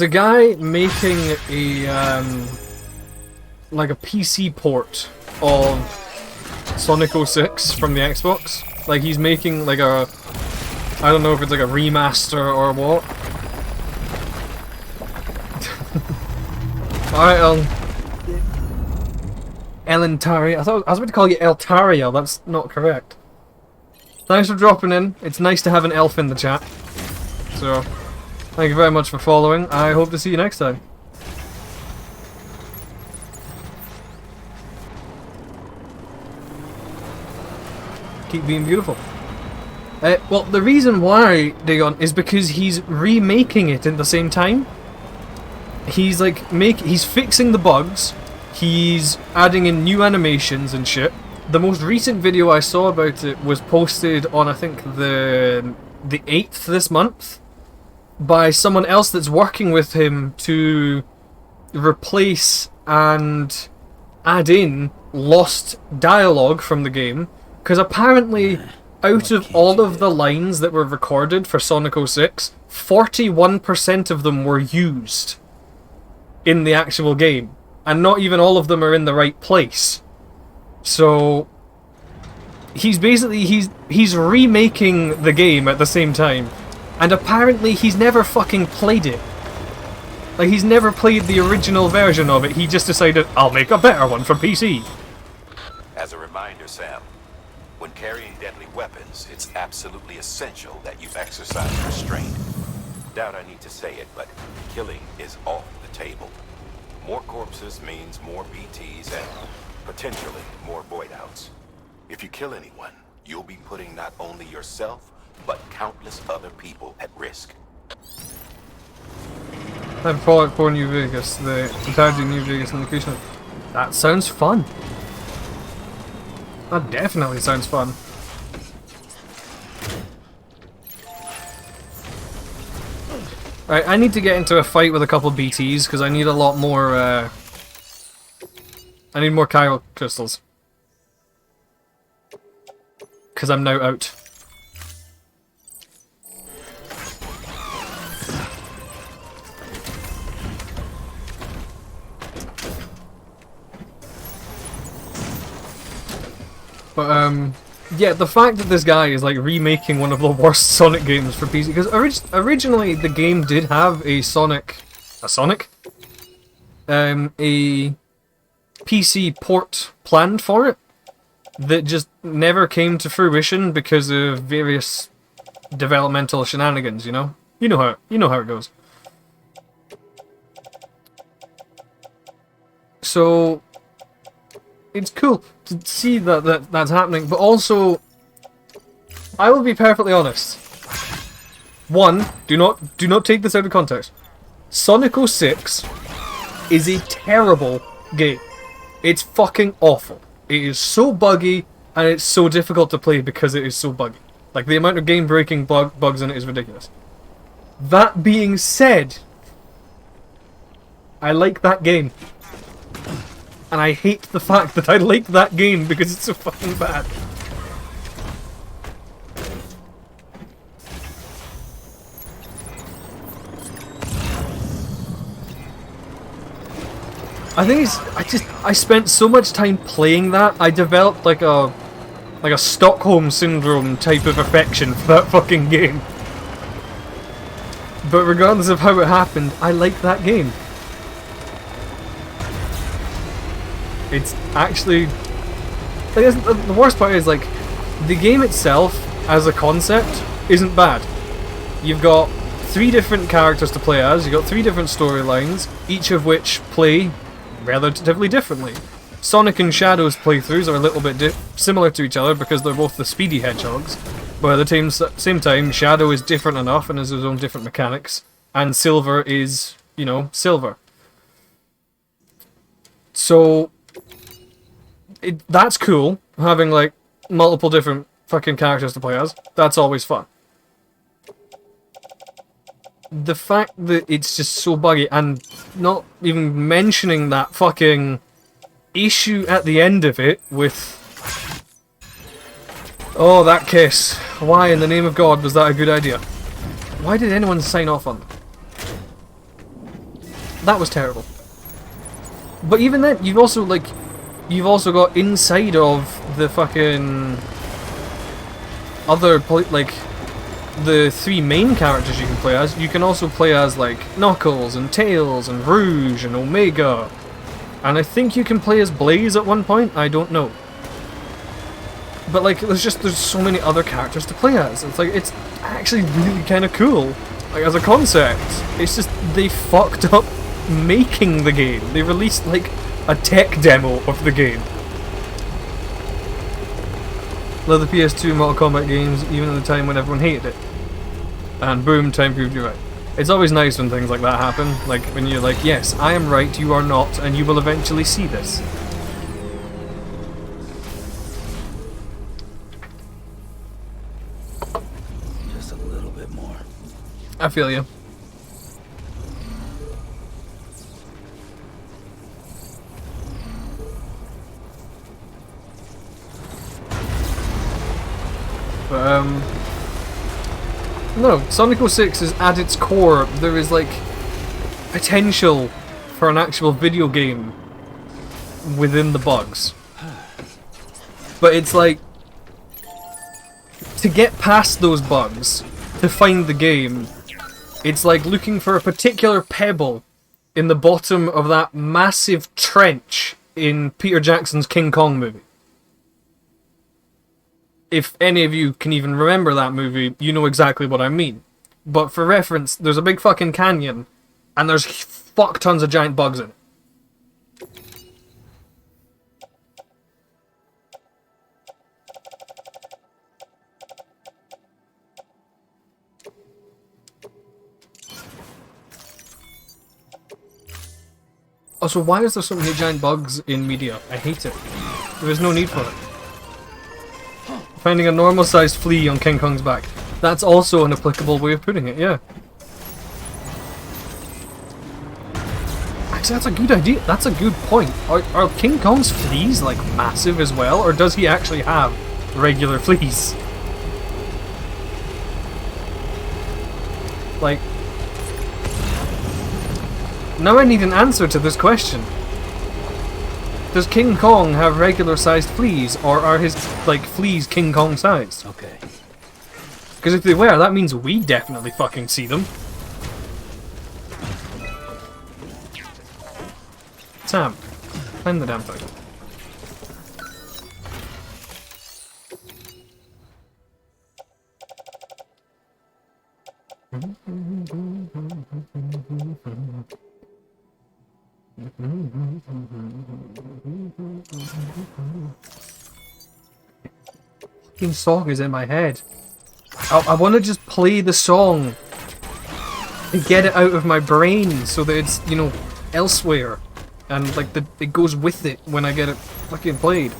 A: a guy making a like a PC port of Sonic 06 from the Xbox. Like he's making like a, I don't know if it's like a remaster or what. Alright, Elentaria. I was about to call you Eltaria, that's not correct. Thanks for dropping in. It's nice to have an elf in the chat. So, thank you very much for following. I hope to see you next time. Keep being beautiful. Well, the reason why, Dagon, is because he's remaking it at the same time. He's like, he's fixing the bugs. He's adding in new animations and shit. The most recent video I saw about it was posted on, I think, the 8th this month by someone else that's working with him to replace and add in lost dialogue from the game. Because apparently, out of all of the lines that were recorded for Sonic 06, 41% of them were used in the actual game. And not even all of them are in the right place. So he's basically he's remaking the game at the same time. And apparently he's never fucking played it. Like he's never played the original version of it. He just decided, I'll make a better one for PC.
D: As a reminder, Sam, when carrying deadly weapons, it's absolutely essential that you exercise restraint. Doubt I need to say it, but killing is off the table. More corpses means more BTs and potentially more void outs. If you kill anyone, you'll be putting not only yourself, but countless other people at risk.
A: And Fallout 4 New Vegas, the entirety of New Vegas and the creation. That sounds fun. That definitely sounds fun. Right, I need to get into a fight with a couple BTs because I need a lot more. I need more Chiral crystals. Because I'm now out. But yeah, the fact that this guy is like remaking one of the worst Sonic games for PC, because originally the game did have a PC port planned for it that just never came to fruition because of various developmental shenanigans. You know how it goes. So it's cool to see that's happening, but also, I will be perfectly honest. One, do not take this out of context. Sonic 06 is a terrible game. It's fucking awful. It is so buggy, and it's so difficult to play because it is so buggy. Like, the amount of game-breaking bugs in it is ridiculous. That being said, I like that game. And I hate the fact that I like that game because it's so fucking bad. I think I spent so much time playing that, I developed like a Stockholm Syndrome type of affection for that fucking game. But regardless of how it happened, I like that game. It's actually, I guess the worst part is, like, the game itself as a concept isn't bad. You've got 3 different characters to play as, you've got 3 different storylines, each of which play relatively differently. Sonic and Shadow's playthroughs are a little bit similar to each other because they're both the speedy hedgehogs, but at the same time, Shadow is different enough and has his own different mechanics, and Silver is, you know, Silver. So, that's cool, having like multiple different fucking characters to play as. That's always fun. The fact that it's just so buggy, and not even mentioning that fucking issue at the end of it with... Oh, that kiss. Why in the name of God was that a good idea? Why did anyone sign off on that? That was terrible. But even then, you've also got inside of the fucking other, like, the 3 main characters you can play as. You can also play as, like, Knuckles and Tails and Rouge and Omega. And I think you can play as Blaze at one point. I don't know. But, like, there's so many other characters to play as. It's like, it's actually really kind of cool. Like, as a concept. It's just, they fucked up making the game. They released, like, a tech demo of the game. Love the PS2 Mortal Kombat games, even at the time when everyone hated it. And boom, time proved you right. It's always nice when things like that happen. Like, when you're like, yes, I am right, you are not, and you will eventually see this.
E: Just a little bit more.
A: I feel you. But, no, Sonic 06 is at its core, there is, like, potential for an actual video game within the bugs. But it's like, to get past those bugs, to find the game, it's like looking for a particular pebble in the bottom of that massive trench in Peter Jackson's King Kong movie. If any of you can even remember that movie, you know exactly what I mean. But for reference, there's a big fucking canyon, and there's fuck tons of giant bugs in it. Also, why is there so many giant bugs in media? I hate it. There is no need for it. Finding a normal-sized flea on King Kong's back. That's also an applicable way of putting it, yeah. Actually, that's a good idea. That's a good point. Are King Kong's fleas, like, massive as well? Or does he actually have regular fleas? Like... Now I need an answer to this question. Does King Kong have regular-sized fleas, or are his, like, fleas King Kong-sized?
E: Okay.
A: Because if they were, that means we definitely fucking see them. Sam, climb the damn thing. Fucking song is in my head. I want to just play the song and get it out of my brain so that it's, you know, elsewhere. And, like, it goes with it when I get it fucking played.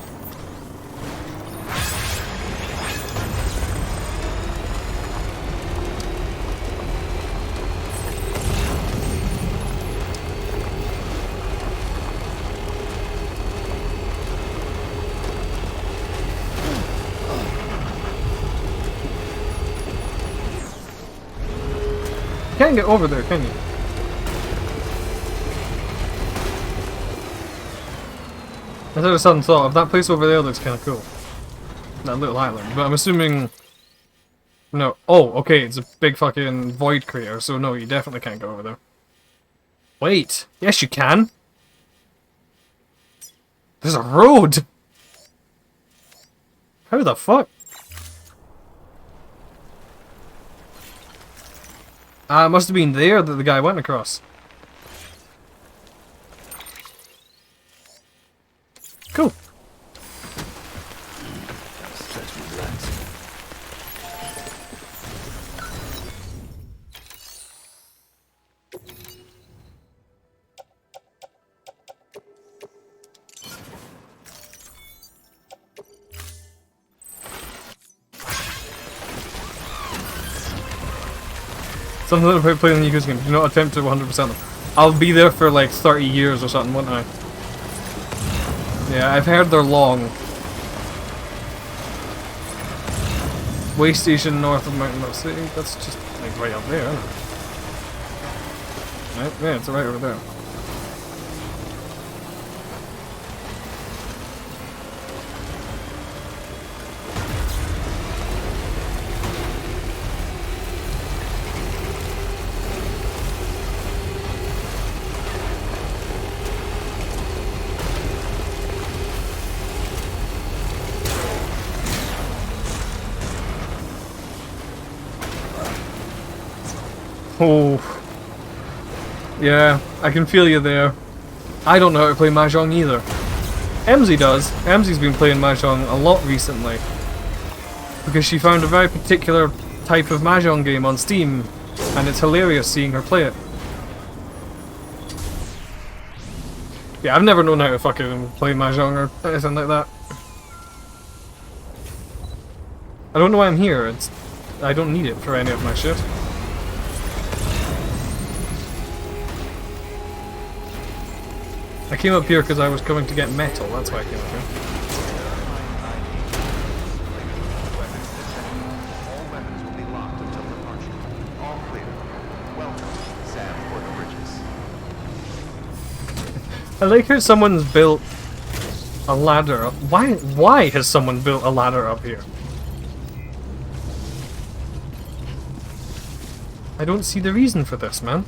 A: You can't get over there, can you? I had a sudden thought, if that place over there looks kind of cool. That little island. But I'm assuming... No. Oh, okay, it's a big fucking void crater, so no, you definitely can't go over there. Wait. Yes, you can. There's a road! How the fuck? It must have been there that the guy went across. Cool.
E: Stretch my legs.
A: Something about playing the Yakuza game. Do not attempt to 100% them. I'll be there for like 30 years or something, won't I? Yeah, I've heard they're long. Way station north of Mountain Mill City. That's just like right up there, isn't it? Right? Yeah, it's right over there. Oh. Yeah, I can feel you there. I don't know how to play Mahjong either. Emzy does. Emzy's been playing Mahjong a lot recently. Because she found a very particular type of Mahjong game on Steam. And it's hilarious seeing her play it. Yeah, I've never known how to fucking play Mahjong or anything like that. I don't know why I'm here. I don't need it for any of my shit. I came up here because I was going to get metal, that's why I came up here.
F: Weapons detected. All weapons will be locked until departure. All clear. Welcome, Sam Porter Bridges.
A: I like how someone's built a ladder up. Why has someone built a ladder up here? I don't see the reason for this, man.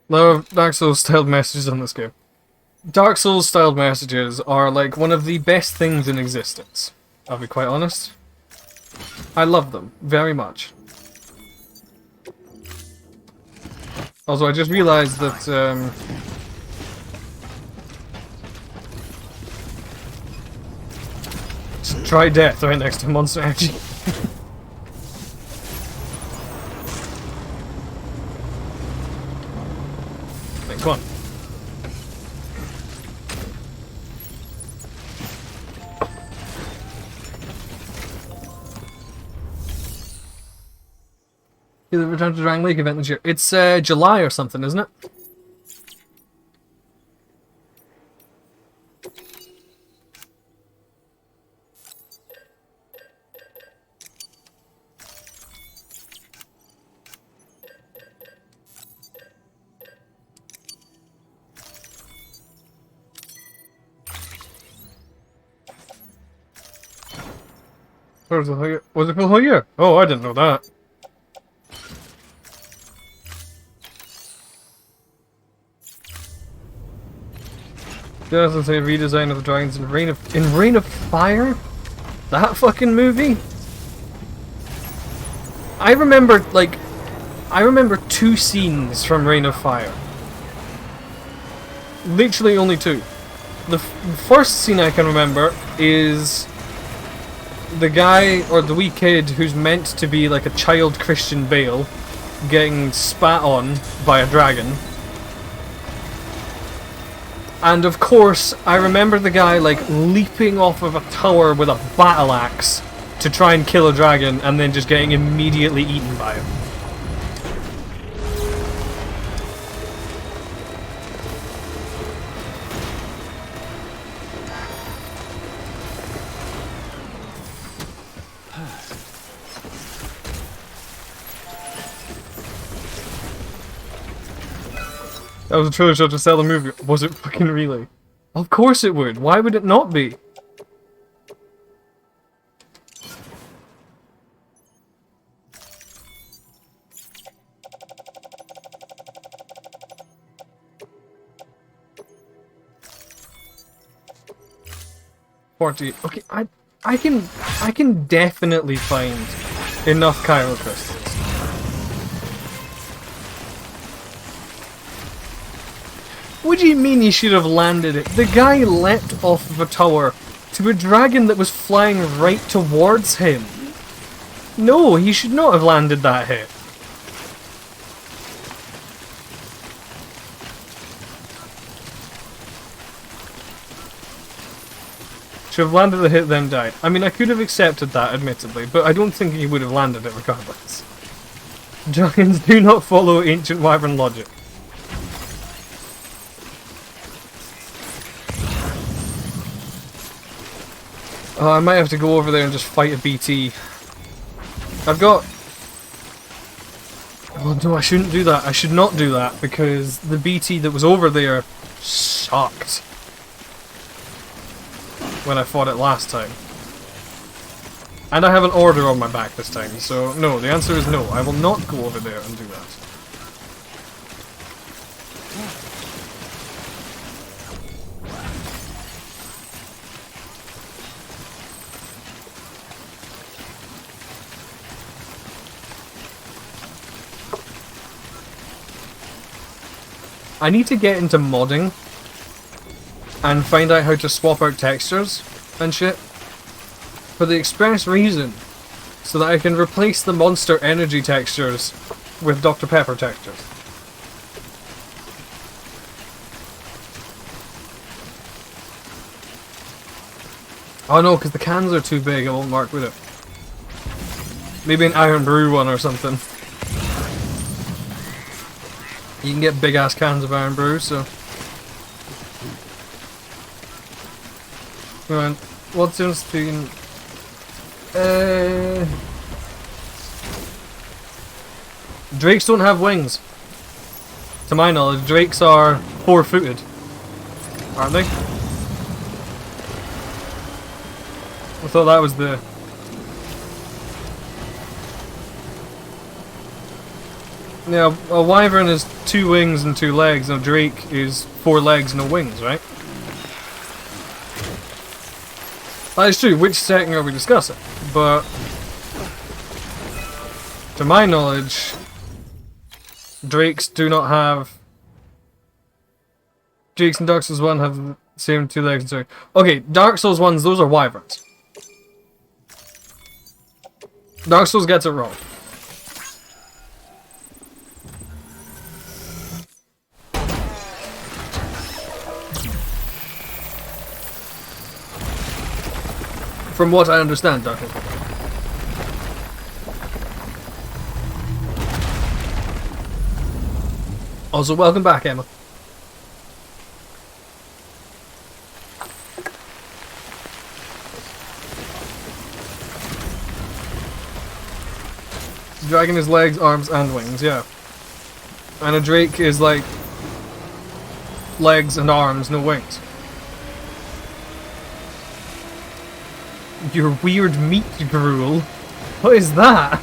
A: There are Dark Souls styled messages on this game. Dark Souls styled messages are like one of the best things in existence. I'll be quite honest. I love them very much. Also, I just realized that just try death right next to Monster Energy. Come on. Yeah, the Return to Dragon Lake event this year. It's July or something, isn't it? Was it for the whole year? Oh, I didn't know that. Doesn't say redesign of the dragons in Reign of Fire? That fucking movie? I remember two scenes from Reign of Fire. Literally only two. The first scene I can remember is the guy, or the wee kid, who's meant to be like a child Christian Bale, getting spat on by a dragon. And of course, I remember the guy like leaping off of a tower with a battle axe to try and kill a dragon, and then just getting immediately eaten by him. That was a trailer shot to sell the movie. Was it fucking really? Of course it would. Why would it not be? 40. Okay, I can definitely find enough Cairo crystals. What do you mean he should have landed it? The guy leapt off of a tower to a dragon that was flying right towards him. No, he should not have landed that hit. Should have landed the hit, then died. I mean, I could have accepted that, admittedly, but I don't think he would have landed it regardless. Dragons do not follow ancient wyvern logic. Oh, I might have to go over there and just fight a BT. I've got... Oh no, I shouldn't do that. I should not do that, because the BT that was over there sucked when I fought it last time. And I have an order on my back this time, so no, the answer is no. I will not go over there and do that. I need to get into modding and find out how to swap out textures and shit for the express reason so that I can replace the Monster Energy textures with Dr. Pepper textures. Oh no, because the cans are too big, it won't work with it. Maybe an Iron Brew one or something. You can get big ass cans of Iron Brew, so. Right, what's in speaking? Drakes don't have wings. To my knowledge, drakes are 4-footed. Aren't they? I thought that was the... Yeah, a wyvern is 2 wings and 2 legs, and a drake is 4 legs, no wings, right? That is true, which setting are we discussing? But... to my knowledge, drakes do not have... Drakes in Dark Souls 1 have the same 2 legs and 2. Okay, Dark Souls 1s, those are wyverns. Dark Souls gets it wrong. From what I understand, Dark Souls. Also, welcome back, Emma. Dragon is legs, arms, and wings, yeah. And a drake is like legs and arms, no wings. Your weird meat gruel? What is that?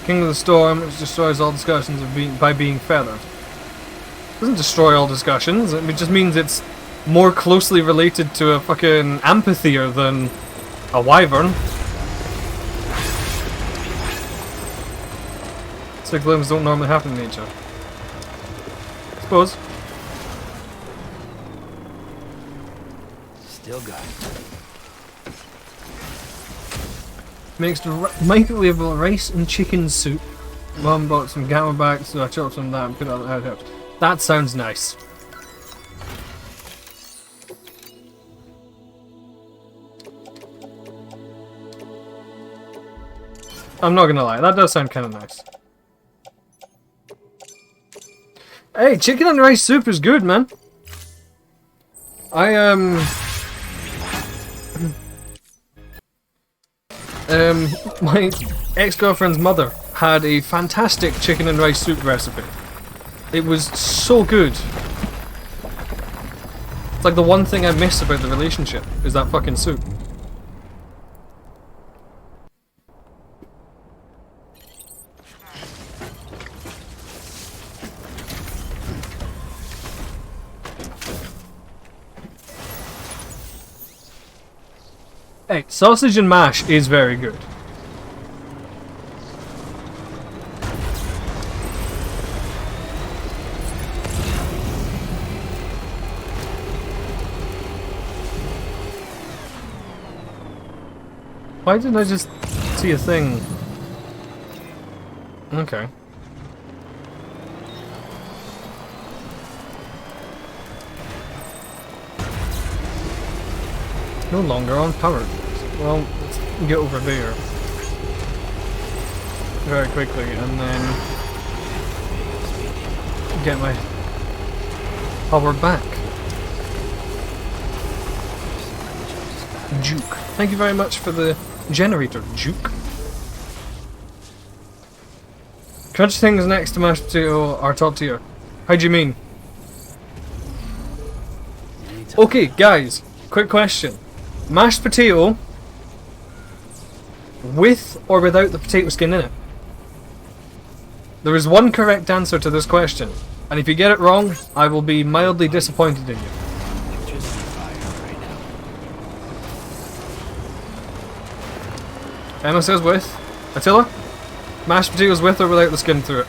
A: King of the Storm, which destroys all discussions by being feathered. Doesn't destroy all discussions, it just means it's more closely related to a fucking amphitheater than a wyvern. 6 limbs don't normally happen in nature. Suppose.
E: Still got it.
A: Mixed microwavable rice and chicken soup. Mum bought some gamma backs, so I chopped some of that and put it on the house. That sounds nice. I'm not gonna lie, that does sound kind of nice. Hey, chicken and rice soup is good, man. My ex-girlfriend's mother had a fantastic chicken and rice soup recipe. It was so good. It's like the one thing I miss about the relationship is that fucking soup. Hey, sausage and mash is very good. Why didn't I just see a thing? Okay. No longer on power. Well, let's get over there very quickly and then get my power back. Juke. Thank you very much for the generator, Juke. Crunchy things next to mashed potato are top tier. How do you mean? Okay, guys, quick question. Mashed potato with or without the potato skin in it? There is one correct answer to this question, and if you get it wrong, I will be mildly disappointed in you. Emma says with. Attila? Mashed potatoes with or without the skin through it?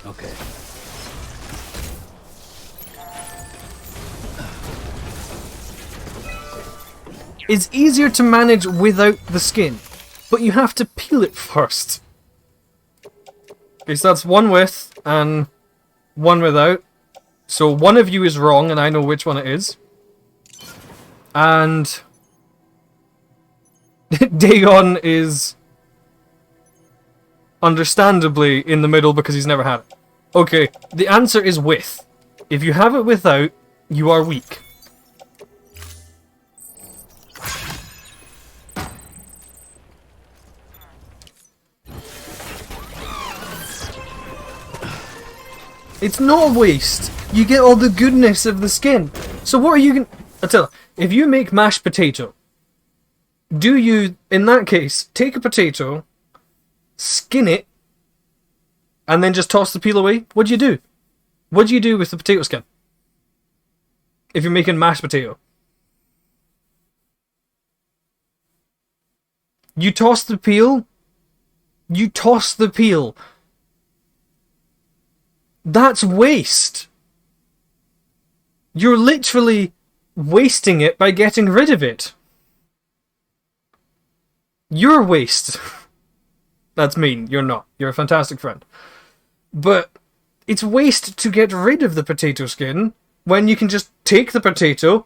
E: Okay.
A: It's easier to manage without the skin, but you have to peel it first. Okay, so that's one with and one without. So one of you is wrong, and I know which one it is. And Dagon is understandably in the middle because he's never had it. Okay, the answer is with. If you have it without, you are weak. It's not a waste. You get all the goodness of the skin. So what are you gonna... Attila, if you make mashed potato, do you, in that case, take a potato, skin it, and then just toss the peel away? What do you do? What do you do with the potato skin? If you're making mashed potato. You toss the peel? You toss the peel. That's waste. You're literally wasting it by getting rid of it. You're waste. That's mean. You're not. You're a fantastic friend. But it's waste to get rid of the potato skin when you can just take the potato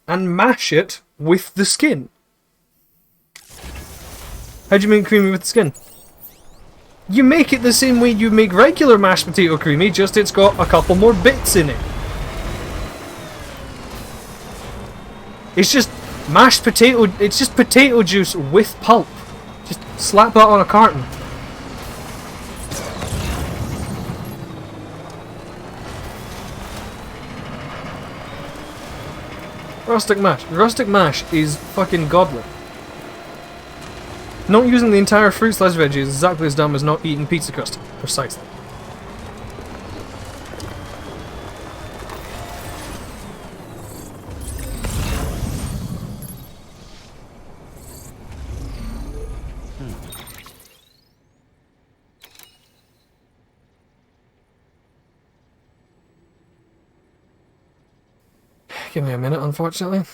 A: and mash it with the skin. How do you make creamy with the skin? You make it the same way you make regular mashed potato creamy, just it's got a couple more bits in it. It's just mashed potato, it's just potato juice with pulp. Just slap that on a carton. Rustic mash. Rustic mash is fucking godly. Not using the entire fruit slash veggie is exactly as dumb as not eating pizza crust. Precisely. Give me a minute, unfortunately.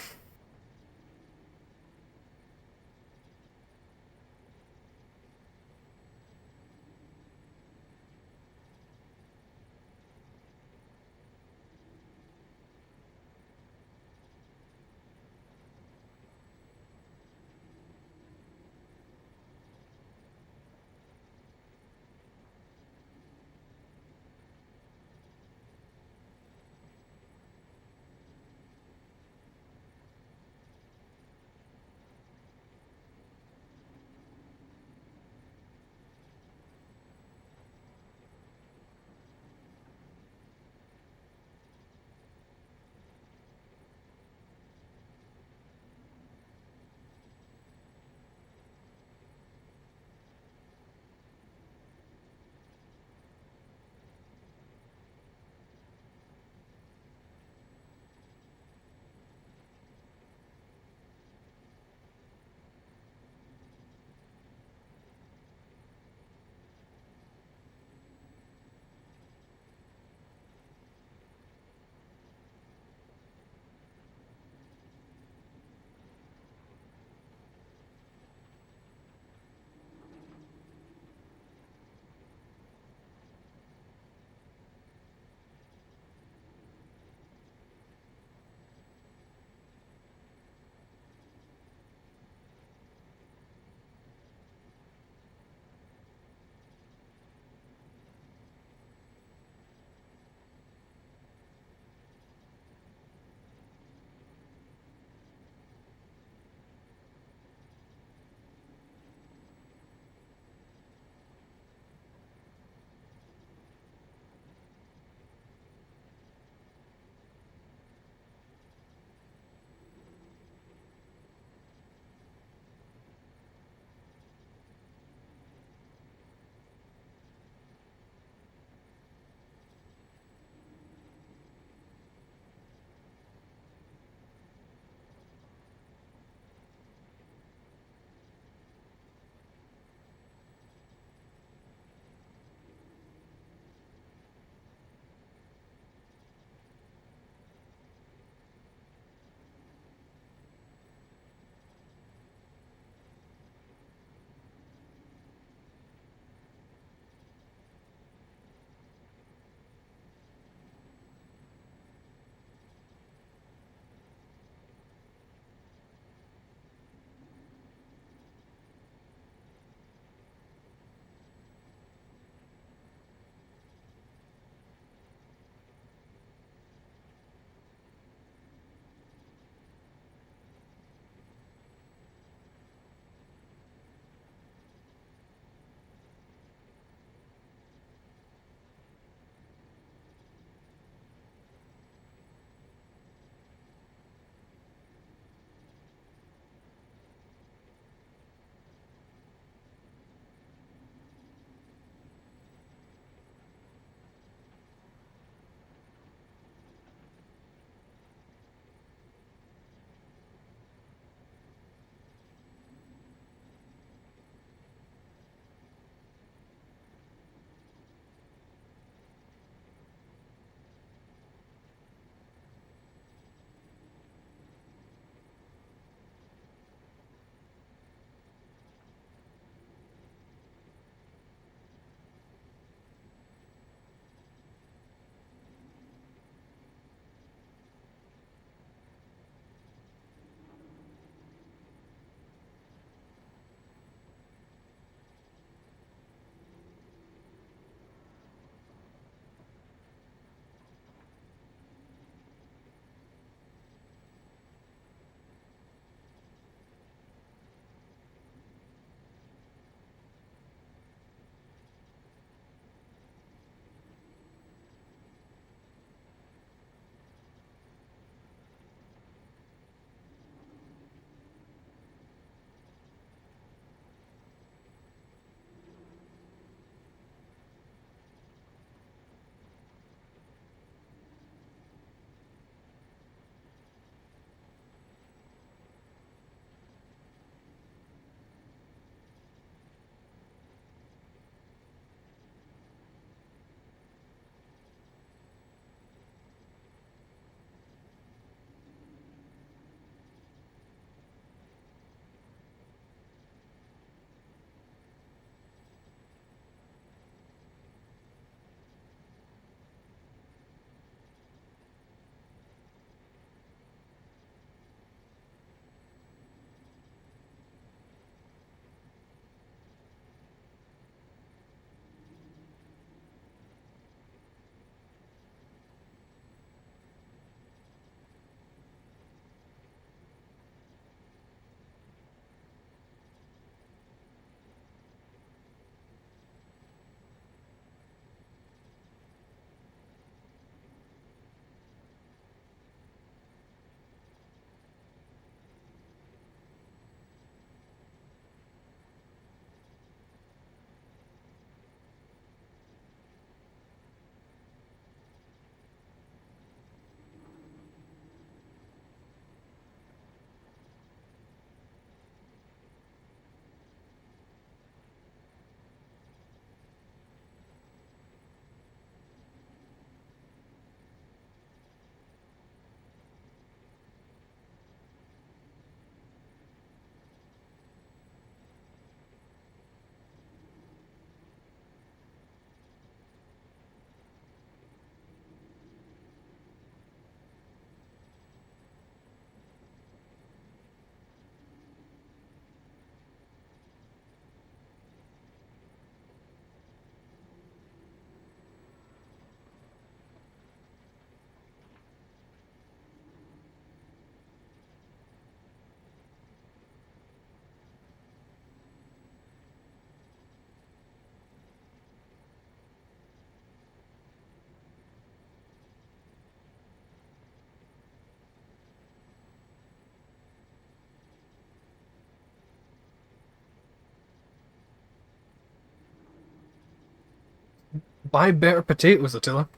A: buy better potatoes, Attila.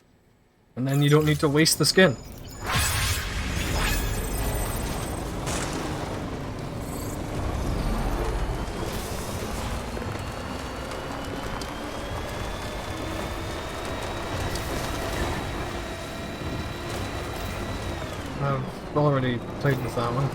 A: And then you don't need to waste the skin. I've already played with that one.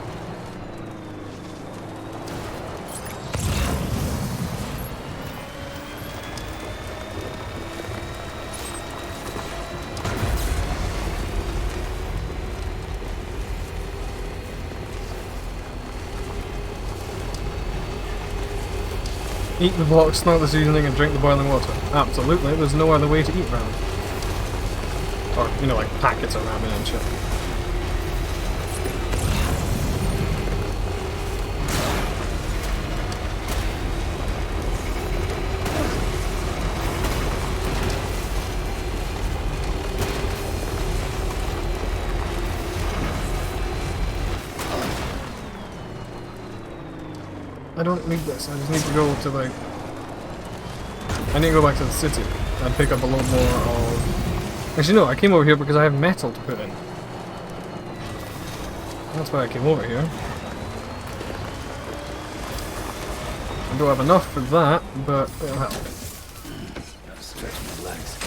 A: Eat the block, snort the seasoning, and drink the boiling water. Absolutely, there's no other way to eat ramen. Or, you know, like packets of ramen and shit. I don't need this, I just need to go to like... I need to go back to the city and pick up a load more of... Actually no, I came over here because I have metal to put in. That's why I came over here. I don't have enough for that, but it'll help.
E: Gotta stretch my legs.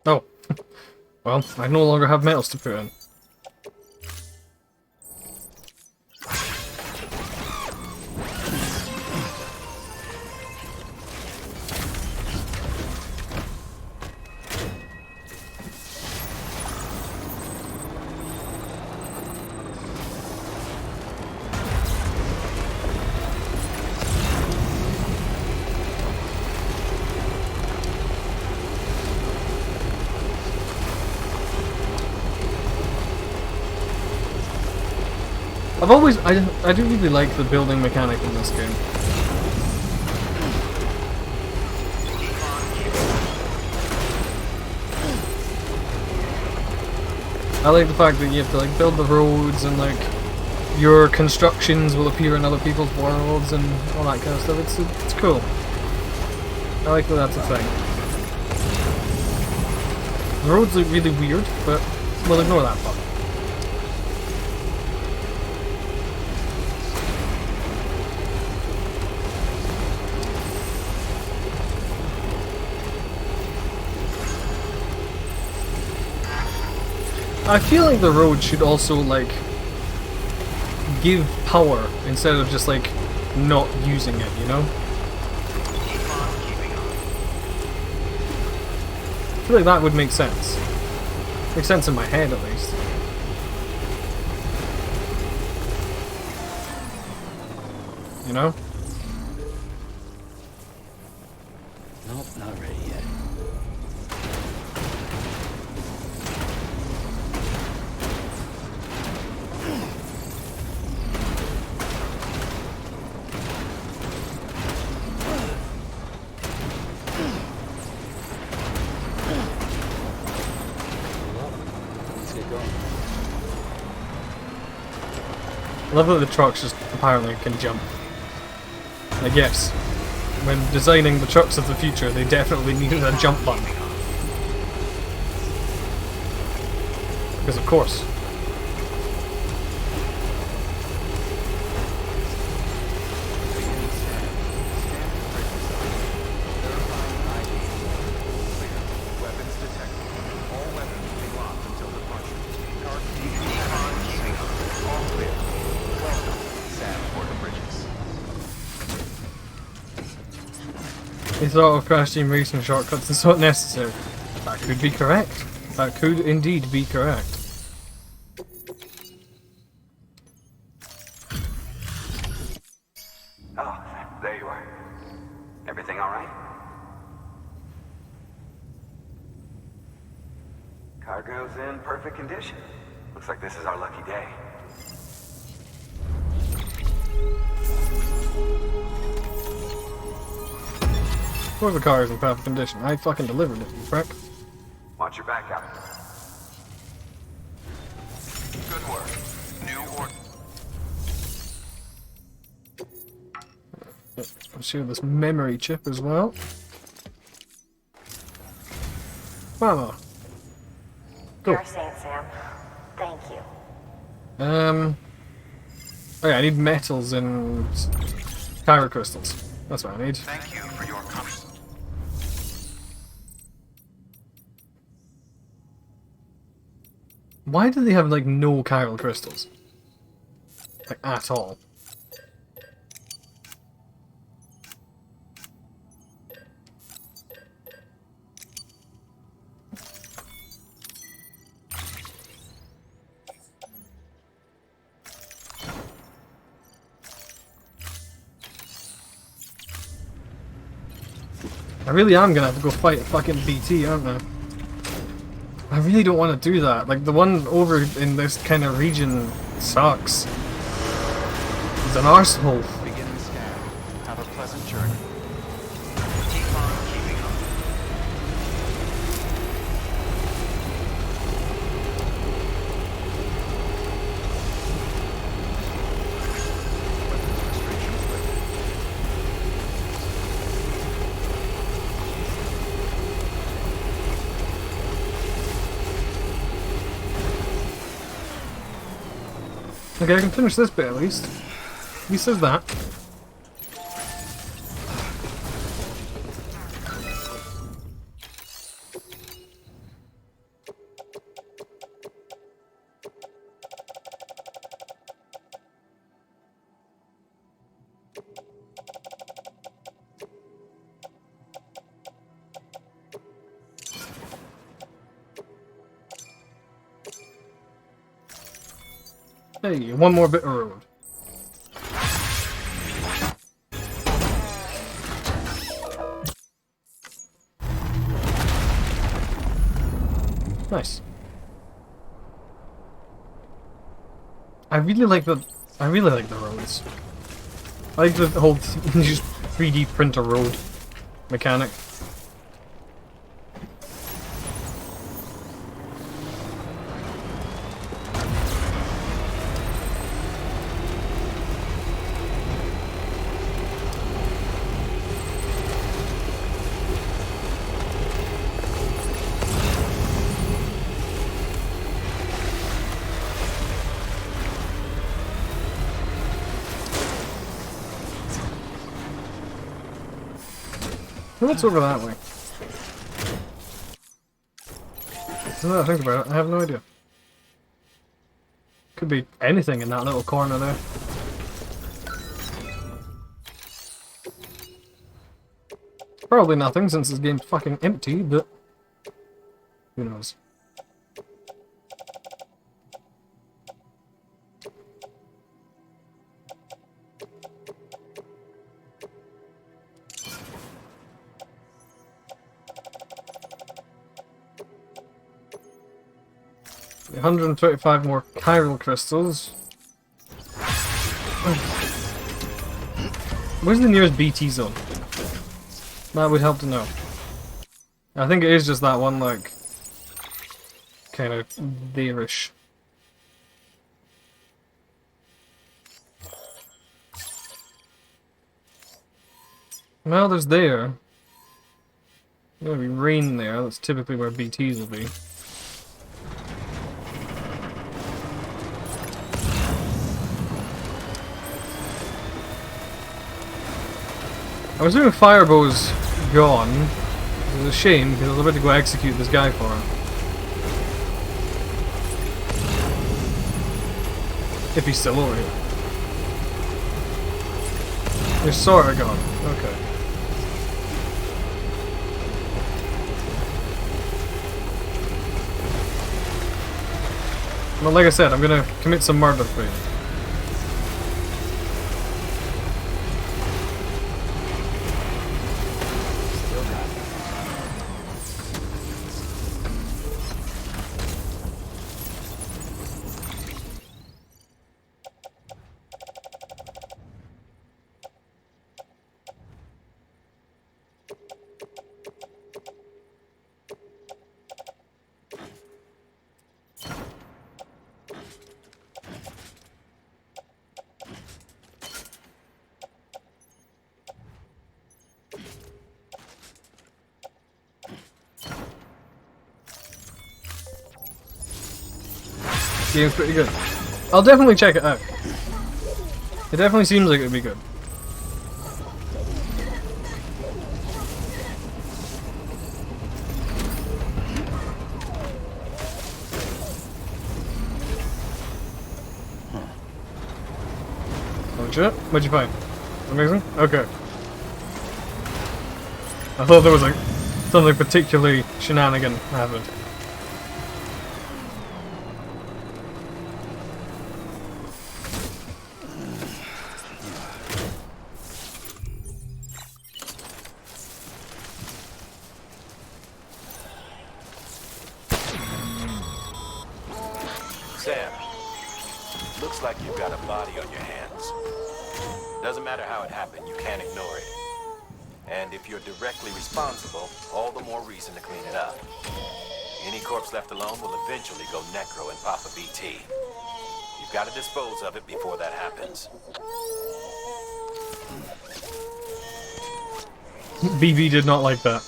A: Oh. Well, I no longer have metals to put in. I've always, I do really like the building mechanic in this game. I like the fact that you have to like build the roads and like your constructions will appear in other people's worlds and all that kind of stuff. It's cool. I like that that's a thing. The roads look really weird, but we'll ignore that part. I feel like the road should also, like, give power instead of just, like, not using it, you know? I feel like that would make sense. Makes sense in my head, at least. You know?
E: Nope, not ready yet.
A: I love that the trucks just apparently can jump. I guess, when designing the trucks of the future, they definitely needed a jump button. Because of course. He thought of Crash Team Racing shortcuts is not necessary. That could be correct. That could indeed be correct.
B: Oh, there you are. Everything all right? Cargo's in perfect condition. Looks like this is our lucky day.
A: Of course the car is in perfect condition. I fucking delivered it, you prick.
B: Watch your back out. Good work.
A: I'll share this memory chip as well. Mama. Go.
K: You're a saint, Sam. Thank you.
A: Oh yeah, I need metals and kyber crystals. That's what I need.
F: Thank you for your contribution.
A: Why do they have like no chiral crystals? Like at all? I really am gonna have to go fight a fucking BT, aren't I? I really don't want to do that. Like, the one over in this kind of region sucks. He's an arsehole.
F: Beginning scan. Have a pleasant journey.
C: Keep on keeping on.
F: Weapons restrictions lifted.
A: Okay, I can finish this bit at least. He says that. Hey, one more bit of road. Nice. I really like the roads. I like the whole just 3D print a road mechanic. What's over that way? Now that I think about it, I have no idea. Could be anything in that little corner there. Probably nothing since this game's fucking empty, but who knows. The 125 more chiral crystals. Where's the nearest BT zone? That would help to know. I think it is just that one, like, kind of there-ish. Well, there's there. There's gonna be rain there, that's typically where BTs will be. I was doing Firebow's gone. It was a shame because I was about to go execute this guy for him. If he's still over here. You're sort of gone. Okay. Well, like I said, I'm gonna commit some murder for you. Game's pretty good. I'll definitely check it out. It definitely seems like it would be good. Oh shit, what'd you find? Amazing? Okay. I thought there was like something particularly shenanigan happened.
D: Sam, looks like you've got a body on your hands. Doesn't matter how it happened, you can't ignore it. And if you're directly responsible, all the more reason to clean it up. Any corpse left alone will eventually go necro and pop a BT. You've got to dispose of it before that happens.
A: BB did not like that.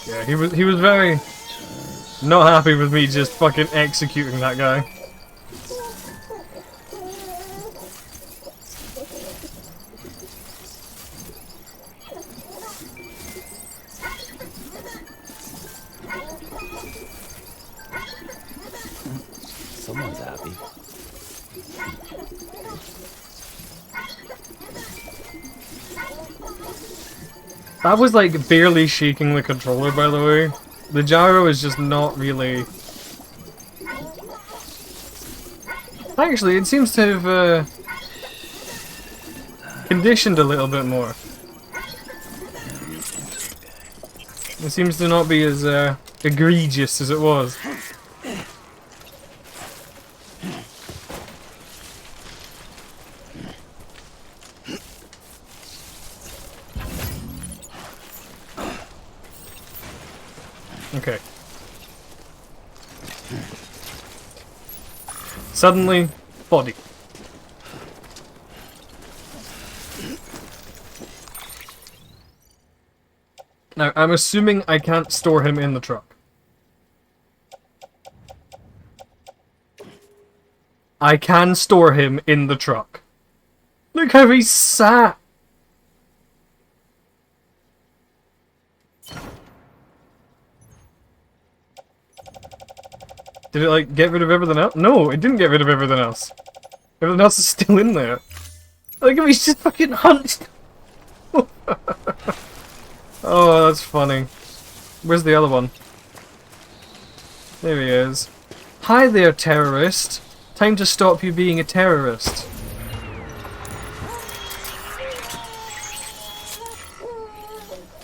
A: Yeah, he was very not happy with me just fucking executing that guy.
E: Someone's happy.
A: That was like barely shaking the controller, by the way. The gyro is just not really... Actually, it seems to have conditioned a little bit more. It seems to not be as egregious as it was. Okay. Suddenly, body. Now, I'm assuming I can't store him in the truck. I can store him in the truck. Look how he's sat. Did it, like, get rid of everything else? No, it didn't get rid of everything else. Everything else is still in there. Look at me, he's just fucking hunched. Oh, that's funny. Where's the other one? There he is. Hi there, terrorist. Time to stop you being a terrorist.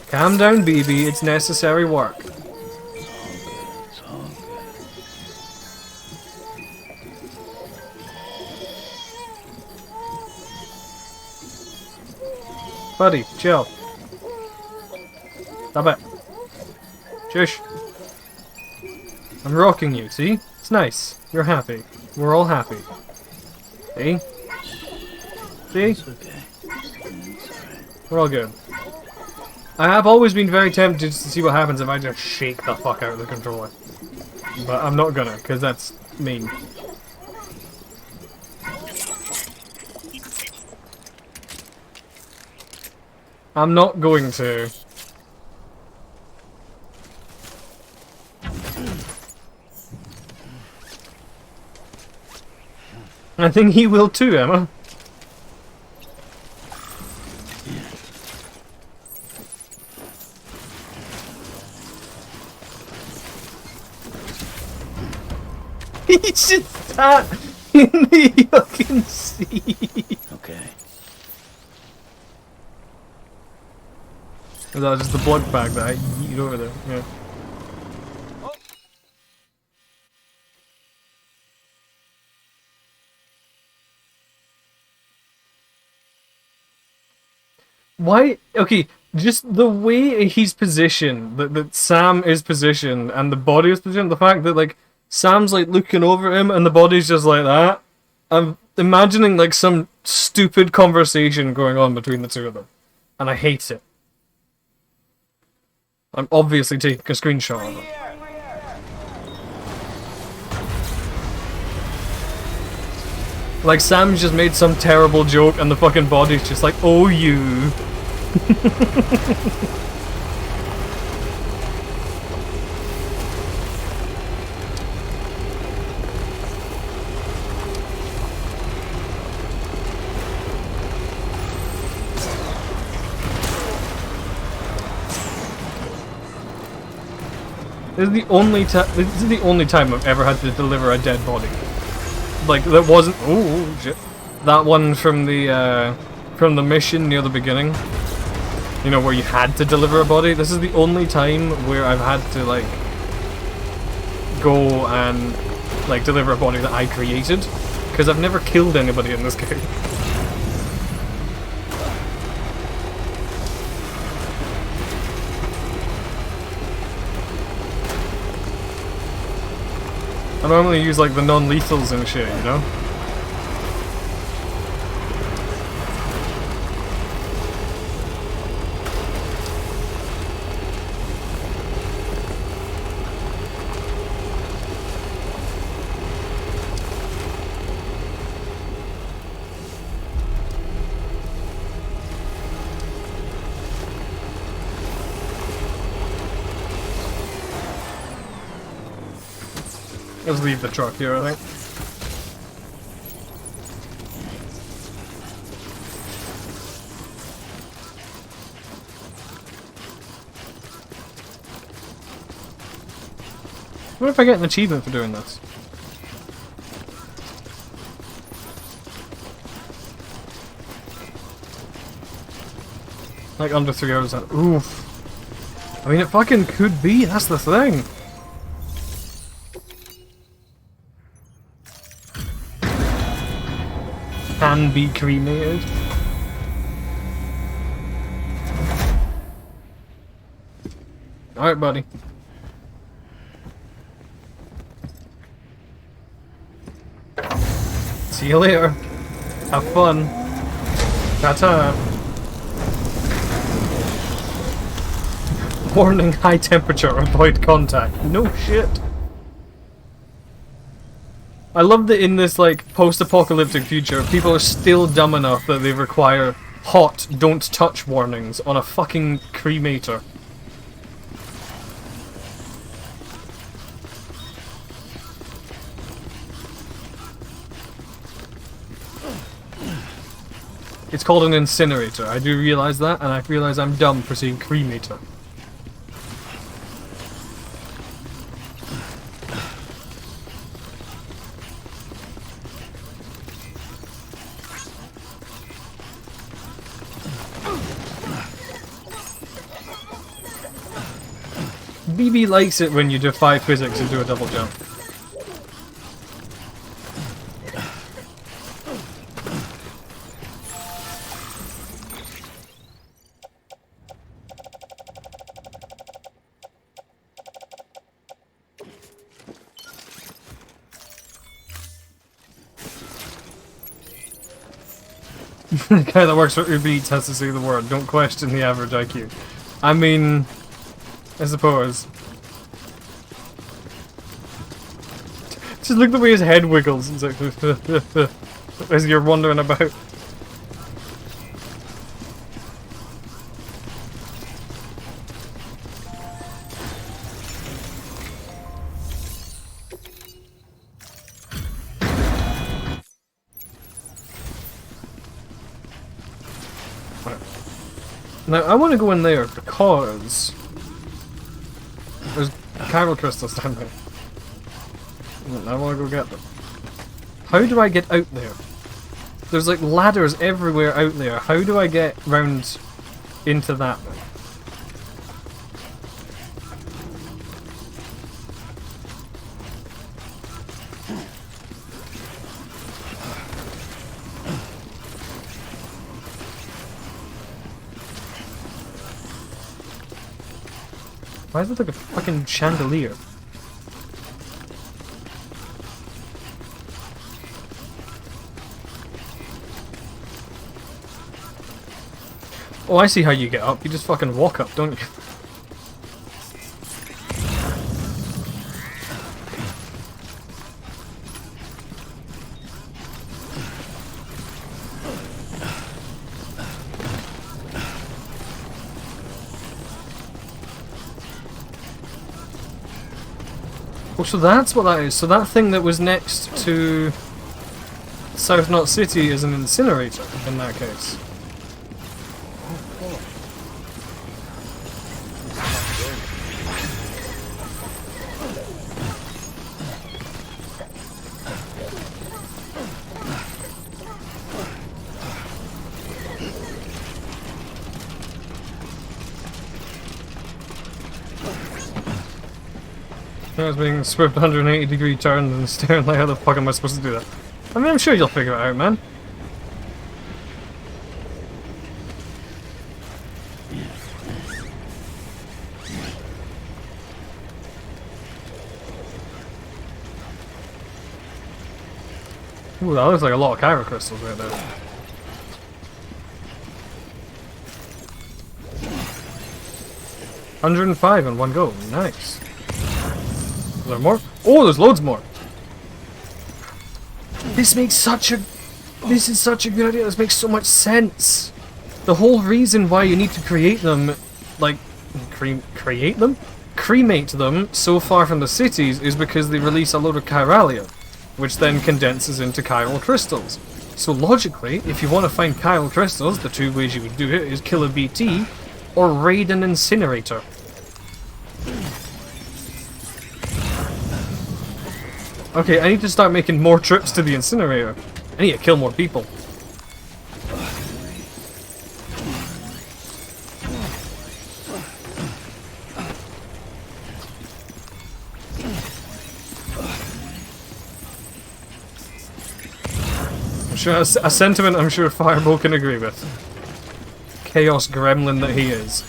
A: Calm down, BB. It's necessary work. Buddy, chill. Stop it. Shush. I'm rocking you, see? It's nice. You're happy. We're all happy. See? See?
E: It's okay. It's alright.
A: We're all good. I have always been very tempted to see what happens if I just shake the fuck out of the controller. But I'm not gonna, because that's mean. I'm not going to. I think he will too, Emma. He's just sat in the fucking sea.
E: Okay.
A: That was just the blood bag that I yeeted over there, yeah. Why? Okay, just the way he's positioned, that Sam is positioned, and the body is positioned, the fact that, like, Sam's, like, looking over him, and the body's just like that. I'm imagining, like, some stupid conversation going on between the two of them. And I hate it. I'm obviously taking a screenshot of it. Like, Sam's just made some terrible joke and the fucking body's just like, oh, you. This is the only time I've ever had to deliver a dead body. Like, that wasn't... Oh, shit. That one from the mission near the beginning. You know, where you had to deliver a body. This is the only time where I've had to, like, go and, like, deliver a body that I created. Because I've never killed anybody in this game. I normally use, like, the non-lethals and shit, you know? Let's leave the truck here, I think. What if I get an achievement for doing this? Like under 3 hours. Oof. I mean, it fucking could be. That's the thing. Can be cremated. Alright, buddy. See you later. Have fun. Ta-ta. Warning, high temperature, avoid contact. No shit. I love that in this, like, post-apocalyptic future, people are still dumb enough that they require hot, don't touch warnings on a fucking cremator. It's called an incinerator. I do realize that, and I realize I'm dumb for saying cremator. BB likes it when you defy physics and do a double jump. The guy that works for Uber Eats has to say the word. Don't question the average IQ. I mean, I suppose. Just look the way his head wiggles. It's like, as you're wandering about. Now, I want to go in there because there's chiral crystals down there. And I want to go get them. How do I get out there? There's like ladders everywhere out there. How do I get round into that bit? Why is it like a fucking chandelier? Oh, I see how you get up. You just fucking walk up, don't you? Oh, so that's what that is. So that thing that was next to South Knot City is an incinerator in that case. I was being swift 180-degree turn and staring like, how the fuck am I supposed to do that? I mean, I'm sure you'll figure it out, man. Ooh, that looks like a lot of Kyra crystals right there. $105 in one go. Nice. Is there more? Oh, there's loads more. This makes such a... This is such a good idea. This makes so much sense. The whole reason why you need to create them, like... Create them? Cremate them so far from the cities is because they release a load of Kyralia, which then condenses into chiral crystals. So logically, if you want to find chiral crystals, the two ways you would do it is kill a BT or raid an incinerator. Okay, I need to start making more trips to the incinerator. I need to kill more people. I'm sure a sentiment I'm sure Fireball can agree with. Chaos gremlin that he is.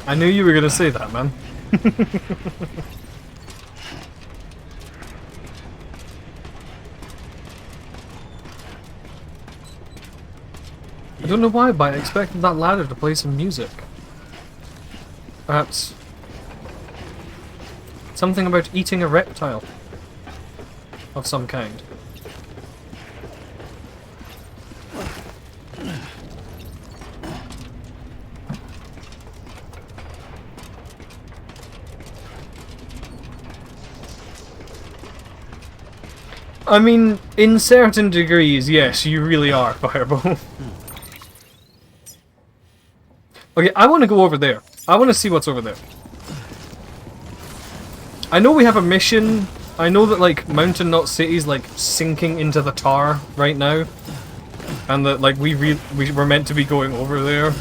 A: I knew you were gonna say that, man. I don't know why, but I expected that ladder to play some music. Perhaps something about eating a reptile of some kind. I mean, in certain degrees, yes, you really are, Fireball. Okay, I want to go over there. I want to see what's over there. I know we have a mission. I know that, like, Mountain Knot City's, like, sinking into the tar right now. And that, like, we were meant to be going over there.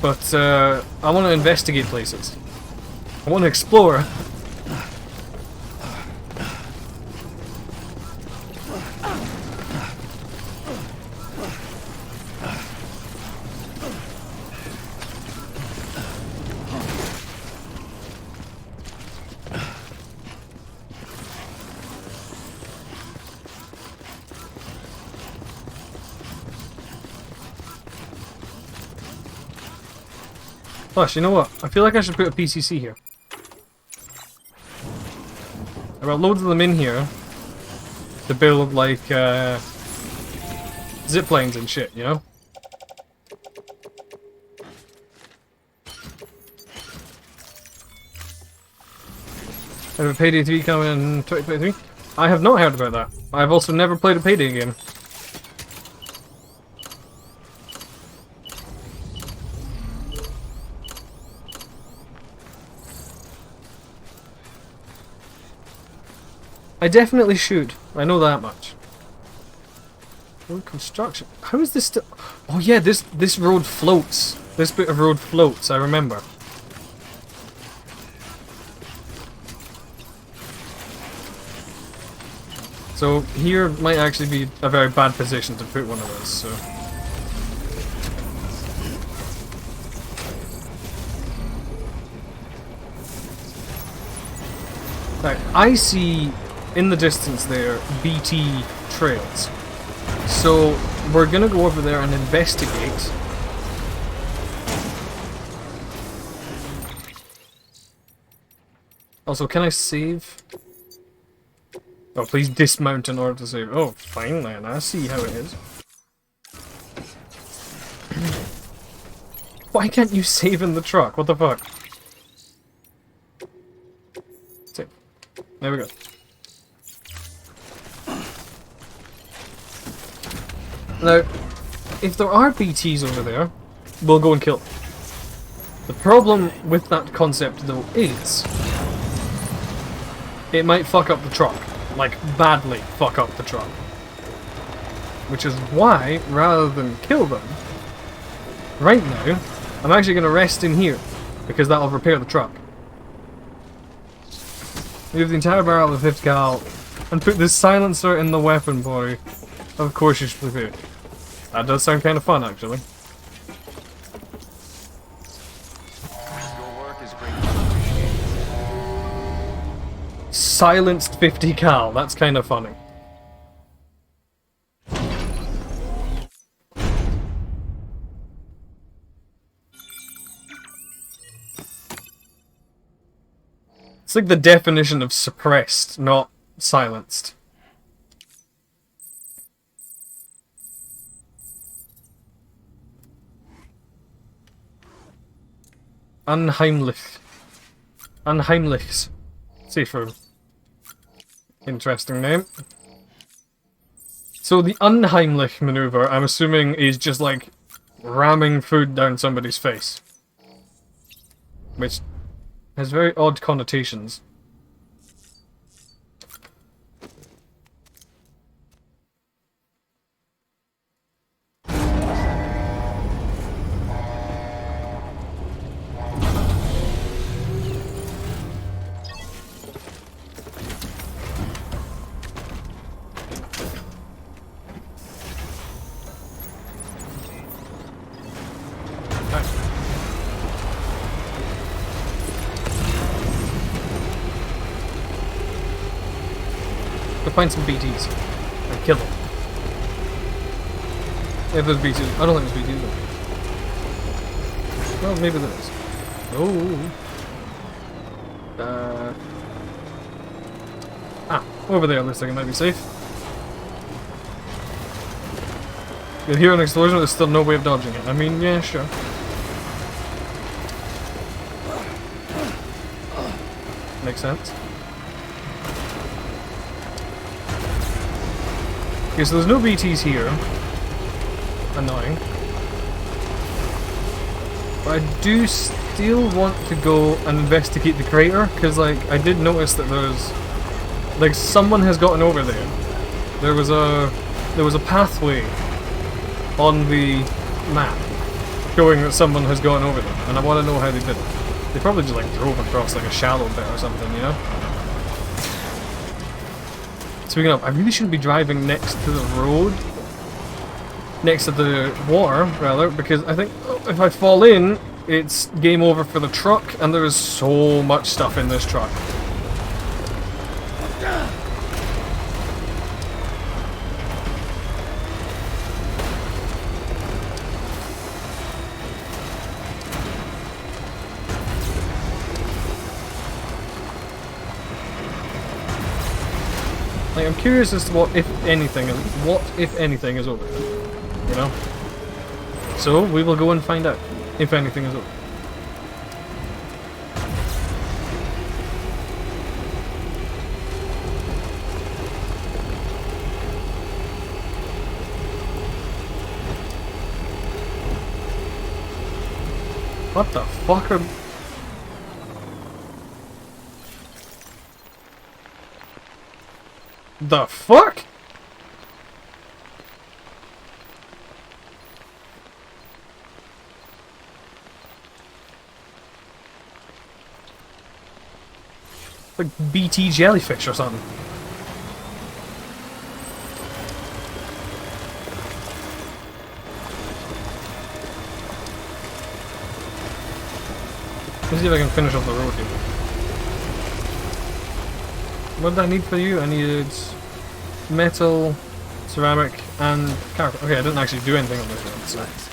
A: But, I want to investigate places. I want to explore. Plus, you know what? I feel like I should put a PCC here. I've got loads of them in here to build, like, zip lines and shit, you know? I have a Payday 3 coming in 2023. I have not heard about that. I've also never played a Payday game. I definitely should. I know that much. Road construction. How is this still... Oh yeah, this road floats. This bit of road floats, I remember. So here might actually be a very bad position to put one of those, so... Right, I see in the distance there BT trails. So we're gonna go over there and investigate. Also, can I save? Oh, please dismount in order to save. Oh, fine then, I see how it is. Why can't you save in the truck? What the fuck? Save. There we go. Now, if there are BTs over there, we'll go and kill them. The problem with that concept, though, is it might fuck up the truck. Like, badly fuck up the truck. Which is why, rather than kill them, right now, I'm actually going to rest in here, because that'll repair the truck. Move the entire barrel of 50 cal, and put this silencer in the weapon body. Of course you should prepare it. That does sound kind of fun, actually.
F: Your work is greatly appreciated.
A: Silenced 50 cal, that's kind of funny. It's like the definition of suppressed, not silenced. Unheimlich. Unheimlichs. Safer. Interesting name. So the unheimlich maneuver, I'm assuming, is just like ramming food down somebody's face. Which has very odd connotations. Go find some BTs and kill them. If there's BTs, I don't think there's BTs though. Well, maybe there is. Oh. Over there looks like it might be safe. You'll hear an explosion, there's still no way of dodging it. I mean, yeah, sure. Makes sense. Okay, so there's no BTs here. Annoying. But I do still want to go and investigate the crater, because, like, I did notice that there's... Like, someone has gotten over there. There was a pathway on the map showing that someone has gone over there, and I want to know how they did it. They probably just, like, drove across, like, a shallow bit or something, you know? Speaking of, I really shouldn't be driving next to the road. Next to the water, rather, because I think if I fall in, it's game over for the truck, and there is so much stuff in this truck. Like, I'm curious as to what, if anything, is over there, you know? So, we will go and find out, if anything is over. What the fuck are... The fuck? like BT jellyfish or something. Let's see if I can finish off the road here. What did I need for you? I needed metal, ceramic, and character. Okay, I didn't actually do anything on this one, so.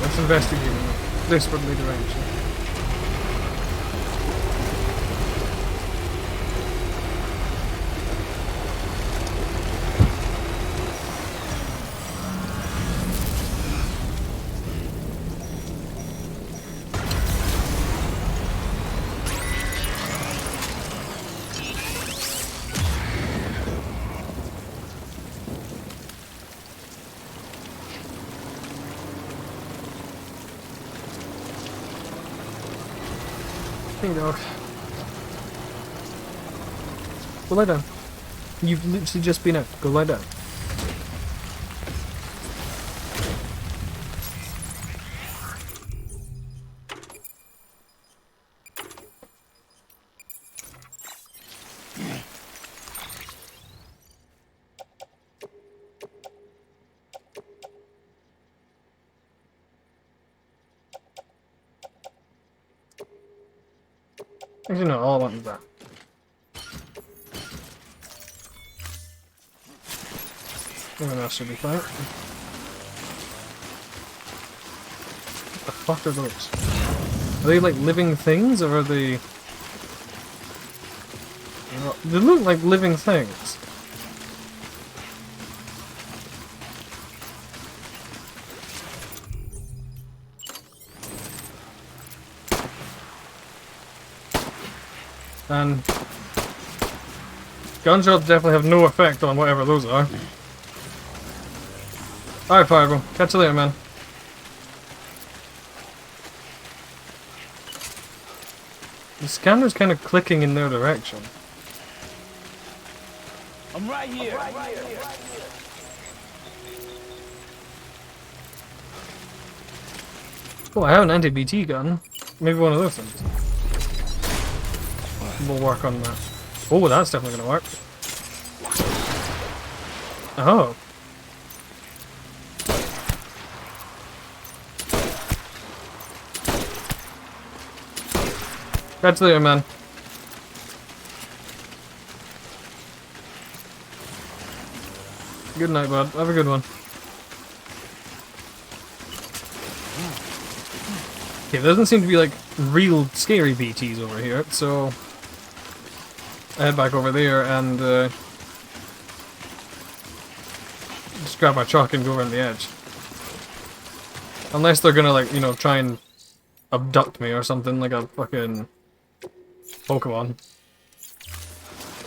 A: Let's investigate this desperately direction. Hey dog. Go lie down. You've literally just been out. Go lie down. Actually, no, all I want is that. Everything else should be fine. What the fuck are those? Are they like living things, or are they... They look like living things. And gunshots definitely have no effect on whatever those are. Alright, Fireball. Catch you later, man. The scanner's kind of clicking in their direction.
H: I'm right here.
A: Oh, I have an anti-BT gun. Maybe one of those things. We'll work on that. Oh, that's definitely gonna work. Oh. Catch you later, man. Good night, bud. Have a good one. Okay, there doesn't seem to be like real scary BTs over here, so I head back over there and just grab my truck and go around the edge. Unless they're gonna, like, you know, try and abduct me or something, like a fucking Pokemon.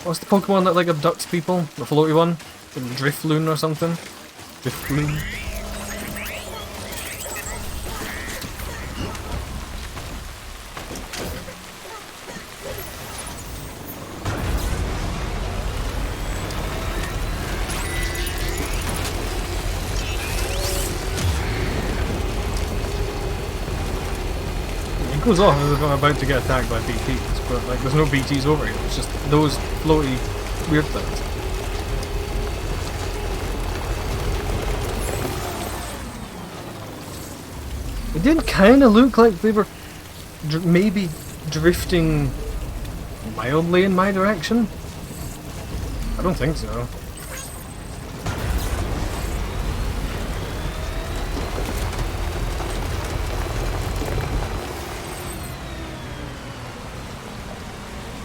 A: What's the Pokemon that, like, abducts people? The floaty one? The Drifloon or something? Drifloon? Goes off as if I'm about to get attacked by BTs, but like there's no BTs over here, it's just those floaty weird things. It did kind of look like they were maybe drifting mildly in my direction. I don't think so.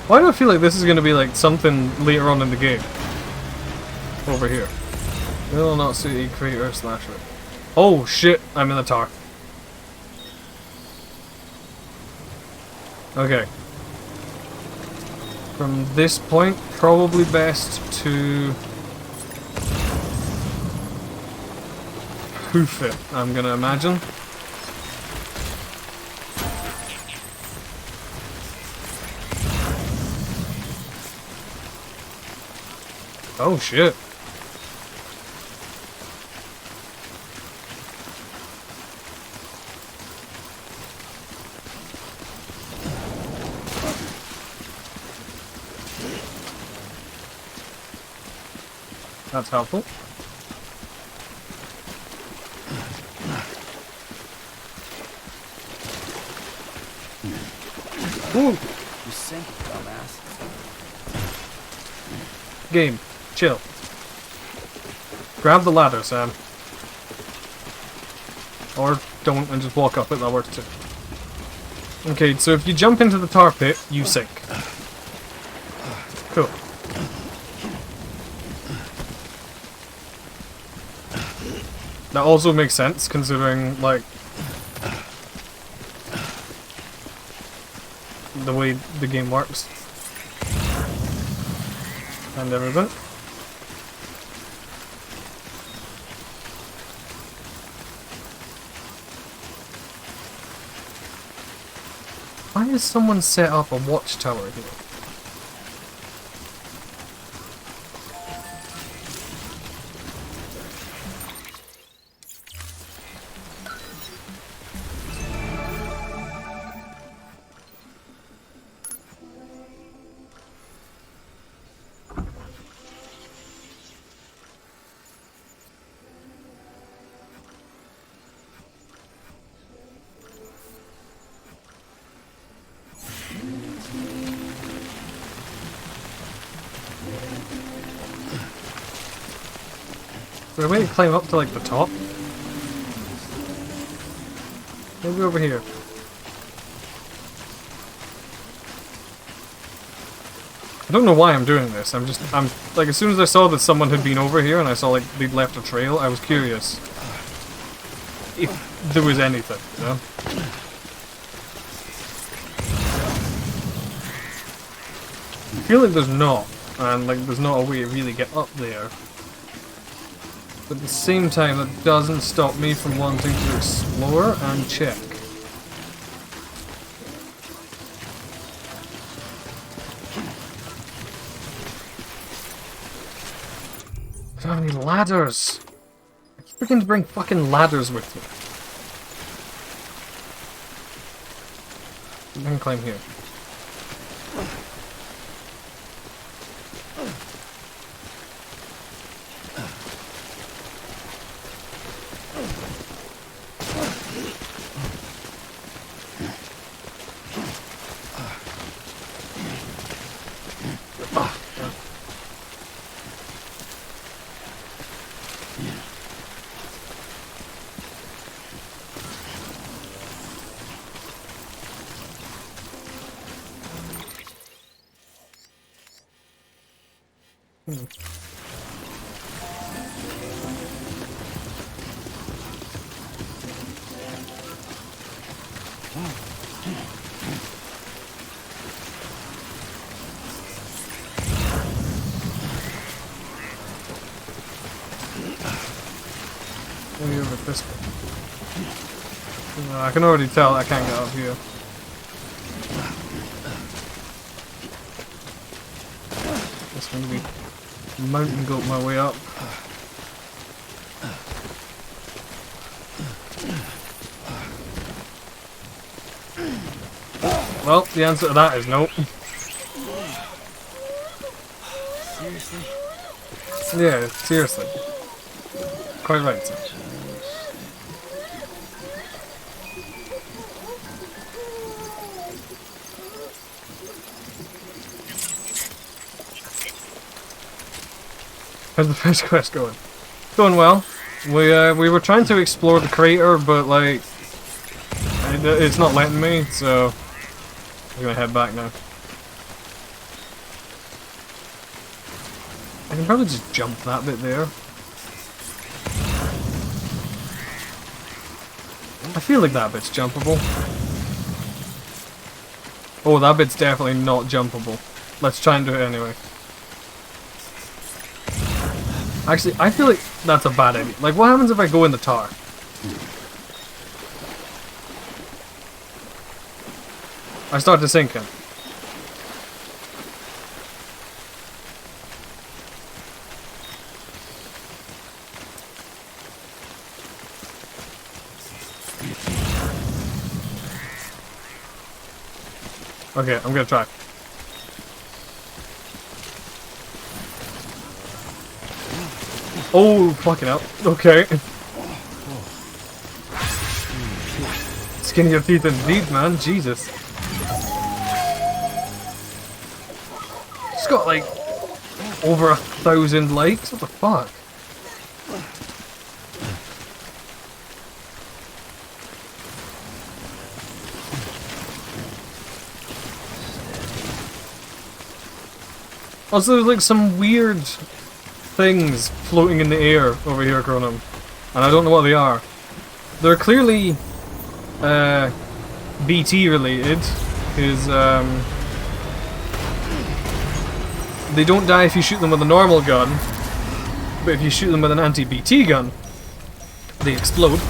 A: Why do I feel like this is going to be like something later on in the game? Over here. Will not suit a creator slash right. Oh shit, I'm in the tower. Okay. From this point, probably best to hoof it, I'm gonna imagine. Oh shit. That's helpful. Ooh.
E: You sink, dumbass.
A: Game. Chill. Grab the ladder, Sam. Or don't and just walk up it, that works too. Okay, so if you jump into the tar pit, you sink. Cool. That also makes sense, considering, like, the way the game works. And everything. Why has someone set up a watchtower here? Is there a way to climb up to, like, the top? Maybe over here. I don't know why I'm doing this. I'm like, as soon as I saw that someone had been over here and I saw, like, they'd left a trail, I was curious if there was anything, you know? I feel like there's not, and, like, there's not a way to really get up there. But at the same time, that doesn't stop me from wanting to explore and check. I don't have any ladders! I keep forgetting to bring fucking ladders with me. I can climb here. Maybe over this way. No, I can already tell I can't get up here. Just gonna be mountain goat my way up. Well, the answer to that is no.
E: Seriously?
A: Yeah, seriously. Quite right, sir. How's the first quest going? Going well. We were trying to explore the crater, but like it's not letting me, so I'm gonna head back now. I can probably just jump that bit there. I feel like that bit's jumpable. Oh, that bit's definitely not jumpable. Let's try and do it anyway. Actually, I feel like that's a bad idea. Like, what happens if I go in the tar? I start to sink in. Okay, I'm gonna try. Oh, fucking hell. Okay. Skin your teeth indeed, man. Jesus. It's got like over 1,000 likes. What the fuck? Also, there's like some weird things floating in the air over here, Cronum, and I don't know what they are. They're clearly BT related, because they don't die if you shoot them with a normal gun, but if you shoot them with an anti-BT gun, they explode.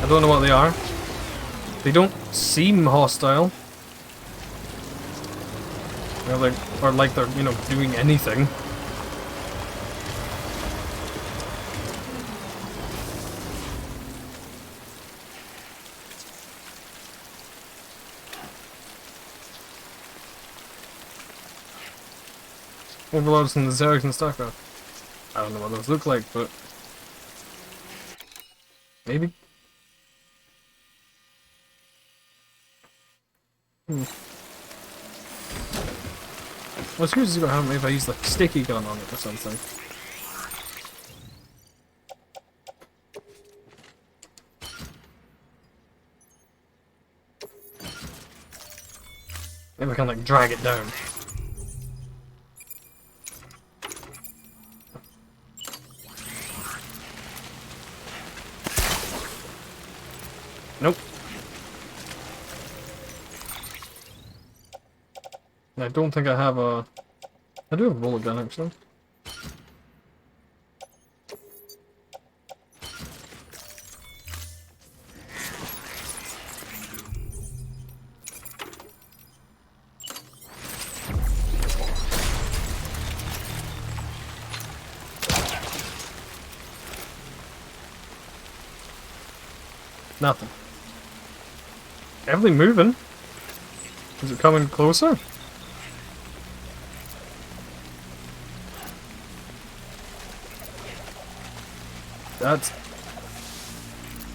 A: I don't know what they are. They don't seem hostile. Or like they're, you know, doing anything. Overlords and the Zergs and StarCraft. I don't know what those look like, but maybe. I was curious about how if I use the sticky gun on it or something. Maybe I can like drag it down. Nope. I don't think I have a... I do have a bullet gun, actually. Nothing. Definitely moving. Is it coming closer? That's...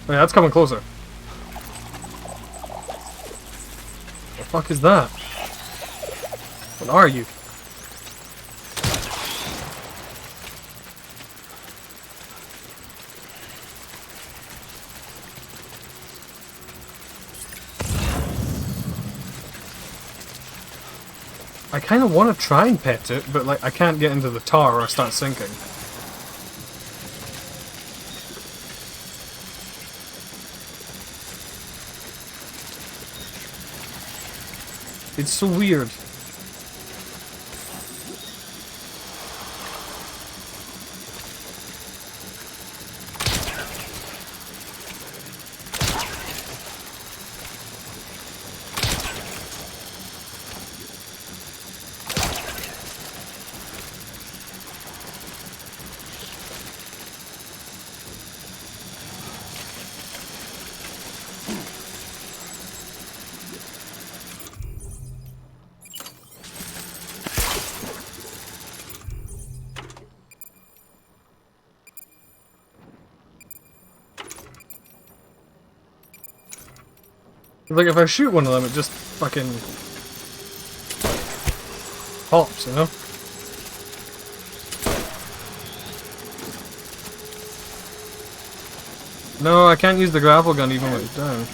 A: Oh yeah, that's coming closer. The fuck is that? What are you? I kind of want to try and pet it, but like I can't get into the tar or I start sinking. It's so weird. Like, if I shoot one of them, it just fucking pops, you know? No, I can't use the grapple gun even when it's down.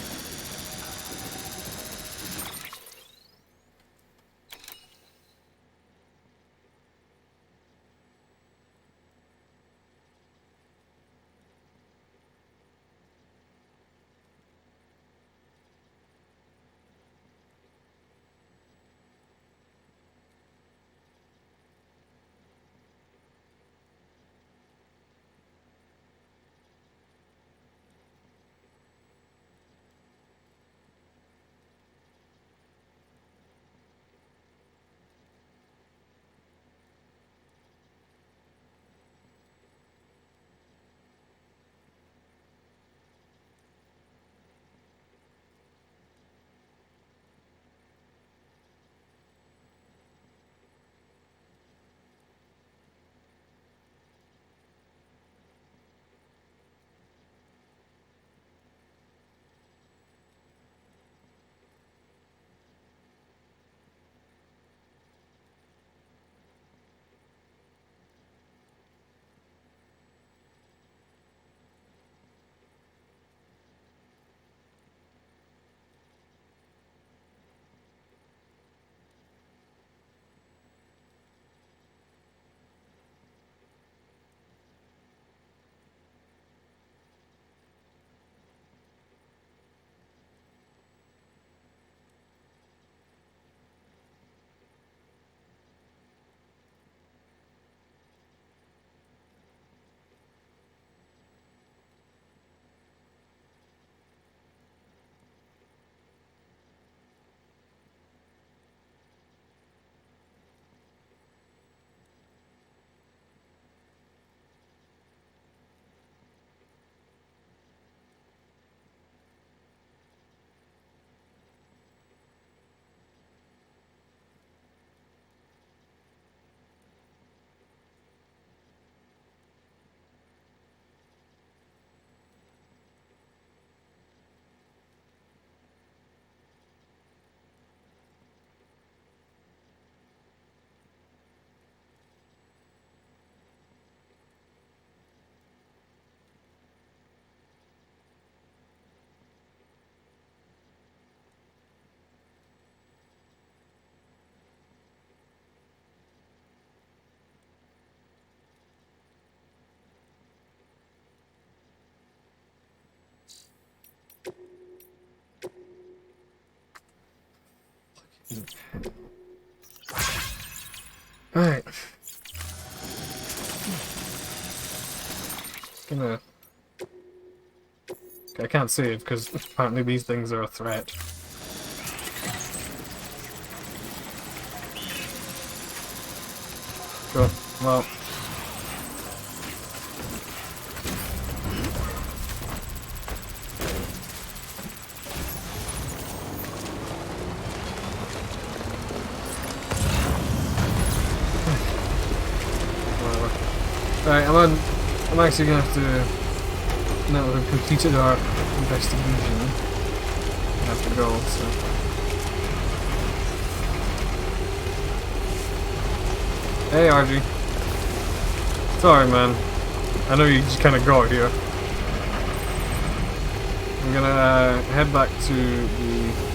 A: Right. Gonna... Okay, I can't save because apparently these things are a threat. Cool. Well. Right, I'm actually gonna have to, now that we've completed our investigation, I have to go, so. Hey RG. Sorry man, I know you just kinda got here. I'm gonna head back to the...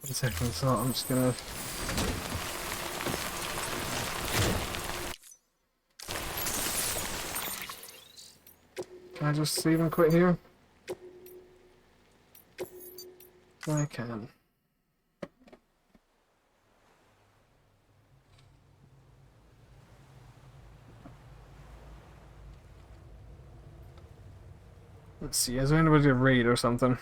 A: One second, so I'm just gonna... Can I just save and quit here? I can. Let's see, is there anybody to raid or something?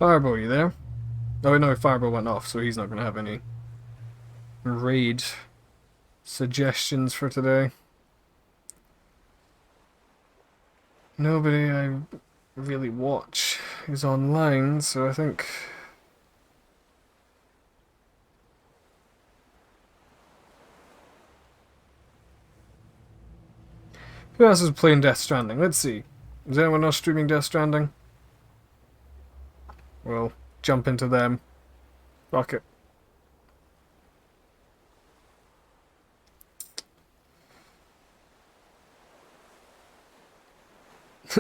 A: Fireball, you there? Oh no, Fireball went off, so he's not going to have any raid suggestions for today. Nobody I really watch is online, so I think... Who else is playing Death Stranding? Let's see. Is anyone else streaming Death Stranding? We'll jump into them. Fuck it.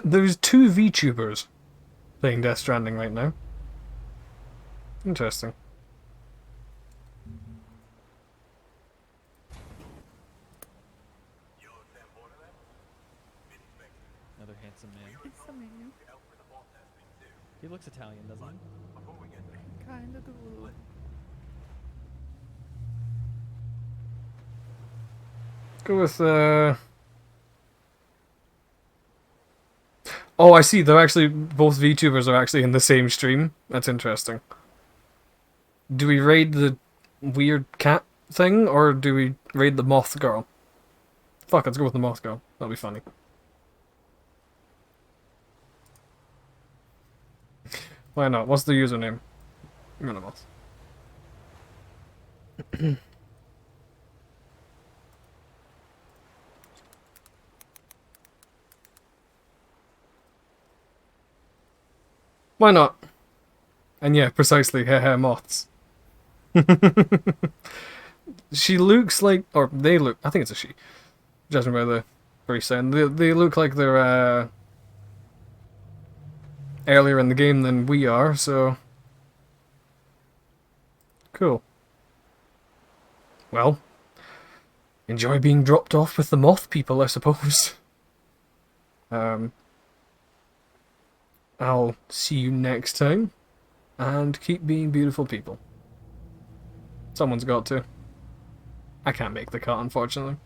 A: There's 2 VTubers playing Death Stranding right now. Interesting.
L: Another handsome man.
M: It's a man.
L: He looks Italian, doesn't he?
M: Kinda do.
A: Go with, Oh, I see. They're actually... Both VTubers are actually in the same stream. That's interesting. Do we raid the weird cat thing, or do we raid the moth girl? Fuck, let's go with the moth girl. That'll be funny. Why not? What's the username? Minimus. Why not? And yeah, precisely, hair moths. She looks like, or they look, I think it's a she, judging by the very sound. They look like they're earlier in the game than we are, so... Cool. Well, enjoy being dropped off with the moth people, I suppose. I'll see you next time, and keep being beautiful people. Someone's got to. I can't make the cut, unfortunately.